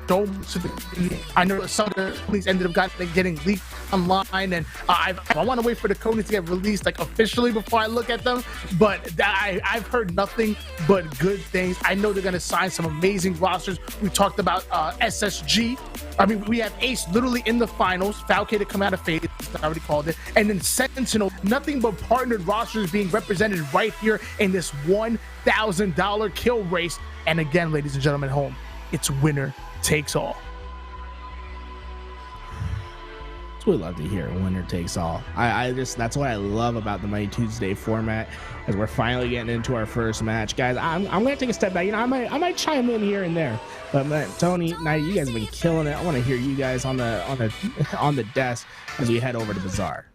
so much of the, I know some of the codes ended up getting leaked online, and I want to wait for the codes to get released like officially before I look at them. But I've heard nothing but good things. I know they're going to sign some amazing rosters. We talked about SSG. I mean, we have Ace literally in the finals, Falcade to come out of FaZe, I already called it, and then Sentinel, nothing but partnered rosters being represented right here in this $1,000 kill race. And again, ladies and gentlemen at home, it's winner takes all. We love to hear winner takes all. I just, that's what I love about the Mighty Tuesday format, as we're finally getting into our first match. Guys, I'm gonna take a step back. You know, I might chime in here and there, but man, Tony, Night, you guys have been killing it. I want to hear you guys on the desk as we head over to Bazaar.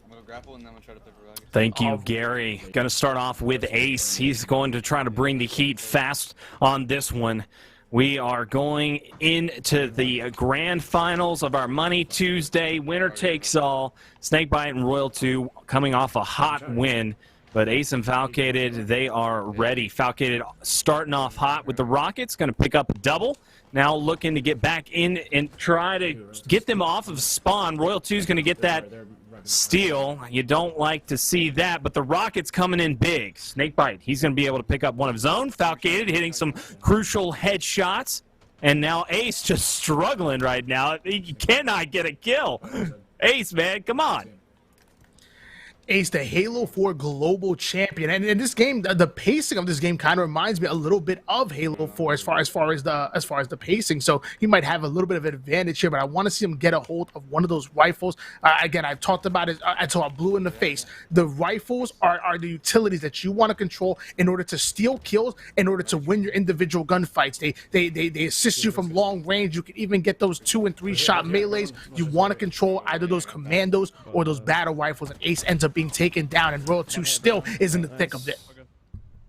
I'm gonna grapple and then I'm gonna try to pick a rug. Thank you, Gary. Going to start off with Ace. He's going to try to bring the heat fast on this one. We are going into the grand finals of our Money Tuesday. Winner takes all. Snakebite and Royal 2 coming off a hot win. But Ace and Falcated, they are ready. Falcated starting off hot with the Rockets. Going to pick up a double. Now looking to get back in and try to get them off of spawn. Royal 2 is going to get that steal. You don't like to see that, but the Rockets coming in big. Snakebite, he's going to be able to pick up one of his own. Falcated hitting some crucial headshots. And now Ace just struggling right now. He cannot get a kill. Ace, man, come on. Ace, the Halo 4 global champion, and in this game, the pacing of this game kind of reminds me a little bit of Halo 4 as far as the pacing. So he might have a little bit of an advantage here, but I want to see him get a hold of one of those rifles. Again, I've talked about it until I'm blue in the face. The rifles are the utilities that you want to control in order to steal kills, in order to win your individual gunfights. They assist you from long range. You can even get those 2 and 3 shot melees. You want to control either those commandos or those battle rifles, and Ace ends up being taken down, and Royal 2 still is in the thick of it.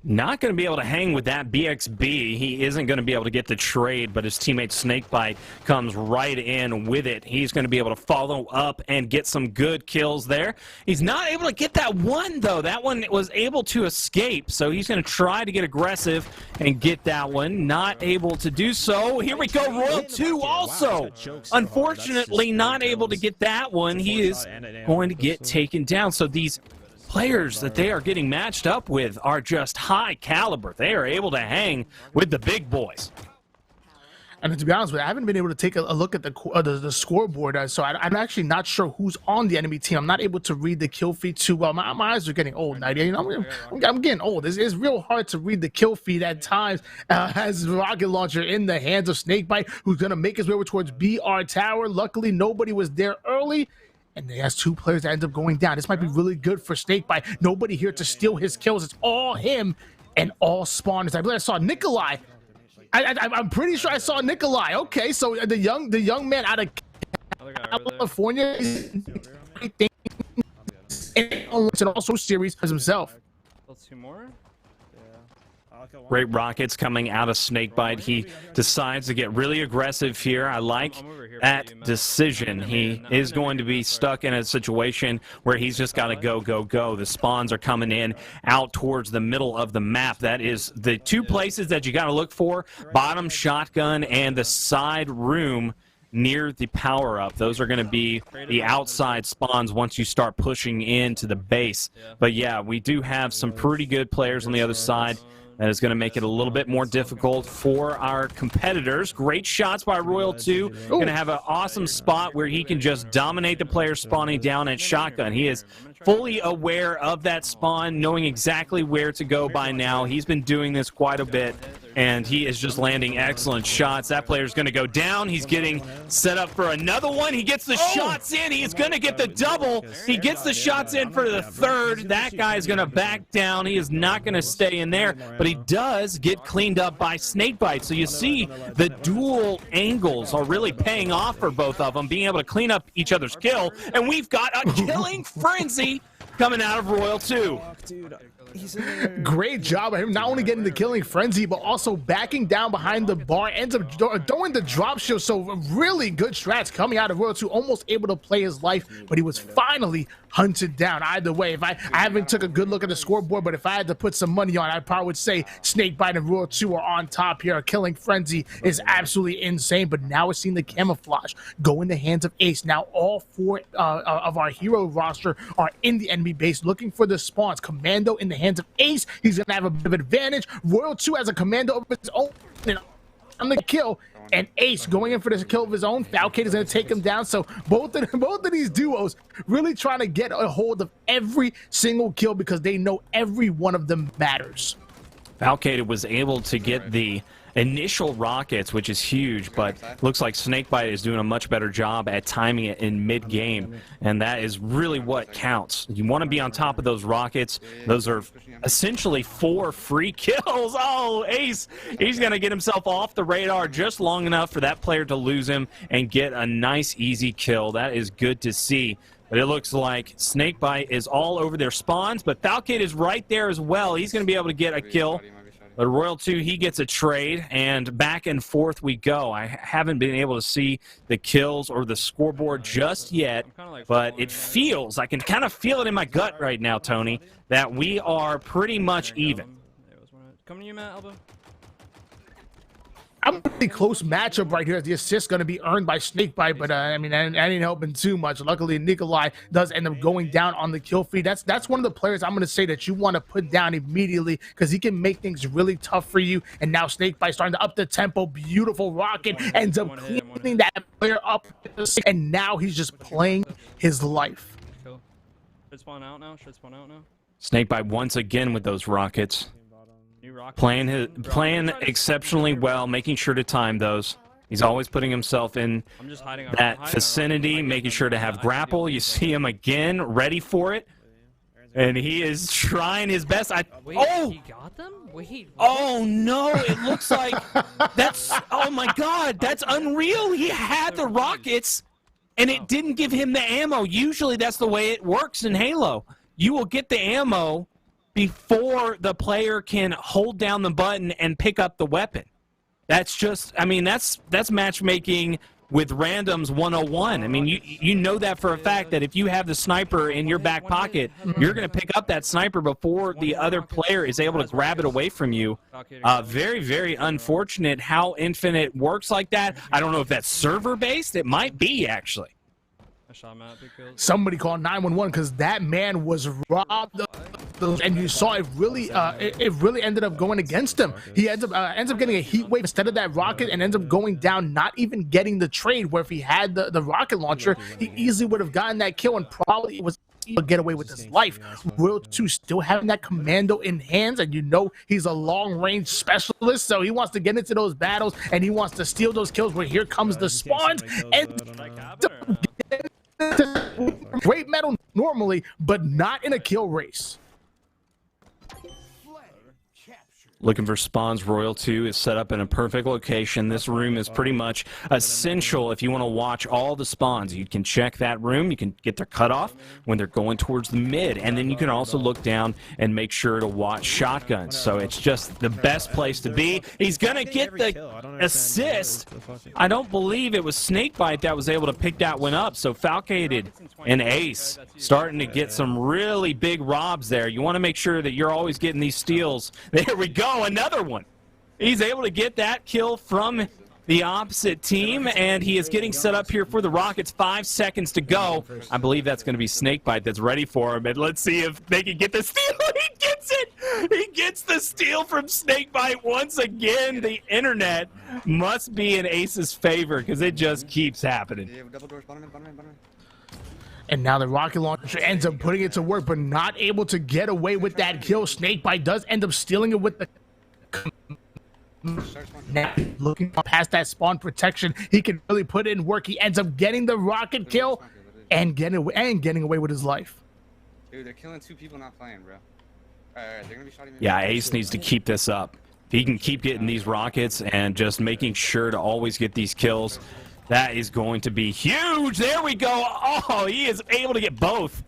Not going to be able to hang with that BXB. He isn't going to be able to get the trade, but his teammate Snakebite comes right in with it. He's going to be able to follow up and get some good kills there. He's not able to get that one, though. That one was able to escape, so he's going to try to get aggressive and get that one. Not able to do so. Here we go, Royal 2 also. Unfortunately, not able to get that one. He is going to get taken down. So these players that they are getting matched up with are just high caliber. They are able to hang with the big boys. And to be honest with you, I haven't been able to take a look at the scoreboard, so I'm actually not sure who's on the enemy team. I'm not able to read the kill feed too well. My eyes are getting old, Nadia. You know, I'm getting old. It's real hard to read the kill feed at times. Has rocket launcher in the hands of Snakebite, who's going to make his way over towards BR Tower. Luckily, nobody was there early. And he has 2 players that end up going down. This might be really good for Snakebite. Nobody here to steal his kills. It's all him and all spawners. I believe I saw Nikolai. I'm pretty sure I saw Nikolai. Okay, so the young man out of California is and also series as himself. 2 more. Great rockets coming out of Snakebite. He decides to get really aggressive here. I like that decision. He is going to be stuck in a situation where he's just got to go, go, go. The spawns are coming in out towards the middle of the map. That is the 2 places that you got to look for: bottom shotgun and the side room near the power-up. Those are going to be the outside spawns once you start pushing into the base. But yeah, we do have some pretty good players on the other side. That is going to make it a little bit more difficult for our competitors. Great shots by Royal 2. Going to have an awesome spot where he can just dominate the player spawning down at shotgun. He is fully aware of that spawn, knowing exactly where to go by now. He's been doing this quite a bit, and he is just landing excellent shots. That player's going to go down. He's getting set up for another one. He gets the shots in. He is going to get the double. He gets the shots in for the 3rd. That guy is going to back down. He is not going to stay in there, but he does get cleaned up by Snakebite. So you see the dual angles are really paying off for both of them, being able to clean up each other's kill. And we've got a killing frenzy coming out of Royal 2. Great job of him not only getting the killing frenzy, but also backing down behind the bar, ends up throwing the drop shield. So really good strats coming out of Royal 2, almost able to play his life, but he was finally hunted down. Either way, if I haven't took a good look at the scoreboard, but if I had to put some money on, I probably would say Snakebite and Royal 2 are on top here. Killing frenzy is absolutely insane, but now we're seeing the camouflage go in the hands of Ace. Now all 4 of our hero roster are in the enemy base looking for the spawns. Commando in the hands of Ace, he's gonna have a bit of advantage. Royal 2 has a commando of his own on the kill, and Ace going in for this kill of his own. Falcade is going to take him down. So both of these duos really trying to get a hold of every single kill because they know every one of them matters. Falcade was able to get the initial rockets, which is huge, but looks like Snakebite is doing a much better job at timing it in mid-game, and that is really what counts. You want to be on top of those rockets. Those are essentially 4 free kills. Oh, Ace, he's going to get himself off the radar just long enough for that player to lose him and get a nice, easy kill. That is good to see. But it looks like Snakebite is all over their spawns, but Falcade is right there as well. He's going to be able to get a kill. But Royal 2, he gets a trade, and back and forth we go. I haven't been able to see the kills or the scoreboard just yet, but it feels, I can kind of feel it in my gut right now, Tony, that we are pretty much even. Coming to you, Matt, Elbow. I'm a pretty close matchup right here. The assist going to be earned by Snakebite, but I mean, I didn't help him too much. Luckily, Nikolai does end up going down on the kill feed. That's one of the players I'm going to say that you want to put down immediately because he can make things really tough for you. And now Snakebite starting to up the tempo. Beautiful rocket ends up cleaning that player up, and now he's just playing his life. Should spawn out now. Snakebite once again with those rockets. Playing exceptionally well, making sure to time those. He's always putting himself in that vicinity, making sure to have grapple. You see him again, ready for it. And he is trying his best. Wait, he got them? Wait. Oh, no, it looks like that's, oh my God, that's unreal. He had the rockets, and it didn't give him the ammo. Usually that's the way it works in Halo. You will get the ammo before the player can hold down the button and pick up the weapon. That's just, I mean, that's matchmaking with randoms 101. I mean, you know that for a fact that if you have the sniper in your back pocket, you're going to pick up that sniper before the other player is able to grab it away from you. Very, very unfortunate how Infinite works like that. I don't know if that's server-based. It might be, actually. Somebody called 911 because that man was robbed of those, and you saw it really it really ended up going against him. He ends up getting a heat wave instead of that rocket and ends up going down, not even getting the trade, where if he had the rocket launcher, he easily would have gotten that kill and probably was able to get away with his life. Royal 2 still having that commando in hands, and you know he's a long-range specialist, so he wants to get into those battles and he wants to steal those kills, where here comes the spawns and great metal normally, but not in a kill race. Looking for spawns. Royal 2 is set up in a perfect location. This room is pretty much essential if you want to watch all the spawns. You can check that room. You can get their cutoff when they're going towards the mid. And then you can also look down and make sure to watch shotguns. So it's just the best place to be. He's going to get the assist. I don't believe it was Snakebite that was able to pick that one up. So Falcade and Ace starting to get some really big robs there. You want to make sure that you're always getting these steals. There we go. Another one. He's able to get that kill from the opposite team, and he is getting set up here for the Rockets. 5 seconds to go. I believe that's going to be Snakebite that's ready for him, and let's see if they can get the steal. He gets it! He gets the steal from Snakebite once again. The internet must be in Ace's favor because it just keeps happening. And now the rocket launcher ends up putting it to work, but not able to get away with that kill. Snakebite does end up stealing it with the... Now, looking past that spawn protection, he can really put in work. He ends up getting the rocket kill and getting away with his life. Dude, they're killing 2 people not playing, bro. Alright, they're gonna be shooting me. Yeah, Ace needs to keep this up. If he can keep getting these rockets and just making sure to always get these kills, that is going to be huge. There we go. Oh, he is able to get both.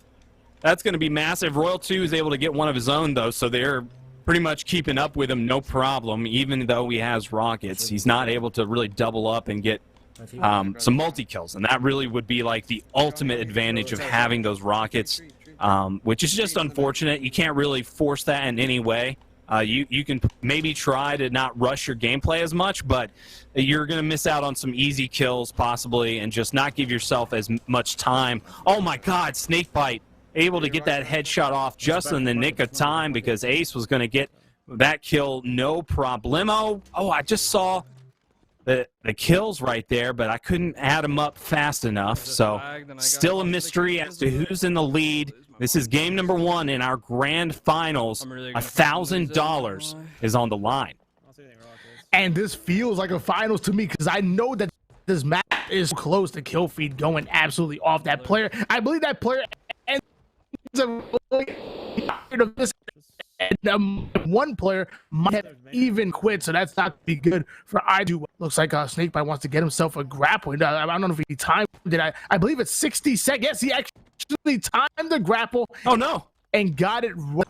That's going to be massive. Royal 2 is able to get one of his own, though, so they're pretty much keeping up with him, no problem. Even though he has rockets, he's not able to really double up and get some multi-kills, and that really would be like the ultimate advantage of having those rockets, which is just unfortunate. You can't really force that in any way. You can maybe try to not rush your gameplay as much, but you're going to miss out on some easy kills possibly and just not give yourself as much time. Oh my God, Snakebite able to get that headshot off just in the nick of time because Ace was going to get that kill no problemo. Oh, I just saw the kills right there, but I couldn't add them up fast enough. So still a mystery as to who's in the lead. This is game number 1 in our grand finals. $1,000 is on the line. And this feels like a finals to me because I know that this map is close to kill feed going absolutely off that player. I believe that player ends up this. And one player might have even quit, so that's not be good for either. Looks like Snakebite wants to get himself a grapple. I don't know if he timed it. I believe it's 60 seconds. Yes, he actually timed the grapple. Oh no! And got it right.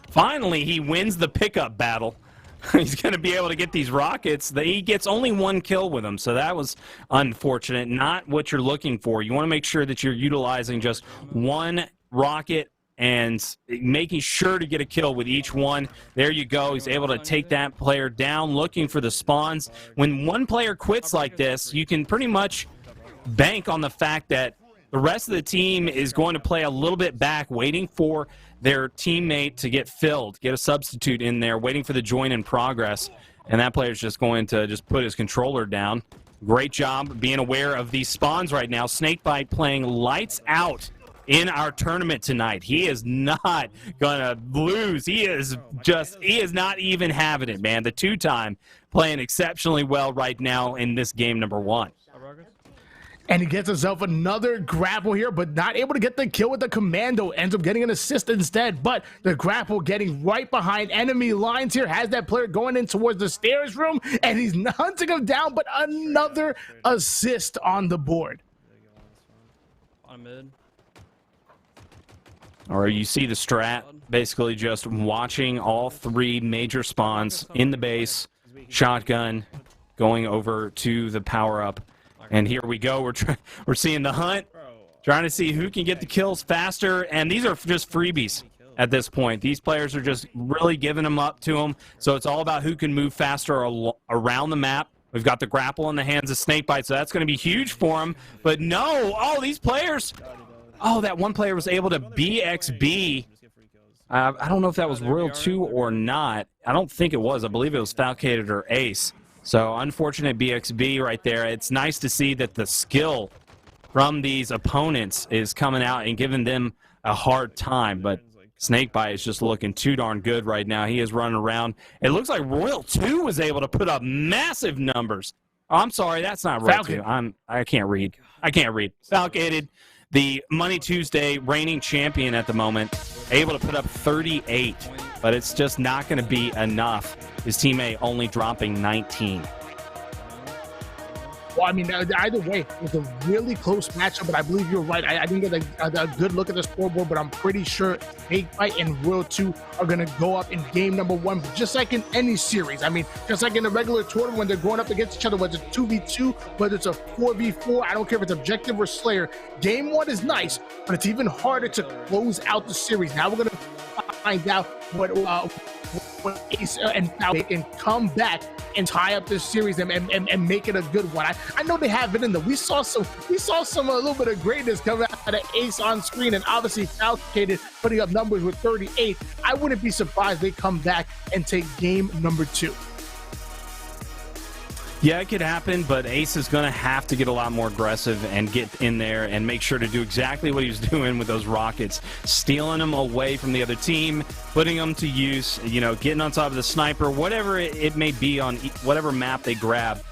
Finally, he wins the pickup battle. He's going to be able to get these rockets. He gets only 1 kill with them, so that was unfortunate. Not what you're looking for. You want to make sure that you're utilizing just 1 rocket and making sure to get a kill with each one. There you go. He's able to take that player down, looking for the spawns. When one player quits like this, you can pretty much bank on the fact that the rest of the team is going to play a little bit back, waiting for their teammate to get filled, get a substitute in there, waiting for the join in progress. And that player's just going to just put his controller down. Great job being aware of these spawns right now. Snakebite playing lights out in our tournament tonight. He is not gonna lose. He is not even having it, man. The 2-time playing exceptionally well right now in this game number 1. And he gets himself another grapple here, but not able to get the kill with the commando. Ends up getting an assist instead, but the grapple getting right behind enemy lines here. Has that player going in towards the stairs room, and he's hunting him down, but another assist on the board. On mid. Or you see the strat, basically just watching all 3 major spawns in the base, shotgun, going over to the power-up. And here we go. We're seeing the hunt, trying to see who can get the kills faster. And these are just freebies at this point. These players are just really giving them up to them. So it's all about who can move faster around the map. We've got the grapple in the hands of Snakebite, so that's going to be huge for him. But no, oh, these players. Oh, that one player was able to BXB. I don't know if that was Royal 2 or not. I don't think it was. I believe it was Falcated or Ace. So unfortunate BXB right there. It's nice to see that the skill from these opponents is coming out and giving them a hard time. But Snakebite is just looking too darn good right now. He is running around. It looks like Royal 2 was able to put up massive numbers. Oh, I'm sorry, that's not Royal 2. I can't read. Falcated, the Money Tuesday reigning champion at the moment, able to put up 38. But it's just not going to be enough. His teammate only dropping 19. Well, I mean, either way, it was a really close matchup, but I believe you're right. I didn't get a good look at the scoreboard, but I'm pretty sure Snakebite and Royal 2 are going to go up in game number 1, just like in any series. I mean, just like in a regular tournament when they're going up against each other, whether it's a 2v2, whether it's a 4v4, I don't care if it's objective or Slayer. Game 1 is nice, but it's even harder to close out the series. Now we're going to find out what Ace and Falcon can come back and tie up this series and make it a good one. I know they have been in there. We saw some a little bit of greatness coming out of Ace on screen, and obviously Falcated putting up numbers with 38. I wouldn't be surprised they come back and take game number 2. Yeah, it could happen, but Ace is going to have to get a lot more aggressive and get in there and make sure to do exactly what he was doing with those rockets, stealing them away from the other team, putting them to use, you know, getting on top of the sniper, whatever it may be on whatever map they grab.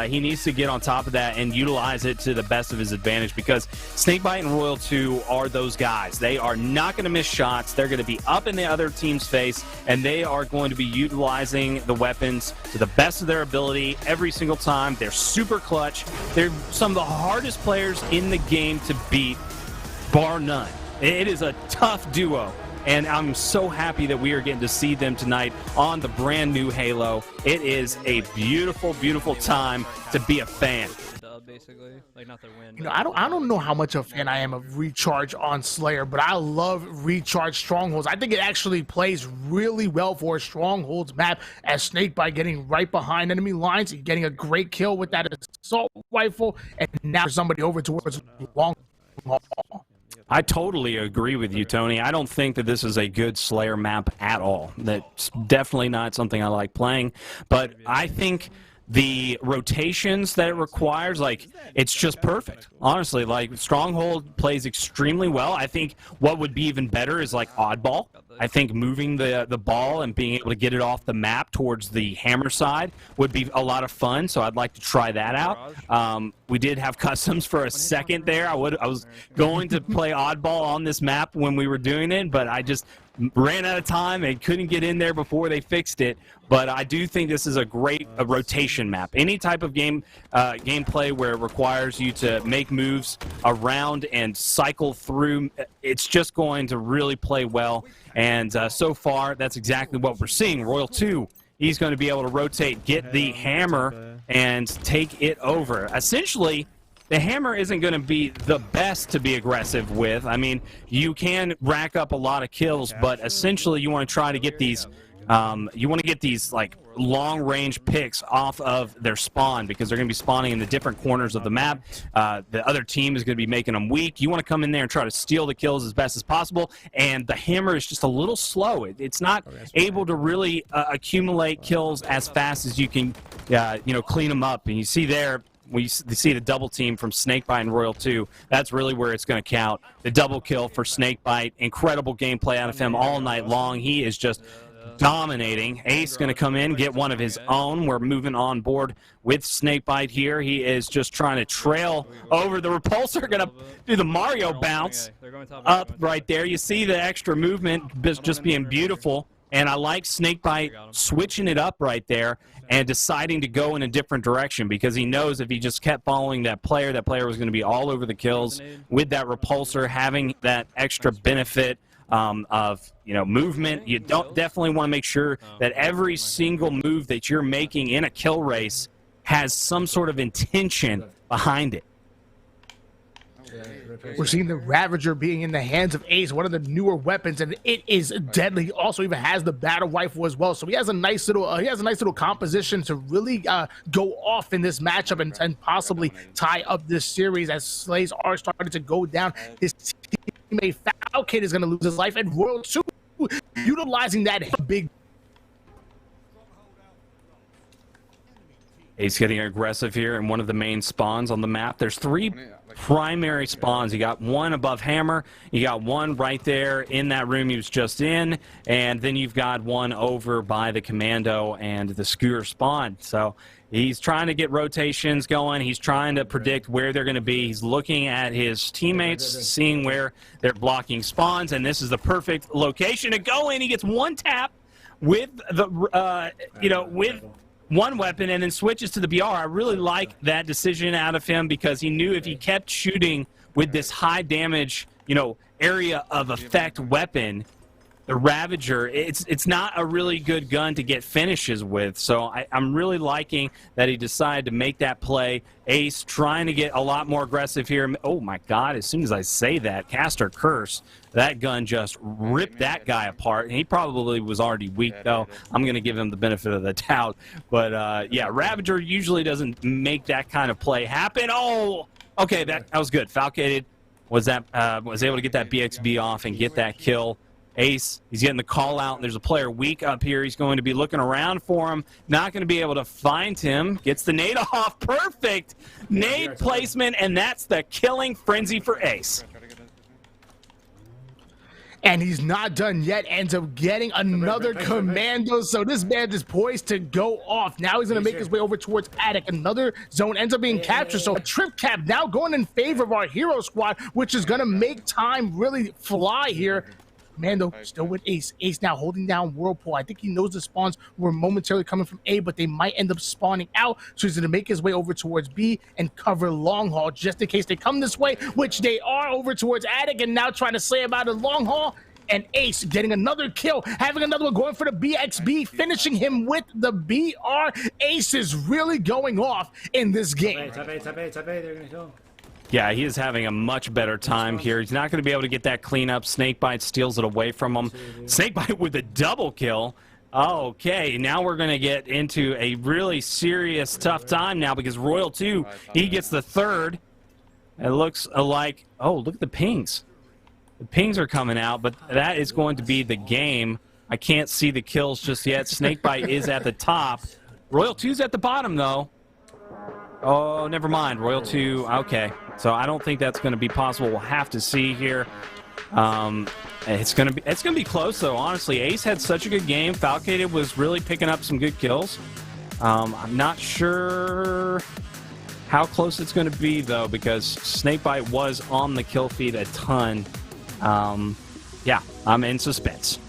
He needs to get on top of that and utilize it to the best of his advantage, because Snakebite and Royal 2 are those guys. They are not going to miss shots. They're going to be up in the other team's face, and they are going to be utilizing the weapons to the best of their ability every single time. They're super clutch. They're some of the hardest players in the game to beat. bar none. It is a tough duo, and I'm so happy that we are getting to see them tonight on the brand new Halo. It is a beautiful, beautiful time to be a fan. Basically, like not their win. You know, I don't know how much of a fan I am of Recharge on Slayer, but I love Recharge Strongholds. I think it actually plays really well for a Strongholds map, as Snakebite getting right behind enemy lines, getting a great kill with that assault rifle, and now somebody over towards long haul. I totally agree with you, Tony. I don't think that this is a good Slayer map at all. That's definitely not something I like playing, but I think the rotations that it requires, like, it's just perfect. Honestly, like, Stronghold plays extremely well. I think what would be even better is, like, Oddball. I think moving the ball and being able to get it off the map towards the hammer side would be a lot of fun, so I'd like to try that out. We did have customs for a second there. I was going to play Oddball on this map when we were doing it, but I just ran out of time and couldn't get in there before they fixed it. But I do think this is a great rotation map. Any type of gameplay where it requires you to make moves around and cycle through, it's just going to really play well. And so far, that's exactly what we're seeing. Royal 2, he's going to be able to rotate, get the hammer, and take it over. Essentially, the hammer isn't going to be the best to be aggressive with. I mean, you can rack up a lot of kills, but essentially you want to try to get these like long-range picks off of their spawn, because they're going to be spawning in the different corners of the map. The other team is going to be making them weak. You want to come in there and try to steal the kills as best as possible, and the hammer is just a little slow. It's not able to really accumulate kills as fast as you can clean them up. And you see there, we see the double team from Snakebite and Royal 2. That's really where it's going to count. The double kill for Snakebite. Incredible gameplay out of him all night long. He is just dominating. Ace going to come in, get one of his own. We're moving on board with Snakebite here. He is just trying to trail over the repulsor. Going to do the Mario bounce up right there. You see the extra movement just being beautiful. And I like Snakebite switching it up right there and deciding to go in a different direction, because he knows if he just kept following that player was going to be all over the kills. With that repulsor, having that extra benefit of movement, you definitely want to make sure that every single move that you're making in a kill race has some sort of intention behind it. We're seeing the Ravager being in the hands of Ace, one of the newer weapons, and it is deadly. Also, even has the battle rifle as well. So he has a nice little composition to really go off in this matchup and possibly tie up this series, as Slays are starting to go down. His teammate Falcade is going to lose his life, and Royal 2 utilizing that big. Ace getting aggressive here in one of the main spawns on the map. There's 3 primary spawns. You got one above Hammer, you got one right there in that room he was just in, and then you've got one over by the Commando and the Skewer spawn. So he's trying to get rotations going. He's trying to predict where they're going to be. He's looking at his teammates, seeing where they're blocking spawns, and this is the perfect location to go in. He gets one tap with the with one weapon and then switches to the BR. I really like that decision out of him, because he knew if he kept shooting with this high damage, area of effect weapon, the Ravager, it's not a really good gun to get finishes with. So I'm really liking that he decided to make that play. Ace trying to get a lot more aggressive here. Oh my God, as soon as I say that, Caster Curse, that gun just ripped that guy apart. And he probably was already weak, though. I'm going to give him the benefit of the doubt. But yeah, Ravager usually doesn't make that kind of play happen. Oh, okay, that was good. Falcated was able to get that BXB off and get that kill. Ace, he's getting the call out. There's a player weak up here. He's going to be looking around for him. Not going to be able to find him. Gets the nade off. Perfect nade placement, and that's the killing frenzy for Ace. And he's not done yet. Ends up getting another commando. So this man is poised to go off. Now he's going to make his way over towards Attic. Another zone ends up being captured. So a trip cap now going in favor of our hero squad, which is going to make time really fly here. Mando still with Ace. Ace now holding down Whirlpool. I think he knows the spawns were momentarily coming from A, but they might end up spawning out. So he's going to make his way over towards B and cover long haul just in case they come this way, which they are over towards Attic and now trying to slay him out of long haul. And Ace getting another kill, having another one going for the BXB, finishing him with the BR. Ace is really going off in this game. Yeah, he is having a much better time here. He's not going to be able to get that cleanup. Snakebite steals it away from him. Snakebite with a double kill. Okay, now we're going to get into a really serious, tough time now because Royal 2, he gets the third. It looks like, oh, look at the pings. The pings are coming out, but that is going to be the game. I can't see the kills just yet. Snakebite is at the top. Royal 2's at the bottom, though. Oh, never mind. Royal 2, okay. So I don't think that's going to be possible. We'll have to see here. It's going to be close, though, honestly. Ace had such a good game. Falcated was really picking up some good kills. I'm not sure how close it's going to be, though, because Snakebite was on the kill feed a ton. Yeah, I'm in suspense.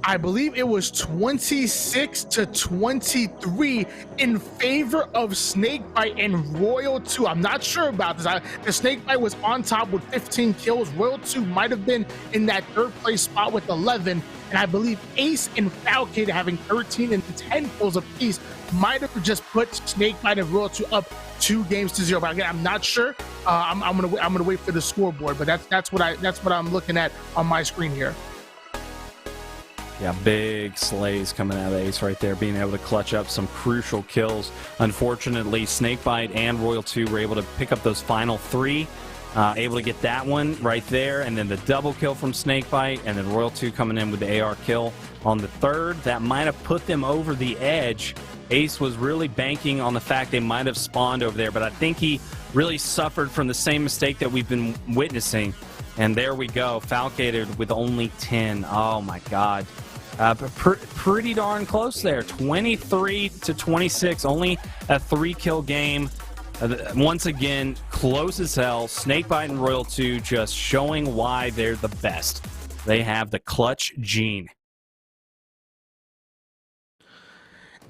I believe it was 26 to 23 in favor of Snakebite and Royal 2. I'm not sure about this. The Snakebite was on top with 15 kills. Royal 2 might have been in that third place spot with 11. And I believe Ace and Falcon having 13 and 10 kills apiece might have just put Snakebite and Royal 2 up 2 games to 0. But again, I'm not sure. I'm gonna wait for the scoreboard. But that's what I'm looking at on my screen here. Yeah, big slays coming out of Ace right there, being able to clutch up some crucial kills. Unfortunately, Snakebite and Royal 2 were able to pick up those final 3. Able to get that one right there, and then the double kill from Snakebite, and then Royal 2 coming in with the AR kill on the third. That might have put them over the edge. Ace was really banking on the fact they might have spawned over there, but I think he really suffered from the same mistake that we've been witnessing. And there we go, Falcated with only 10. Oh my God. Pretty darn close there. 23 to 26, only a 3-kill game. Once again, close as hell. Snakebite and Royal 2 just showing why they're the best. They have the clutch gene.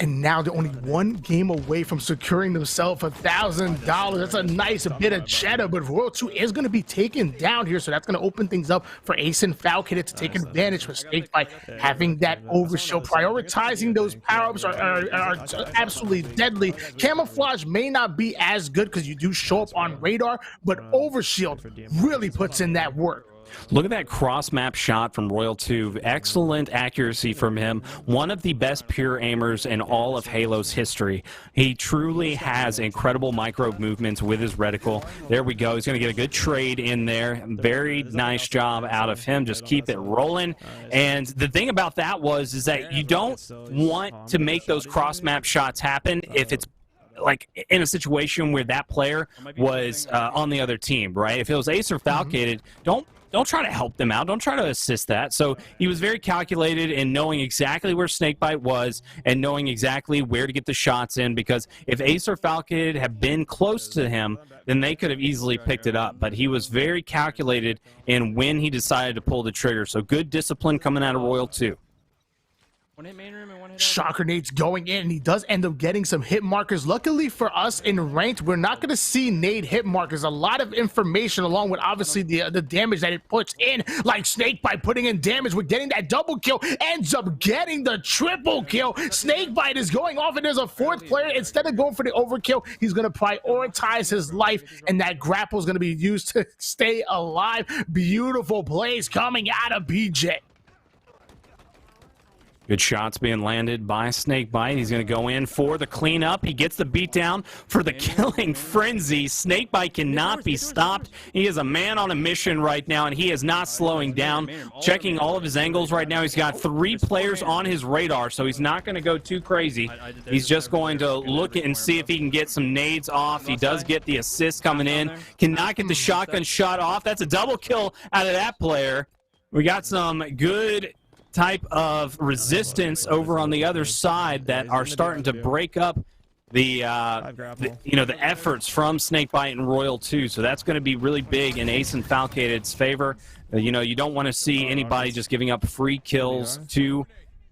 And now they're only 1 game away from securing themselves $1,000. That's a nice bit of cheddar, but Royal 2 is going to be taken down here, so that's going to open things up for Ace and Falcon to take advantage for Snakebite having that overshield. Prioritizing those power-ups are absolutely deadly. Camouflage may not be as good because you do show up on radar, but overshield really puts in that work. Look at that cross-map shot from Royal 2. Excellent accuracy from him. One of the best pure aimers in all of Halo's history. He truly has incredible micro movements with his reticle. There we go. He's going to get a good trade in there. Very nice job out of him. Just keep it rolling. And the thing about that is that you don't want to make those cross-map shots happen if it's like in a situation where that player was on the other team, right? If it was Ace or Falcated, don't try to help them out. Don't try to assist that. So he was very calculated in knowing exactly where Snakebite was and knowing exactly where to get the shots in, because if Ace or Falcon had been close to him, then they could have easily picked it up. But he was very calculated in when he decided to pull the trigger. So good discipline coming out of Royal 2. Shock grenades going in, and he does end up getting some hit markers. Luckily for us in ranked, we're not going to see nade hit markers. A lot of information along with obviously the damage that it puts in, like Snakebite putting in damage. We're getting that double kill, ends up getting the triple kill. Snakebite is going off, and there's a 4th player. Instead of going for the overkill, he's going to prioritize his life, and that grapple is going to be used to stay alive. Beautiful plays coming out of BJ. Good shots being landed by Snakebite. He's going to go in for the cleanup. He gets the beatdown for the killing frenzy. Snakebite cannot be stopped. He is a man on a mission right now, and he is not slowing down. Checking all of his angles right now. He's got 3 players on his radar, so he's not going to go too crazy. He's just going to look and see if he can get some nades off. He does get the assist coming in. Cannot get the shotgun shot off. That's a double kill out of that player. We got some good type of resistance over on the other side that are starting to break up the efforts from Snakebite and Royal 2. So that's going to be really big in Ace and Falcated's favor. You don't want to see anybody just giving up free kills to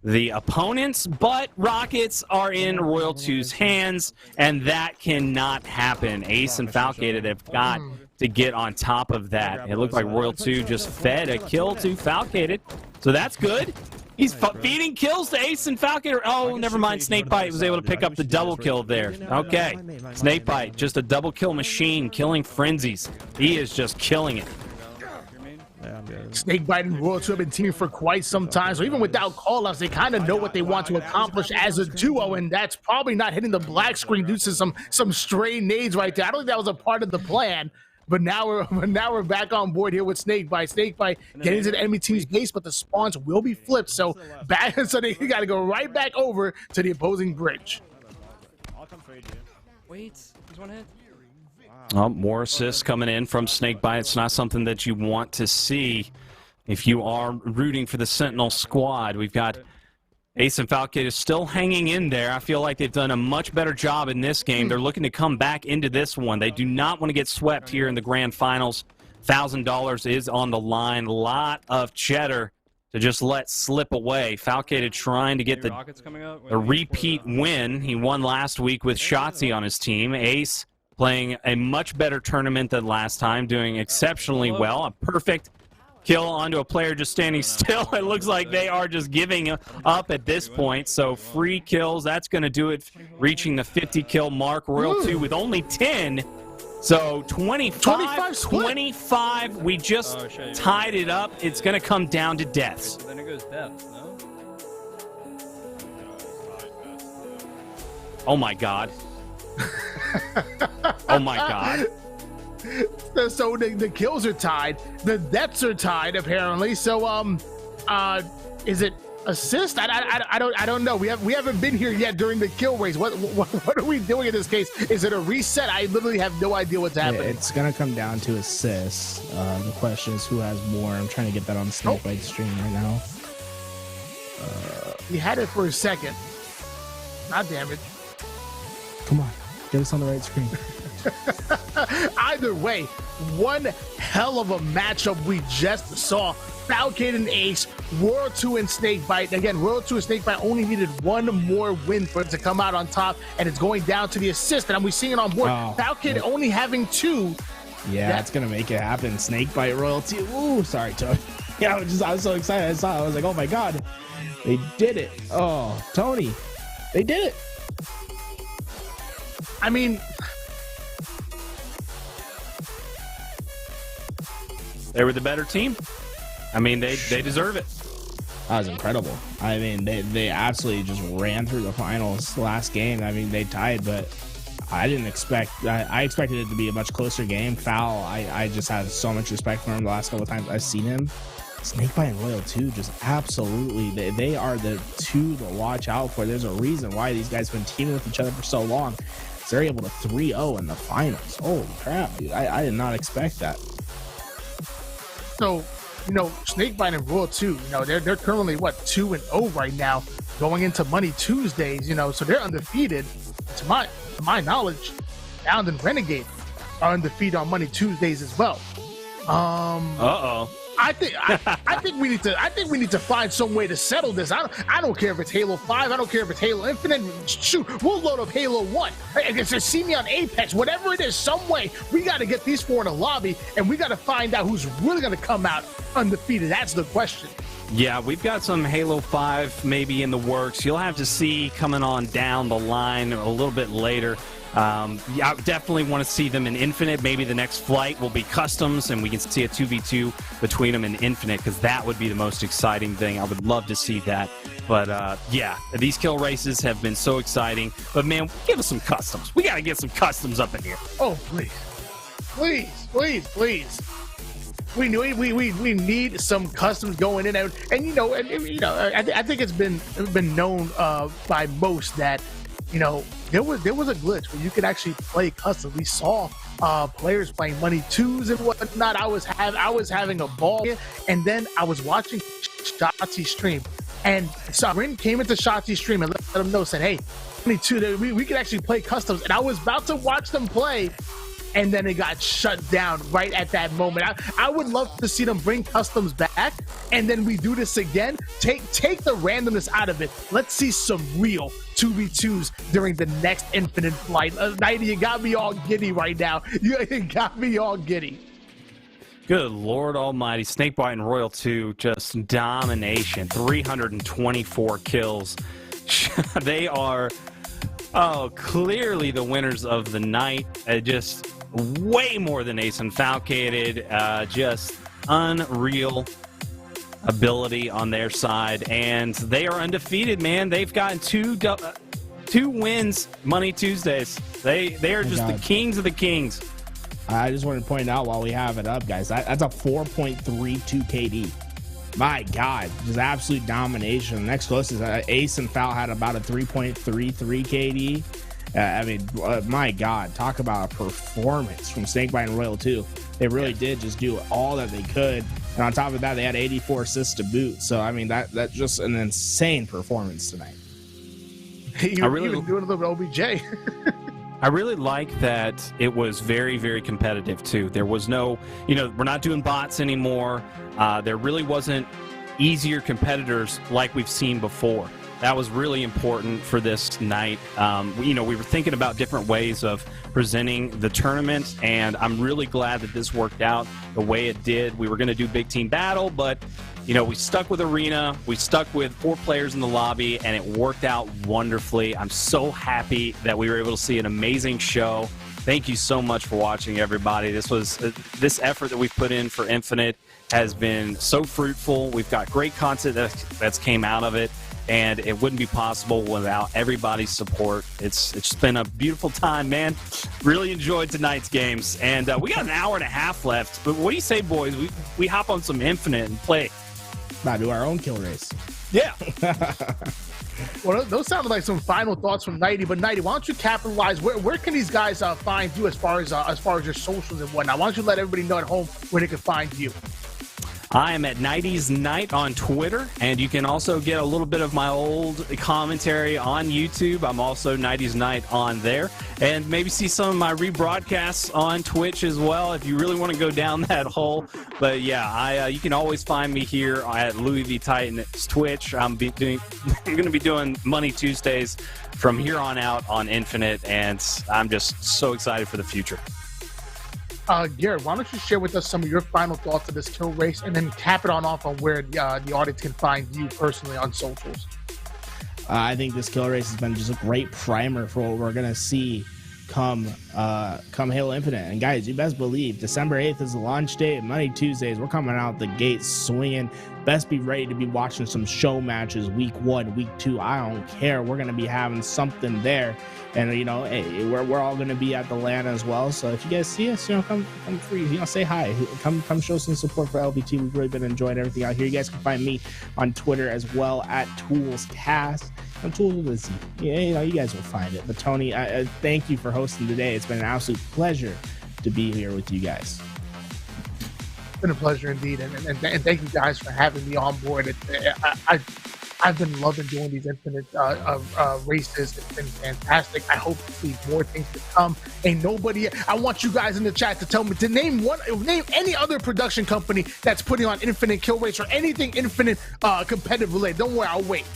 the opponents, but Rockets are in Royal 2's hands, and that cannot happen. Ace and Falcated have got to get on top of that. It looked like Royal 2 just fed a kill to Falcated, so that's good. He's feeding kills to Ace and Falcated. Oh, never mind. Snakebite was able to pick up the double kill there. Okay. Snakebite, just a double kill machine, killing frenzies. He is just killing it. Snakebite and Royal 2 have been teaming for quite some time, so even without call-outs, they kind of know what they want to accomplish as a duo, and that's probably not hitting the black screen due to some stray nades right there. I don't think that was a part of the plan, but now we're back on board here with Snakebite. Snakebite getting to the enemy team's base, but the spawns will be flipped, so they got to go right back over to the opposing bridge. Wait, he's one hit. More assists coming in from Snakebite. It's not something that you want to see if you are rooting for the Sentinel squad. We've got Ace and Falcated still hanging in there. I feel like they've done a much better job in this game. They're looking to come back into this one. They do not want to get swept here in the grand finals. $1,000 is on the line. A lot of cheddar to just let slip away. Falcated trying to get the repeat win. He won last week with Shotzzy on his team. Ace playing a much better tournament than last time, doing exceptionally well. A perfect kill onto a player just standing still. It looks like they are just giving up at this point. So free kills, that's going to do it, reaching the 50 kill mark. Royal 2 with only 10. So 25. We just tied it up. It's going to come down to deaths. Then it goes deaths, no? Oh my God. Oh my God. So the kills are tied, the deaths are tied apparently. So is it assist? I don't know. We haven't been here yet during the kill race. What are we doing in this case? Is it a reset? I literally have no idea what's happening. It's gonna come down to assists. The question is who has more. I'm trying to get that on Snakebite stream right now. He had it for a second. Not damage. Come on, get us on the right screen. Either way, one hell of a matchup we just saw. Falcated and Ace, Royal 2 and Snakebite. Again, Royal 2 and Snakebite only needed one more win for it to come out on top, and it's going down to the assist, and we're seeing it on board. Falcated only having 2. Yeah, that's gonna make it happen. Snakebite, Royal 2. Ooh, sorry, Tony. Yeah, I was so excited. I saw it. I was like, oh my God, they did it. Oh, Tony, they did it. I mean, they were the better team. I mean, they deserve it. That was incredible. I mean, they absolutely just ran through the finals last game. I mean, they tied, but I didn't expect. I expected it to be a much closer game. Foul. I just had so much respect for him the last couple of times I've seen him. Snakebite and Royal 2 just absolutely. They are the two to watch out for. There's a reason why these guys have been teaming with each other for so long. They're able to 3-0 in the finals. Holy crap, dude. I did not expect that. So, Snakebite and Royal 2, they're currently, 2-0 right now, going into Money Tuesdays, so they're undefeated. To my knowledge, Bound and Renegade are undefeated on Money Tuesdays as well. I think we need to find some way to settle this. I don't care if it's Halo 5. I don't care if it's Halo Infinite. Shoot, we'll load up Halo 1. Just see me on Apex. Whatever it is, some way we got to get these 4 in a lobby, and we got to find out who's really going to come out undefeated. That's the question. Yeah, we've got some Halo 5 maybe in the works. You'll have to see coming on down the line a little bit later. I definitely want to see them in Infinite. Maybe the next flight will be customs, and we can see a 2v2 between them in Infinite, because that would be the most exciting thing. I would love to see that. But, yeah, these kill races have been so exciting. But, man, give us some customs. We got to get some customs up in here. Oh, please. Please. We need some customs going in. And I think it's been known by most that, there was a glitch where you could actually play custom. We saw players playing Money 2s and whatnot. I was having a ball, and then I was watching Shotzzy stream, and Sarin came into Shotzzy stream and let them know, said, "Hey, Money 2, we could actually play customs." And I was about to watch them play, and then it got shut down right at that moment. I would love to see them bring customs back, and then we do this again. Take the randomness out of it. Let's see some real 2v2s during the next Infinite flight. Nighty, you got me all giddy right now. You got me all giddy. Good Lord Almighty. Snakebite and Royal 2, just domination. 324 kills. They are, clearly the winners of the night. Just way more than Ace and Falcated. Just unreal ability on their side. And they are undefeated, man. They've gotten two wins Money Tuesdays. They are just the kings of the kings. I just wanted to point out while we have it up, guys, that's a 4.32 KD. My God, just absolute domination. Next closest, Ace and Foul had about a 3.33 KD. My God, talk about a performance from Snakebite and Royal 2. They really did just do all that they could. And on top of that, they had 84 assists to boot. So, I mean, that's just an insane performance tonight. You were doing a little bit OBJ. I really like that it was very, very competitive, too. There was no, we're not doing bots anymore. There really wasn't easier competitors like we've seen before. That was really important for this night. We were thinking about different ways of presenting the tournament, and I'm really glad that this worked out the way it did. We were going to do big team battle, but we stuck with Arena, we stuck with 4 players in the lobby, and it worked out wonderfully. I'm so happy that we were able to see an amazing show. Thank you so much for watching, everybody. This effort that we've put in for Infinite has been so fruitful. We've got great content that's came out of it, and it wouldn't be possible without everybody's support. It's been a beautiful time, man. Really enjoyed tonight's games, and we got an hour and a half left. But what do you say, boys? We hop on some Infinite and play. About to do our own kill race. Yeah. Well, those sounded like some final thoughts from Nighty. But Nighty, why don't you capitalize? Where can these guys find you as far as your socials and whatnot? Why don't you let everybody know at home where they can find you? I am at Nighty's Night on Twitter, and you can also get a little bit of my old commentary on YouTube. I'm also Nighty's Night on there, and maybe see some of my rebroadcasts on Twitch as well if you really want to go down that hole. But yeah, you can always find me here at Louis V Titan's Twitch. I'm going to be doing Money Tuesdays from here on out on Infinite, and I'm just so excited for the future. Garrett, why don't you share with us some of your final thoughts of this kill race, and then cap it on off on where the audience can find you personally on socials. I think this kill race has been just a great primer for what we're gonna see come Halo Infinite. And guys, you best believe December 8th is the launch date. Money Tuesdays, we're coming out the gate swinging. Best be ready to be watching some show matches week 1, week 2. I don't care. We're gonna be having something there. And hey, we're all gonna be at the LAN as well. So if you guys see us, come free, say hi, come show some support for LVT. We've really been enjoying everything out here. You guys can find me on Twitter as well at ToolsCast. I'm Tools with a Z. Yeah, you guys will find it. But Tony, I thank you for hosting today. It's been an absolute pleasure to be here with you guys. It's been a pleasure indeed, and thank you guys for having me on board. I've been loving doing these Infinite races. It's been fantastic. I hope to see more things to come. Ain't nobody. I want you guys in the chat to tell me to name any other production company that's putting on Infinite kill race or anything Infinite competitive related. Don't worry, I'll wait.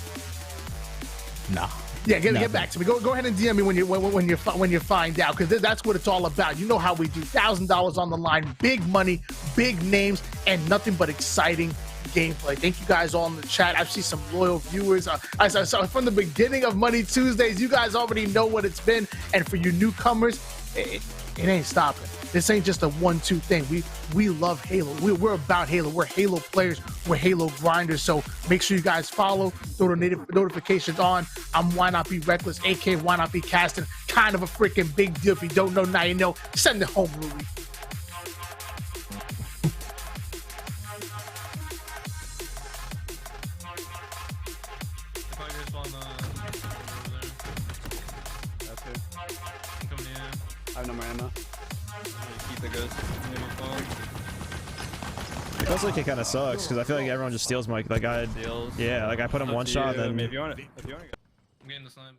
No. Yeah, get back to me. Go ahead and DM me when you find out, because that's what it's all about. You know how we do. $1,000 on the line, big money, big names, and nothing but exciting gameplay. Thank you guys all in the chat. I see some loyal viewers. I saw from the beginning of Money Tuesdays. You guys already know what it's been, and for you newcomers, it ain't stopping. This ain't just a 1-2 thing. We love Halo. We're about Halo. We're Halo players. We're Halo grinders. So make sure you guys follow, throw the notifications on. I'm Why Not Be Reckless, aka Why Not Be Casting. Kind of a freaking big deal. If you don't know, now you know. Send it home, Louis. I have no more ammo. Keep the ghost in my phone. It feels like it kind of sucks because I feel like everyone just steals my I put him one shot and then. If you want to go. I'm getting the slime.